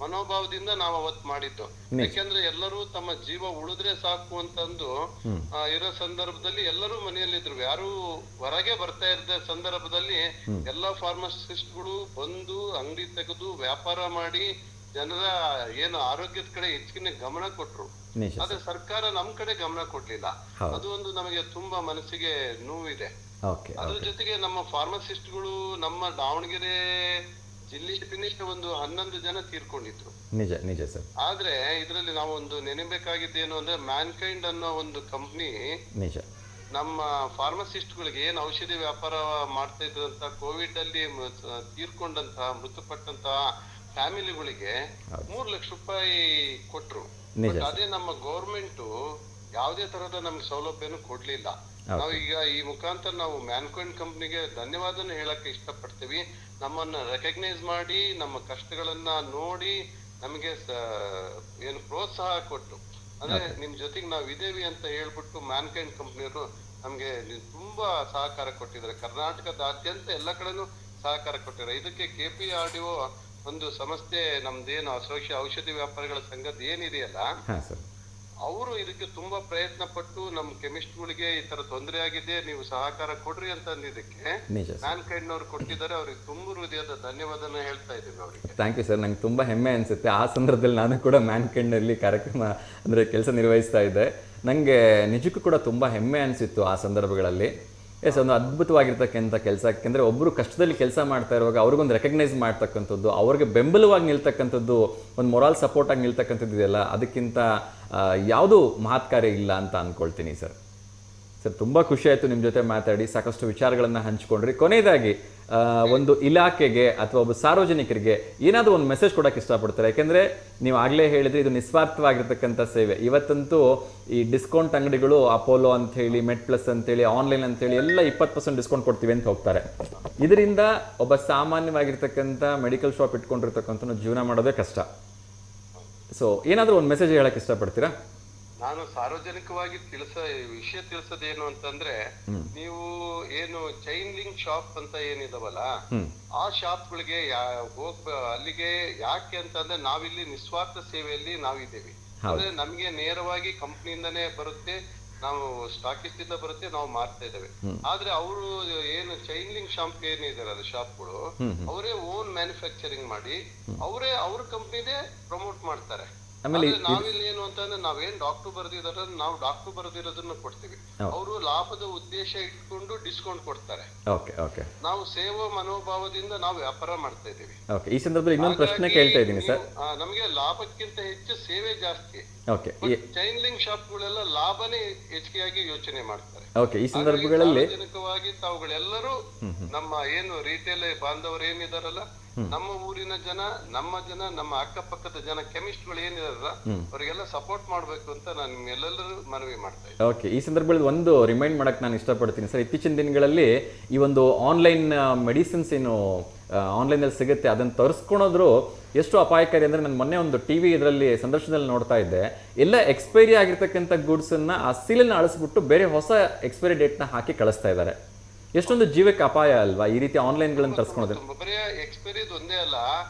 ಮನೋಭಾವದಿಂದ ನಾವು ಅವತ್ತು ಮಾಡಿದ್ದು. ಯಾಕೆಂದ್ರೆ ಎಲ್ಲರೂ ತಮ್ಮ ಜೀವ ಉಳಿದ್ರೆ ಸಾಕು ಅಂತಂದು ಇರೋ ಸಂದರ್ಭದಲ್ಲಿ ಎಲ್ಲರೂ ಮನೆಯಲ್ಲಿದ್ರು, ಯಾರು ಹೊರಗೆ ಬರ್ತಾ ಇದ್ದ ಸಂದರ್ಭದಲ್ಲಿ ಎಲ್ಲಾ ಫಾರ್ಮಸಿಸ್ಟ್ಗಳು ಬಂದು ಅಂಗಡಿ ತೆಗೆದು ವ್ಯಾಪಾರ ಮಾಡಿ ಜನರ ಏನು ಆರೋಗ್ಯದ ಕಡೆ ಹೆಚ್ಚಿನ ಗಮನ ಕೊಟ್ರು. ಆದ್ರೆ ಸರ್ಕಾರ ನಮ್ ಕಡೆ ಗಮನ ಕೊಡ್ಲಿಲ್ಲ. ಅದು ಒಂದು ನಮಗೆ ತುಂಬಾ ಮನಸ್ಸಿಗೆ ನೋವಿದೆ. ಅದ್ರ ಜೊತೆಗೆ ನಮ್ಮ ಫಾರ್ಮಸಿಸ್ಟ್ಗಳು ನಮ್ಮ ದಾವಣಗೆರೆ ಜಿಲ್ಲೆ ಫಿನಿಶ್ ಒಂದು 11 ಜನ ತೀರ್ಕೊಂಡಿದ್ರು. ನಿಜ ನಿಜ ಸರ್. ಆದ್ರೆ ಇದ್ರಲ್ಲಿ ನಾವು ಒಂದು ನೆನಬೇಕಾಗಿದ್ದೇನು ಅಂದ್ರೆ, ಮ್ಯಾನ್ಕೈಂಡ್ ಅನ್ನೋ ಒಂದು ಕಂಪ್ನಿ ನಿಜ ನಮ್ಮ ಫಾರ್ಮಸಿಸ್ಟ್ಗಳಿಗೆ ಏನ್ ಔಷಧಿ ವ್ಯಾಪಾರ ಮಾಡ್ತಾ ಇದ್ರಂತ ಕೋವಿಡ್ ಅಲ್ಲಿ ತೀರ್ಕೊಂಡಂತಹ ಮೃತಪಟ್ಟಂತಹ ಫ್ಯಾಮಿಲಿಗಳಿಗೆ 3 ಲಕ್ಷ ರೂಪಾಯಿ ಕೊಟ್ರು. ಬಟ್ ಅದೇ ನಮ್ಮ ಗೌರ್ಮೆಂಟ್ ಯಾವುದೇ ತರಹದ ನಮ್ಗೆ ಸೌಲಭ್ಯನು ಕೊಡ್ಲಿಲ್ಲ. ನಾವು ಈಗ ಈ ಮುಖಾಂತರ ನಾವು ಮ್ಯಾನ್ಕೈಂಡ್ ಕಂಪ್ನಿಗೆ ಧನ್ಯವಾದನ ಹೇಳಕ್ಕೆ ಇಷ್ಟಪಡ್ತೀವಿ. ನಮ್ಮನ್ನ ರೆಕಗ್ನೈಸ್ ಮಾಡಿ ನಮ್ಮ ಕಷ್ಟಗಳನ್ನ ನೋಡಿ ನಮಗೆ ಏನು ಪ್ರೋತ್ಸಾಹ ಕೊಟ್ಟು, ಅಂದ್ರೆ ನಿಮ್ ಜೊತೆಗೆ ನಾವ್ ಇದೇವಿ ಅಂತ ಹೇಳ್ಬಿಟ್ಟು ಮ್ಯಾನ್ಕೈಂಡ್ ಕಂಪ್ನಿಯವರು ನಮ್ಗೆ ತುಂಬಾ ಸಹಕಾರ ಕೊಟ್ಟಿದ್ದಾರೆ. ಕರ್ನಾಟಕದಾದ್ಯಂತ ಎಲ್ಲ ಕಡೆನೂ ಸಹಕಾರ ಕೊಟ್ಟಿದ್ದಾರೆ. ಇದಕ್ಕೆ KPRDO ಒಂದು ಸಂಸ್ಥೆ, ನಮ್ದೇನು ಔಷಧಿ ವ್ಯಾಪಾರಿಗಳ ಸಂಘದ ಏನಿದೆಯಲ್ಲ, ಅವರು ಇದಕ್ಕೆ ತುಂಬಾ ಪ್ರಯತ್ನ ಪಟ್ಟು ನಮ್ಮ ಕೆಮಿಸ್ಟ್ಗಳಿಗೆ ಈ ತರ ತೊಂದರೆ ಆಗಿದೆ, ನೀವು ಸಹಕಾರ ಕೊಡ್ರಿ ಅಂತ ಅಂದಿದ್ದಕ್ಕೆ ಮ್ಯಾನ್ಕೈಂಡ್ ಅವ್ರು ಕೊಟ್ಟಿದ್ದಾರೆ. ಅವ್ರಿಗೆ ತುಂಬ ಹೃದಯದ ಧನ್ಯವಾದನ ಹೇಳ್ತಾ ಇದ್ದೀವಿ ಅವರಿಗೆ. Thank you sir. ನಂಗೆ ತುಂಬ ಹೆಮ್ಮೆ ಅನಿಸುತ್ತೆ. ಆ ಸಂದರ್ಭದಲ್ಲಿ ನಾನು ಕೂಡ ಮ್ಯಾನ್ಕೈಂಡ್ನಲ್ಲಿ ಕಾರ್ಯಕ್ರಮ ಅಂದರೆ ಕೆಲಸ ನಿರ್ವಹಿಸ್ತಾ ಇದ್ದೆ. ನನಗೆ ನಿಜಕ್ಕೂ ಕೂಡ ತುಂಬ ಹೆಮ್ಮೆ ಅನಿಸಿತ್ತು ಆ ಸಂದರ್ಭಗಳಲ್ಲಿ. ಎಸ್, ಒಂದು ಅದ್ಭುತವಾಗಿರ್ತಕ್ಕಂಥ ಕೆಲಸ. ಯಾಕೆಂದರೆ ಒಬ್ಬರು ಕಷ್ಟದಲ್ಲಿ ಕೆಲಸ ಮಾಡ್ತಾ ಇರುವಾಗ ಅವ್ರಿಗೊಂದು ರೆಕಗ್ನೈಸ್ ಮಾಡ್ತಕ್ಕಂಥದ್ದು, ಅವ್ರಿಗೆ ಬೆಂಬಲವಾಗಿ ನಿಲ್ತಕ್ಕಂಥದ್ದು, ಒಂದು ಮೊರಾಲ್ ಸಪೋರ್ಟಾಗಿ ನಿಲ್ತಕ್ಕಂಥದ್ದು ಇದೆಯಲ್ಲ, ಅದಕ್ಕಿಂತ ಯಾವುದೂ ಮಹತ್ ಕಾರ್ಯ ಇಲ್ಲ ಅಂತ ಅಂದ್ಕೊಳ್ತೀನಿ ಸರ್. ತುಂಬ ಖುಷಿ ಆಯಿತು ನಿಮ್ಮ ಜೊತೆ ಮಾತಾಡಿ, ಸಾಕಷ್ಟು ವಿಚಾರಗಳನ್ನು ಹಂಚ್ಕೊಂಡ್ರಿ. ಕೊನೆಯದಾಗಿ ಒಂದು ಇಲಾಖೆಗೆ ಅಥವಾ ಒಬ್ಬ ಸಾರ್ವಜನಿಕರಿಗೆ ಏನಾದರೂ ಒಂದು ಮೆಸೇಜ್ ಕೊಡೋಕ್ಕೆ ಇಷ್ಟಪಡ್ತಾರೆ? ಯಾಕೆಂದರೆ ನೀವು ಆಗಲೇ ಹೇಳಿದರೆ ಇದು ನಿಸ್ವಾರ್ಥವಾಗಿರ್ತಕ್ಕಂಥ ಸೇವೆ. ಇವತ್ತಂತೂ ಈ ಡಿಸ್ಕೌಂಟ್ ಅಂಗಡಿಗಳು ಅಪೋಲೋ ಅಂಥೇಳಿ, ಮೆಡ್ ಪ್ಲಸ್ ಅಂತೇಳಿ, ಆನ್ಲೈನ್ ಅಂತೇಳಿ ಎಲ್ಲ 20% ಡಿಸ್ಕೌಂಟ್ ಕೊಡ್ತೀವಿ ಅಂತ ಹೋಗ್ತಾರೆ. ಇದರಿಂದ ಒಬ್ಬ ಸಾಮಾನ್ಯವಾಗಿರ್ತಕ್ಕಂಥ ಮೆಡಿಕಲ್ ಶಾಪ್ ಇಟ್ಕೊಂಡಿರ್ತಕ್ಕಂಥ ಜೀವನ ಮಾಡೋದೇ ಕಷ್ಟ. ಸೊ ಏನಾದರೂ ಒಂದು ಮೆಸೇಜ್ ಹೇಳಕ್ಕೆ ಇಷ್ಟಪಡ್ತೀರಾ? ನಾನು ಸಾರ್ವಜನಿಕವಾಗಿ ವಿಷಯ ತಿಳಿಸೋದೇನು ಅಂತಂದ್ರೆ, ನೀವು ಏನು ಚೈನ್ ಲಿಂಕ್ ಶಾಪ್ ಅಂತ ಏನಿದಾವಲ್ಲ, ಆ ಶಾಪ್ಗಳಿಗೆ ಅಲ್ಲಿಗೆ ಯಾಕೆ ಅಂತಂದ್ರೆ ನಾವಿಲ್ಲಿ ನಿಸ್ವಾರ್ಥ ಸೇವೆಯಲ್ಲಿ ನಾವಿದ್ದೇವೆ. ಅಂದ್ರೆ ನಮ್ಗೆ ನೇರವಾಗಿ ಕಂಪ್ನಿಯಿಂದನೇ ಬರುತ್ತೆ, ನಾವು ಸ್ಟಾಕಿಸ್ಟ್ ಇಂದ ಬರುತ್ತೆ, ನಾವು ಮಾರ್ತಾ ಇದ್ದೇವೆ. ಆದ್ರೆ ಅವರು ಏನು ಚೈನ್ ಲಿಂಕ್ ಶಾಪ್ ಏನಿದಾರಲ್ಲ ಶಾಪ್ಗಳು, ಅವರೇ ಓನ್ ಮ್ಯಾನುಫ್ಯಾಕ್ಚರಿಂಗ್ ಮಾಡಿ ಅವರೇ ಅವ್ರ ಕಂಪ್ನಿದೇ ಪ್ರಮೋಟ್ ಮಾಡ್ತಾರೆ. ನಾವಿಲ್ಲಿ ಏನು ಅಂತಂದ್ರೆ ನಾವೇನ್ ಡಾಕ್ಟರ್ ಬರ್ದಿದಾರ, ನಾವು ಡಾಕ್ಟರ್ ಬರ್ದಿರೋದನ್ನ ಕೊಡ್ತೀವಿ, ಅವರು ಲಾಭದ ಉದ್ದೇಶ ಇಟ್ಕೊಂಡು ಡಿಸ್ಕೌಂಟ್ ಕೊಡ್ತಾರೆ. ನಾವು ಸೇವಾ ಮನೋಭಾವದಿಂದ ನಾವು ವ್ಯಾಪಾರ ಮಾಡ್ತಾ ಇದೀವಿ. ಈ ಸಂದರ್ಭದಲ್ಲಿ ಇನ್ನೊಂದು ಪ್ರಶ್ನೆ ಕೇಳ್ತಾ ಇದ್ದೀನಿ ಸರ್. ನಮಗೆ ಲಾಭಕ್ಕಿಂತ ಹೆಚ್ಚು ಸೇವೆ ಜಾಸ್ತಿ. ಚೈನ್ ಲಿಂಕ್ ಶಾಪ್ಗಳೆಲ್ಲ ಲಾಭನೇ ಹೆಚ್ಚಿಗೆಯಾಗಿ ಯೋಚನೆ ಮಾಡ್ತಾರೆ. ಈ ಸಂದರ್ಭಗಳಲ್ಲಿ ಸಾರ್ವಜನಿಕವಾಗಿ ತಾವುಗಳೆಲ್ಲರೂ ನಮ್ಮ ಏನು ರಿಟೇಲ್ ಬಾಂಧವರು ಏನಿದಾರಲ್ಲ, ನಮ್ಮ ಊರಿನ ಜನ, ನಮ್ಮ ಅಕ್ಕಪಕ್ಕದ ಜನ, ಕೆಮಿಸ್ಟ್ಗಳು ಏನಿದಾರಲ್ಲ, ಅವರಿಗೆಲ್ಲ ಸಪೋರ್ಟ್ ಮಾಡ್ಬೇಕು ಅಂತ ನಾನು ನಿಮ್ಮೆಲ್ಲರೂ ಮನವಿ ಮಾಡ್ತಾ ಇದ್ದೀನಿ. ಈ ಸಂದರ್ಭದಲ್ಲಿ ಒಂದು ರಿಮೈಂಡ್ ಮಾಡಕ್ ನಾನು ಇಷ್ಟಪಡ್ತೀನಿ ಸರ್. ಇತ್ತೀಚಿನ ದಿನಗಳಲ್ಲಿ ಈ ಒಂದು ಆನ್ಲೈನ್ ಮೆಡಿಸಿನ್ಸ್ ಏನು ಆನ್ಲೈನಲ್ಲಿ ಸಿಗುತ್ತೆ, ಅದನ್ನು ತರಿಸ್ಕೊಳೋದ್ರು ಎಷ್ಟು ಅಪಾಯಕಾರಿ ಅಂದರೆ, ನಾನು ಮೊನ್ನೆ ಒಂದು TV ಇದರಲ್ಲಿ ಸಂದರ್ಶನದಲ್ಲಿ ನೋಡ್ತಾ ಇದ್ದೆ. ಎಲ್ಲ ಎಕ್ಸ್ಪೈರಿ ಆಗಿರ್ತಕ್ಕಂಥ ಗೂಡ್ಸನ್ನು ಆ ಸೀಲನ್ನು ಅಳಿಸ್ಬಿಟ್ಟು ಬೇರೆ ಹೊಸ ಎಕ್ಸ್ಪೈರಿ ಡೇಟ್ನ ಹಾಕಿ ಕಳಿಸ್ತಾ ಇದ್ದಾರೆ. ಎಷ್ಟೊಂದು ಜೀವಕ್ಕೆ ಅಪಾಯ ಅಲ್ವಾ ಈ ರೀತಿ ಆನ್ಲೈನ್ಗಳನ್ನು ತರಿಸ್ಕೊಳೋದು? ಬರೀ ಎಕ್ಸ್ಪೈರಿದ್ ಒಂದೇ ಅಲ್ಲ,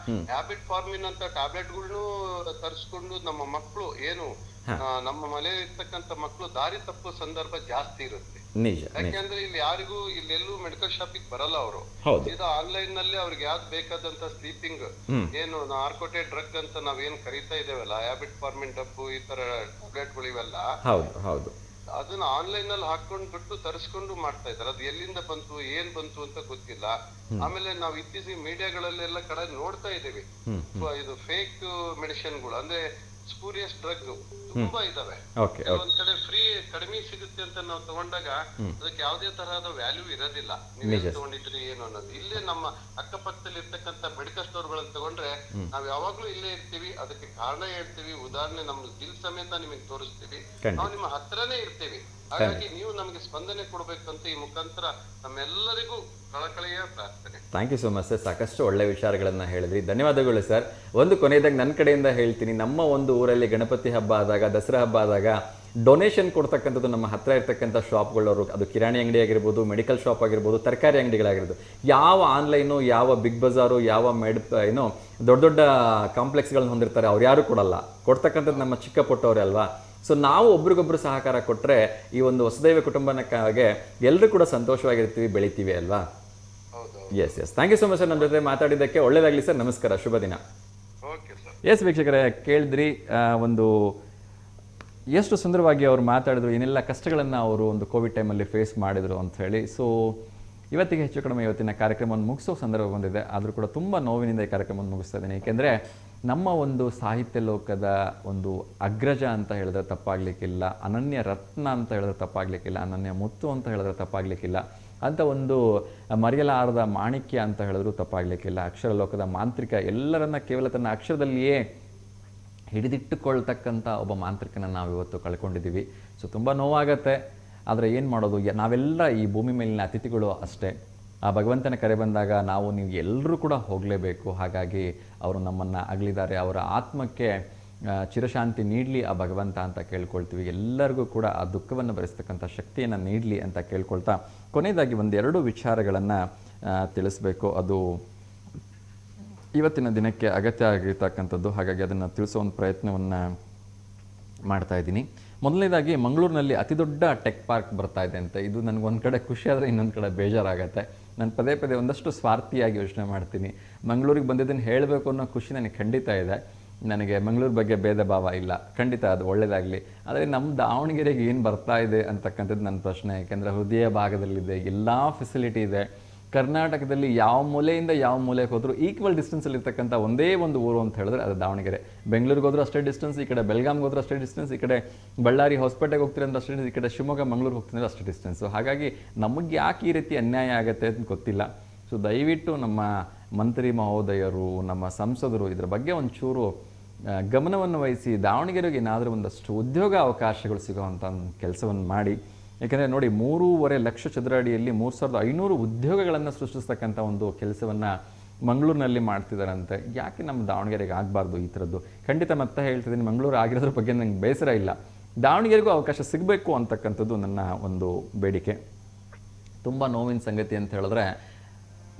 ಹ್ಯಾಬಿಟ್ ಫಾರ್ಮಿನ್ ಅಂತ ಟ್ಯಾಬ್ಲೆಟ್ಗಳನ್ನು ತರಿಸ್ಕೊಂಡು ನಮ್ಮ ಮಕ್ಕಳು ಏನು ನಮ್ಮ ಮನೆಯಲ್ಲಿ ಇರ್ತಕ್ಕಂಥ ಮಕ್ಕಳು ದಾರಿ ತಪ್ಪುವ ಸಂದರ್ಭ ಜಾಸ್ತಿ ಇರುತ್ತೆ. ಯಾಕೆಂದ್ರೆ ಇಲ್ಲಿ ಯಾರಿಗೂ ಇಲ್ಲೆಲ್ಲೂ ಮೆಡಿಕಲ್ ಶಾಪಿಗೆ ಬರಲ್ಲ. ಅವರು ಇದು ಆನ್ಲೈನ್ ನಲ್ಲಿ ಅವ್ರಿಗೆ ಯಾವ್ದು ಬೇಕಾದಂತ ಸ್ಲೀಪಿಂಗ್ ಏನು ನಾರ್ಕೋಟೆ ಡ್ರಗ್ ಅಂತ ನಾವೇನ್ ಕರೀತಾ ಇದೇವಲ್ಲ, ಹ್ಯಾಬಿಟ್ ಫಾರ್ಮಿನ್ ಡಬ್ಬು, ಈ ತರ ಟ್ಯಾಬ್ಲೆಟ್ಗಳು ಇವೆಲ್ಲ ಅದನ್ನ ಆನ್ಲೈನ್ ನಲ್ಲಿ ಹಾಕೊಂಡ್ ಬಿಟ್ಟು ತರಿಸ್ಕೊಂಡು ಮಾಡ್ತಾ ಇದಾರೆ. ಅದು ಎಲ್ಲಿಂದ ಬಂತು, ಏನ್ ಬಂತು ಅಂತ ಗೊತ್ತಿಲ್ಲ. ಆಮೇಲೆ ನಾವು ಇತ್ತೀಚೆಗೆ ಮೀಡಿಯಾಗಳಲ್ಲೆಲ್ಲ ಕಡೆ ನೋಡ್ತಾ ಇದ್ದೇವೆ, ಇದು ಫೇಕ್ ಮೆಡಿಸಿನ್ಗಳು, ಅಂದ್ರೆ ಸ್ಪೂರಿಯಸ್ ಡ್ರಗ್ ತುಂಬಾ ಇದಾವೆ. ಒಂದ್ ಕಡೆ ಫ್ರೀ ಕಡಿಮೆ ಸಿಗುತ್ತೆ ಅಂತ ನಾವು ತಗೊಂಡಾಗ ಅದಕ್ಕೆ ಯಾವುದೇ ತರಹದ ವ್ಯಾಲ್ಯೂ ಇರೋದಿಲ್ಲ. ನೀವ್ ತಗೊಂಡಿದ್ರಿ ಏನು ಅನ್ನೋದು. ಇಲ್ಲೇ ನಮ್ಮ ಅಕ್ಕಪಕ್ಕದಲ್ಲಿ ಇರ್ತಕ್ಕಂಥ ಮೆಡಿಕಲ್ ಸ್ಟೋರ್ ಗಳನ್ನ ತಗೊಂಡ್ರೆ ನಾವ್ ಯಾವಾಗ್ಲೂ ಇಲ್ಲೇ ಇರ್ತೀವಿ. ಅದಕ್ಕೆ ಕಾರಣ ಹೇಳ್ತೀವಿ. ಉದಾಹರಣೆ ನಮ್ಮ ಬಿಲ್ ಸಮೇತ ನಿಮಗೆ ತೋರಿಸ್ತೀವಿ. ನಾವು ನಿಮ್ಮ ಹತ್ರನೇ ಇರ್ತೀವಿ. ಹಾಗಾಗಿ ನೀವು ನಮಗೆ ಸ್ಪಂದನೆ ಕೊಡ್ಬೇಕಂತ ಈ ಮುಖಾಂತರ ನಮ್ಮೆಲ್ಲರಿಗೂ ಕಳಕಳಿಯ ಪ್ರಾರ್ಥನೆ. Thank you so much sir. ಸಾಕಷ್ಟು ಒಳ್ಳೆ ವಿಚಾರಗಳನ್ನು ಹೇಳಿದ್ರಿ, ಧನ್ಯವಾದಗಳು ಸರ್. ಒಂದು ಕೊನೆಯದಾಗಿ ನನ್ನ ಕಡೆಯಿಂದ ಹೇಳ್ತೀನಿ, ನಮ್ಮ ಒಂದು ಊರಲ್ಲಿ ಗಣಪತಿ ಹಬ್ಬ ಆದಾಗ, ದಸರಾ ಹಬ್ಬ ಆದಾಗ ಡೊನೇಷನ್ ಕೊಡ್ತಕ್ಕಂಥದ್ದು ನಮ್ಮ ಹತ್ರ ಇರ್ತಕ್ಕಂಥ ಶಾಪ್ಗಳವರು, ಅದು ಕಿರಾಣಿ ಅಂಗಡಿ ಆಗಿರ್ಬೋದು, ಮೆಡಿಕಲ್ ಶಾಪ್ ಆಗಿರ್ಬೋದು, ತರಕಾರಿ ಅಂಗಡಿಗಳಾಗಿರ್ಬೋದು, ಯಾವ ಆನ್ಲೈನು, ಯಾವ ಬಿಗ್ ಬಜಾರು, ಯಾವ ಏನೋ ದೊಡ್ಡ ದೊಡ್ಡ ಕಾಂಪ್ಲೆಕ್ಸ್ಗಳನ್ನ ಹೊಂದಿರ್ತಾರೆ, ಅವ್ರು ಯಾರು ಕೊಡಲ್ಲ. ಕೊಡ್ತಕ್ಕಂಥದ್ದು ನಮ್ಮ ಚಿಕ್ಕ ಪುಟ್ಟವ್ರೆ ಅಲ್ವಾ. ಸೊ ನಾವು ಒಬ್ರಿಗೊಬ್ರು ಸಹಕಾರ ಕೊಟ್ಟರೆ ಈ ಒಂದು ಹೊಸದೈವ ಕುಟುಂಬನಕ್ಕಾಗೆ ಎಲ್ಲರೂ ಕೂಡ ಸಂತೋಷವಾಗಿರ್ತೀವಿ, ಬೆಳಿತೀವಿ ಅಲ್ವಾ. Yes thank you so much sir, ನಮ್ಮ ಜೊತೆ ಮಾತಾಡಿದ್ದಕ್ಕೆ. ಒಳ್ಳೇದಾಗಲಿ ಸರ್, ನಮಸ್ಕಾರ, ಶುಭ ದಿನ. ಎಸ್ ವೀಕ್ಷಕರೇ, ಕೇಳಿದ್ರಿ ಒಂದು ಎಷ್ಟು ಸುಂದರವಾಗಿ ಅವರು ಮಾತಾಡಿದ್ರು, ಏನೆಲ್ಲ ಕಷ್ಟಗಳನ್ನು ಅವರು ಒಂದು ಕೋವಿಡ್ ಟೈಮಲ್ಲಿ ಫೇಸ್ ಮಾಡಿದರು ಅಂತ ಹೇಳಿ. ಸೊ ಇವತ್ತಿಗೆ ಹೆಚ್ಚು ಕಡಿಮೆ ಇವತ್ತಿನ ಕಾರ್ಯಕ್ರಮವನ್ನು ಮುಗಿಸೋ ಸಂದರ್ಭ ಬಂದಿದೆ. ಆದರೂ ಕೂಡ ತುಂಬ ನೋವಿನಿಂದ ಈ ಕಾರ್ಯಕ್ರಮವನ್ನು ಮುಗಿಸ್ತಾ ಇದ್ದೀನಿ. ಏಕೆಂದರೆ ನಮ್ಮ ಒಂದು ಸಾಹಿತ್ಯ ಲೋಕದ ಒಂದು ಅಗ್ರಜ ಅಂತ ಹೇಳಿದ್ರೆ ತಪ್ಪಾಗಲಿಕ್ಕಿಲ್ಲ, ಅನನ್ಯ ರತ್ನ ಅಂತ ಹೇಳಿದ್ರೆ ತಪ್ಪಾಗಲಿಕ್ಕಿಲ್ಲ, ಅನನ್ಯ ಮುತ್ತು ಅಂತ ಹೇಳಿದ್ರೆ ತಪ್ಪಾಗಲಿಕ್ಕಿಲ್ಲ, ಅಂತ ಒಂದು ಮರೆಯಲಾರದ ಮಾಣಿಕ್ಯ ಅಂತ ಹೇಳಿದ್ರು ತಪ್ಪಾಗಲಿಕ್ಕಿಲ್ಲ, ಅಕ್ಷರ ಲೋಕದ ಮಾಂತ್ರಿಕ, ಎಲ್ಲರನ್ನ ಕೇವಲ ತನ್ನ ಅಕ್ಷರದಲ್ಲಿಯೇ ಹಿಡಿದಿಟ್ಟುಕೊಳ್ತಕ್ಕಂಥ ಒಬ್ಬ ಮಾಂತ್ರಿಕನ ನಾವು ಇವತ್ತು ಕಳ್ಕೊಂಡಿದ್ದೀವಿ. ಸೊ ತುಂಬ ನೋವಾಗತ್ತೆ. ಆದರೆ ಏನು ಮಾಡೋದು, ನಾವೆಲ್ಲ ಈ ಭೂಮಿ ಮೇಲಿನ ಅತಿಥಿಗಳು ಅಷ್ಟೇ. ಆ ಭಗವಂತನ ಕರೆ ಬಂದಾಗ ನೀವು ಎಲ್ಲರೂ ಕೂಡ ಹೋಗಲೇಬೇಕು. ಹಾಗಾಗಿ ಅವರು ನಮ್ಮನ್ನು ಅಗಲಿದ್ದಾರೆ, ಅವರ ಆತ್ಮಕ್ಕೆ ಚಿರಶಾಂತಿ ನೀಡಲಿ ಆ ಭಗವಂತ ಅಂತ ಕೇಳ್ಕೊಳ್ತೀವಿ. ಎಲ್ಲರಿಗೂ ಕೂಡ ಆ ದುಃಖವನ್ನು ಭರಿಸ್ತಕ್ಕಂಥ ಶಕ್ತಿಯನ್ನು ನೀಡಲಿ ಅಂತ ಕೇಳ್ಕೊಳ್ತಾ, ಕೊನೆಯದಾಗಿ ಒಂದೆರಡು ವಿಚಾರಗಳನ್ನು ತಿಳಿಸ್ಬೇಕು. ಅದು ಇವತ್ತಿನ ದಿನಕ್ಕೆ ಅಗತ್ಯ ಆಗಿರ್ತಕ್ಕಂಥದ್ದು. ಹಾಗಾಗಿ ಅದನ್ನು ತಿಳಿಸೋ ಒಂದು ಪ್ರಯತ್ನವನ್ನು ಮಾಡ್ತಾ ಇದ್ದೀನಿ. ಮೊದಲನೇದಾಗಿ ಮಂಗಳೂರಿನಲ್ಲಿ ಅತಿ ದೊಡ್ಡ ಟೆಕ್ ಪಾರ್ಕ್ ಬರ್ತಾ ಇದೆ ಅಂತ. ಇದು ನನಗೊಂದು ಕಡೆ ಖುಷಿ ಆದರೆ ಇನ್ನೊಂದು ಕಡೆ ಬೇಜಾರಾಗತ್ತೆ. ನಾನು ಪದೇ ಪದೇ ಒಂದಷ್ಟು ಸ್ವಾರ್ಥಿಯಾಗಿ ಯೋಚನೆ ಮಾಡ್ತೀನಿ. ಮಂಗಳೂರಿಗೆ ಬಂದಿದ್ದನ್ನು ಹೇಳಬೇಕು ಅನ್ನೋ ಖುಷಿ ನನಗೆ ಖಂಡಿತ ಇದೆ. ನನಗೆ ಮಂಗಳೂರು ಬಗ್ಗೆ ಭೇದ ಭಾವ ಇಲ್ಲ, ಖಂಡಿತ ಅದು ಒಳ್ಳೆಯದಾಗಲಿ. ಆದರೆ ನಮ್ಮ ದಾವಣಗೆರೆಗೆ ಏನು ಬರ್ತಾ ಇದೆ ಅಂತಕ್ಕಂಥದ್ದು ನನ್ನ ಪ್ರಶ್ನೆ. ಯಾಕೆಂದರೆ ಹೃದಯ ಭಾಗದಲ್ಲಿದೆ, ಎಲ್ಲ ಫೆಸಿಲಿಟಿ ಇದೆ. ಕರ್ನಾಟಕದಲ್ಲಿ ಯಾವ ಮೂಲೆಯಿಂದ ಯಾವ ಮೂಲೆಗೆ ಹೋದರೂ ಈಕ್ವಲ್ ಡಿಸ್ಟೆನ್ಸಲ್ಲಿ ಇರ್ತಕ್ಕಂಥ ಒಂದೇ ಒಂದು ಊರು ಅಂತ ಹೇಳಿದ್ರೆ ಅದು ದಾವಣಗೆರೆ. ಬೆಂಗಳೂರಿಗೆ ಹೋದ್ರೂ ಅಷ್ಟೇ ಡಿಸ್ಟೆನ್ಸ್, ಈ ಕಡೆ ಬೆಳಗಾಂಗೆ ಹೋದ್ರೂ ಅಷ್ಟೇ ಡಿಸ್ಟೆನ್ಸ್, ಈ ಕಡೆ ಬಳ್ಳಾರಿ ಹೊಸಪೇಟೆಗೆ ಹೋಗ್ತೀರಿ ಅಂದ್ರೆ ಅಷ್ಟೇ ಡಿಸ್ಟೆನ್ಸ್, ಈ ಕಡೆ ಶಿವಮೊಗ್ಗ ಮಂಗಳೂರು ಹೋಗ್ತೀನಿ ಅಷ್ಟೇ ಡಿಸ್ಟೆನ್ಸು. ಹಾಗಾಗಿ ನಮಗೆ ಯಾಕೆ ಈ ರೀತಿ ಅನ್ಯಾಯ ಆಗುತ್ತೆ ಅಂತ ಗೊತ್ತಿಲ್ಲ. ಸೊ ದಯವಿಟ್ಟು ನಮ್ಮ ಮಂತ್ರಿ ಮಹೋದಯರು, ನಮ್ಮ ಸಂಸದರು ಇದರ ಬಗ್ಗೆ ಒಂಚೂರು ಗಮನವನ್ನು ವಹಿಸಿ ದಾವಣಗೆರೆಗೆ ಏನಾದರೂ ಒಂದಷ್ಟು ಉದ್ಯೋಗ ಅವಕಾಶಗಳು ಸಿಗೋವಂಥ ಕೆಲಸವನ್ನು ಮಾಡಿ. ಯಾಕೆಂದರೆ ನೋಡಿ, 3.5 ಲಕ್ಷ ಚದರ ಅಡಿಯಲ್ಲಿ 3500 ಉದ್ಯೋಗಗಳನ್ನು ಸೃಷ್ಟಿಸ್ತಕ್ಕಂಥ ಒಂದು ಕೆಲಸವನ್ನು ಮಂಗಳೂರಿನಲ್ಲಿ ಮಾಡ್ತಿದ್ದಾರಂತೆ. ಯಾಕೆ ನಮ್ಮ ದಾವಣಗೆರೆಗೆ ಆಗಬಾರ್ದು ಈ ಥರದ್ದು? ಖಂಡಿತ ಮತ್ತೆ ಹೇಳ್ತಿದ್ದೀನಿ, ಮಂಗಳೂರು ಆಗಿರೋದ್ರ ಬಗ್ಗೆ ನನಗೆ ಬೇಸರ ಇಲ್ಲ. ದಾವಣಗೆರೆಗೂ ಅವಕಾಶ ಸಿಗಬೇಕು ಅಂತಕ್ಕಂಥದ್ದು ನನ್ನ ಒಂದು ಬೇಡಿಕೆ. ತುಂಬ ನೋವಿನ ಸಂಗತಿ ಅಂತ ಹೇಳಿದ್ರೆ,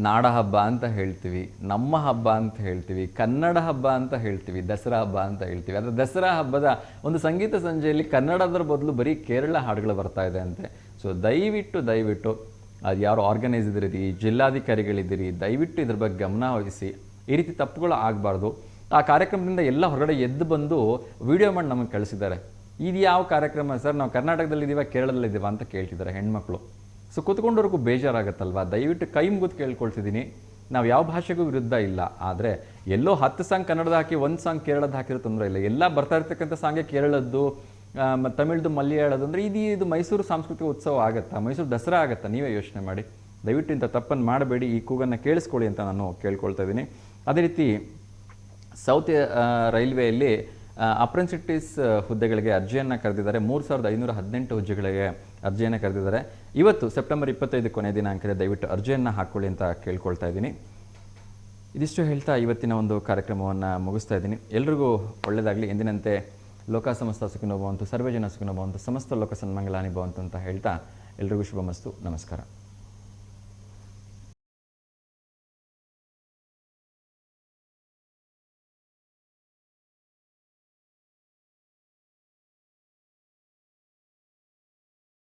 ನಾಡ ಹಬ್ಬ ಅಂತ ಹೇಳ್ತೀವಿ, ನಮ್ಮ ಹಬ್ಬ ಅಂತ ಹೇಳ್ತೀವಿ, ಕನ್ನಡ ಹಬ್ಬ ಅಂತ ಹೇಳ್ತೀವಿ, ದಸರಾ ಹಬ್ಬ ಅಂತ ಹೇಳ್ತೀವಿ. ಆದರೆ ದಸರಾ ಹಬ್ಬದ ಒಂದು ಸಂಗೀತ ಸಂಜೆಯಲ್ಲಿ ಕನ್ನಡದರ ಬದಲು ಬರೀ ಕೇರಳ ಹಾಡುಗಳು ಬರ್ತಾ ಇದೆ ಅಂತೆ. ಸೊ ದಯವಿಟ್ಟು ಅದು ಯಾರು ಆರ್ಗನೈಸ್ ಇದ್ದೀರಿ, ಜಿಲ್ಲಾಧಿಕಾರಿಗಳಿದ್ದೀರಿ, ದಯವಿಟ್ಟು ಇದ್ರ ಬಗ್ಗೆ ಗಮನ ವಹಿಸಿ. ಈ ರೀತಿ ತಪ್ಪುಗಳು ಆಗಬಾರ್ದು. ಆ ಕಾರ್ಯಕ್ರಮದಿಂದ ಎಲ್ಲ ಹೊರಗಡೆ ಎದ್ದು ಬಂದು ವಿಡಿಯೋ ಮಾಡಿ ನಮಗೆ ಕಳಿಸಿದ್ದಾರೆ. ಇದು ಯಾವ ಕಾರ್ಯಕ್ರಮ ಸರ್, ನಾವು ಕರ್ನಾಟಕದಲ್ಲಿದ್ದೀವ ಕೇರಳದಲ್ಲಿದ್ದೀವ ಅಂತ ಕೇಳ್ತಿದ್ದಾರೆ ಹೆಣ್ಮಕ್ಳು. ಸೊ ಕೂತ್ಕೊಂಡವ್ರಿಗೂ ಬೇಜಾರಾಗತ್ತಲ್ವ? ದಯವಿಟ್ಟು ಕೈ ಮುಗಿದು ಕೇಳ್ಕೊಳ್ತಿದ್ದೀನಿ. ನಾವು ಯಾವ ಭಾಷೆಗೂ ವಿರುದ್ಧ ಇಲ್ಲ, ಆದರೆ ಎಲ್ಲೋ 10 ಸಾಂಗ್ ಕನ್ನಡದ ಹಾಕಿ 1 ಸಾಂಗ್ ಕೇರಳದ ಹಾಕಿರೋ ತೊಂದರೆ ಇಲ್ಲ. ಎಲ್ಲ ಬರ್ತಾ ಇರ್ತಕ್ಕಂಥ ಸಾಂಗೆ ಕೇರಳದ್ದು, ತಮಿಳ್ದು, ಮಲಯಾಳದ್ದು. ಅಂದರೆ ಇದು ಮೈಸೂರು ಸಾಂಸ್ಕೃತಿಕ ಉತ್ಸವ ಆಗುತ್ತಾ, ಮೈಸೂರು ದಸರಾ ಆಗುತ್ತಾ? ನೀವೇ ಯೋಚನೆ ಮಾಡಿ. ದಯವಿಟ್ಟು ಇಂಥ ತಪ್ಪನ್ನು ಮಾಡಬೇಡಿ, ಈ ಕೂಗನ್ನು ಕೇಳಿಸ್ಕೊಳ್ಳಿ ಅಂತ ನಾನು ಕೇಳ್ಕೊಳ್ತಾ ಇದ್ದೀನಿ. ಅದೇ ರೀತಿ ಸೌತ್ ರೈಲ್ವೆಯಲ್ಲಿ ಅಪ್ರೆಂಟಿಸ್ ಹುದ್ದೆಗಳಿಗೆ ಅರ್ಜಿಯನ್ನು ಕರೆದಿದ್ದಾರೆ. 3518 ಹುದ್ದೆಗಳಿಗೆ ಅರ್ಜಿಯನ್ನು ಕರೆದಿದ್ದಾರೆ. ಇವತ್ತು ಸೆಪ್ಟೆಂಬರ್ 25 ಕೊನೆಯ ದಿನಾಂಕದ. ದಯವಿಟ್ಟು ಅರ್ಜಿಯನ್ನು ಹಾಕ್ಕೊಳ್ಳಿ ಅಂತ ಕೇಳ್ಕೊಳ್ತಾ ಇದ್ದೀನಿ. ಇದಿಷ್ಟು ಹೇಳ್ತಾ ಇವತ್ತಿನ ಒಂದು ಕಾರ್ಯಕ್ರಮವನ್ನು ಮುಗಿಸ್ತಾ ಇದ್ದೀನಿ. ಎಲ್ರಿಗೂ ಒಳ್ಳೆಯದಾಗಲಿ. ಎಂದಿನಂತೆ ಲೋಕ ಸಮಸ್ತ ಸುಖಿನೋ ಭವಂತು, ಸರ್ವೇ ಜನ ಸುಖಿನೋ ಭವಂತು, ಸಮಸ್ತ ಲೋಕ ಸನ್ಮಂಗಲಾನಿ ಭವಂತು ಅಂತ ಹೇಳ್ತಾ ಎಲ್ರಿಗೂ ಶುಭಮಸ್ತು. ನಮಸ್ಕಾರ.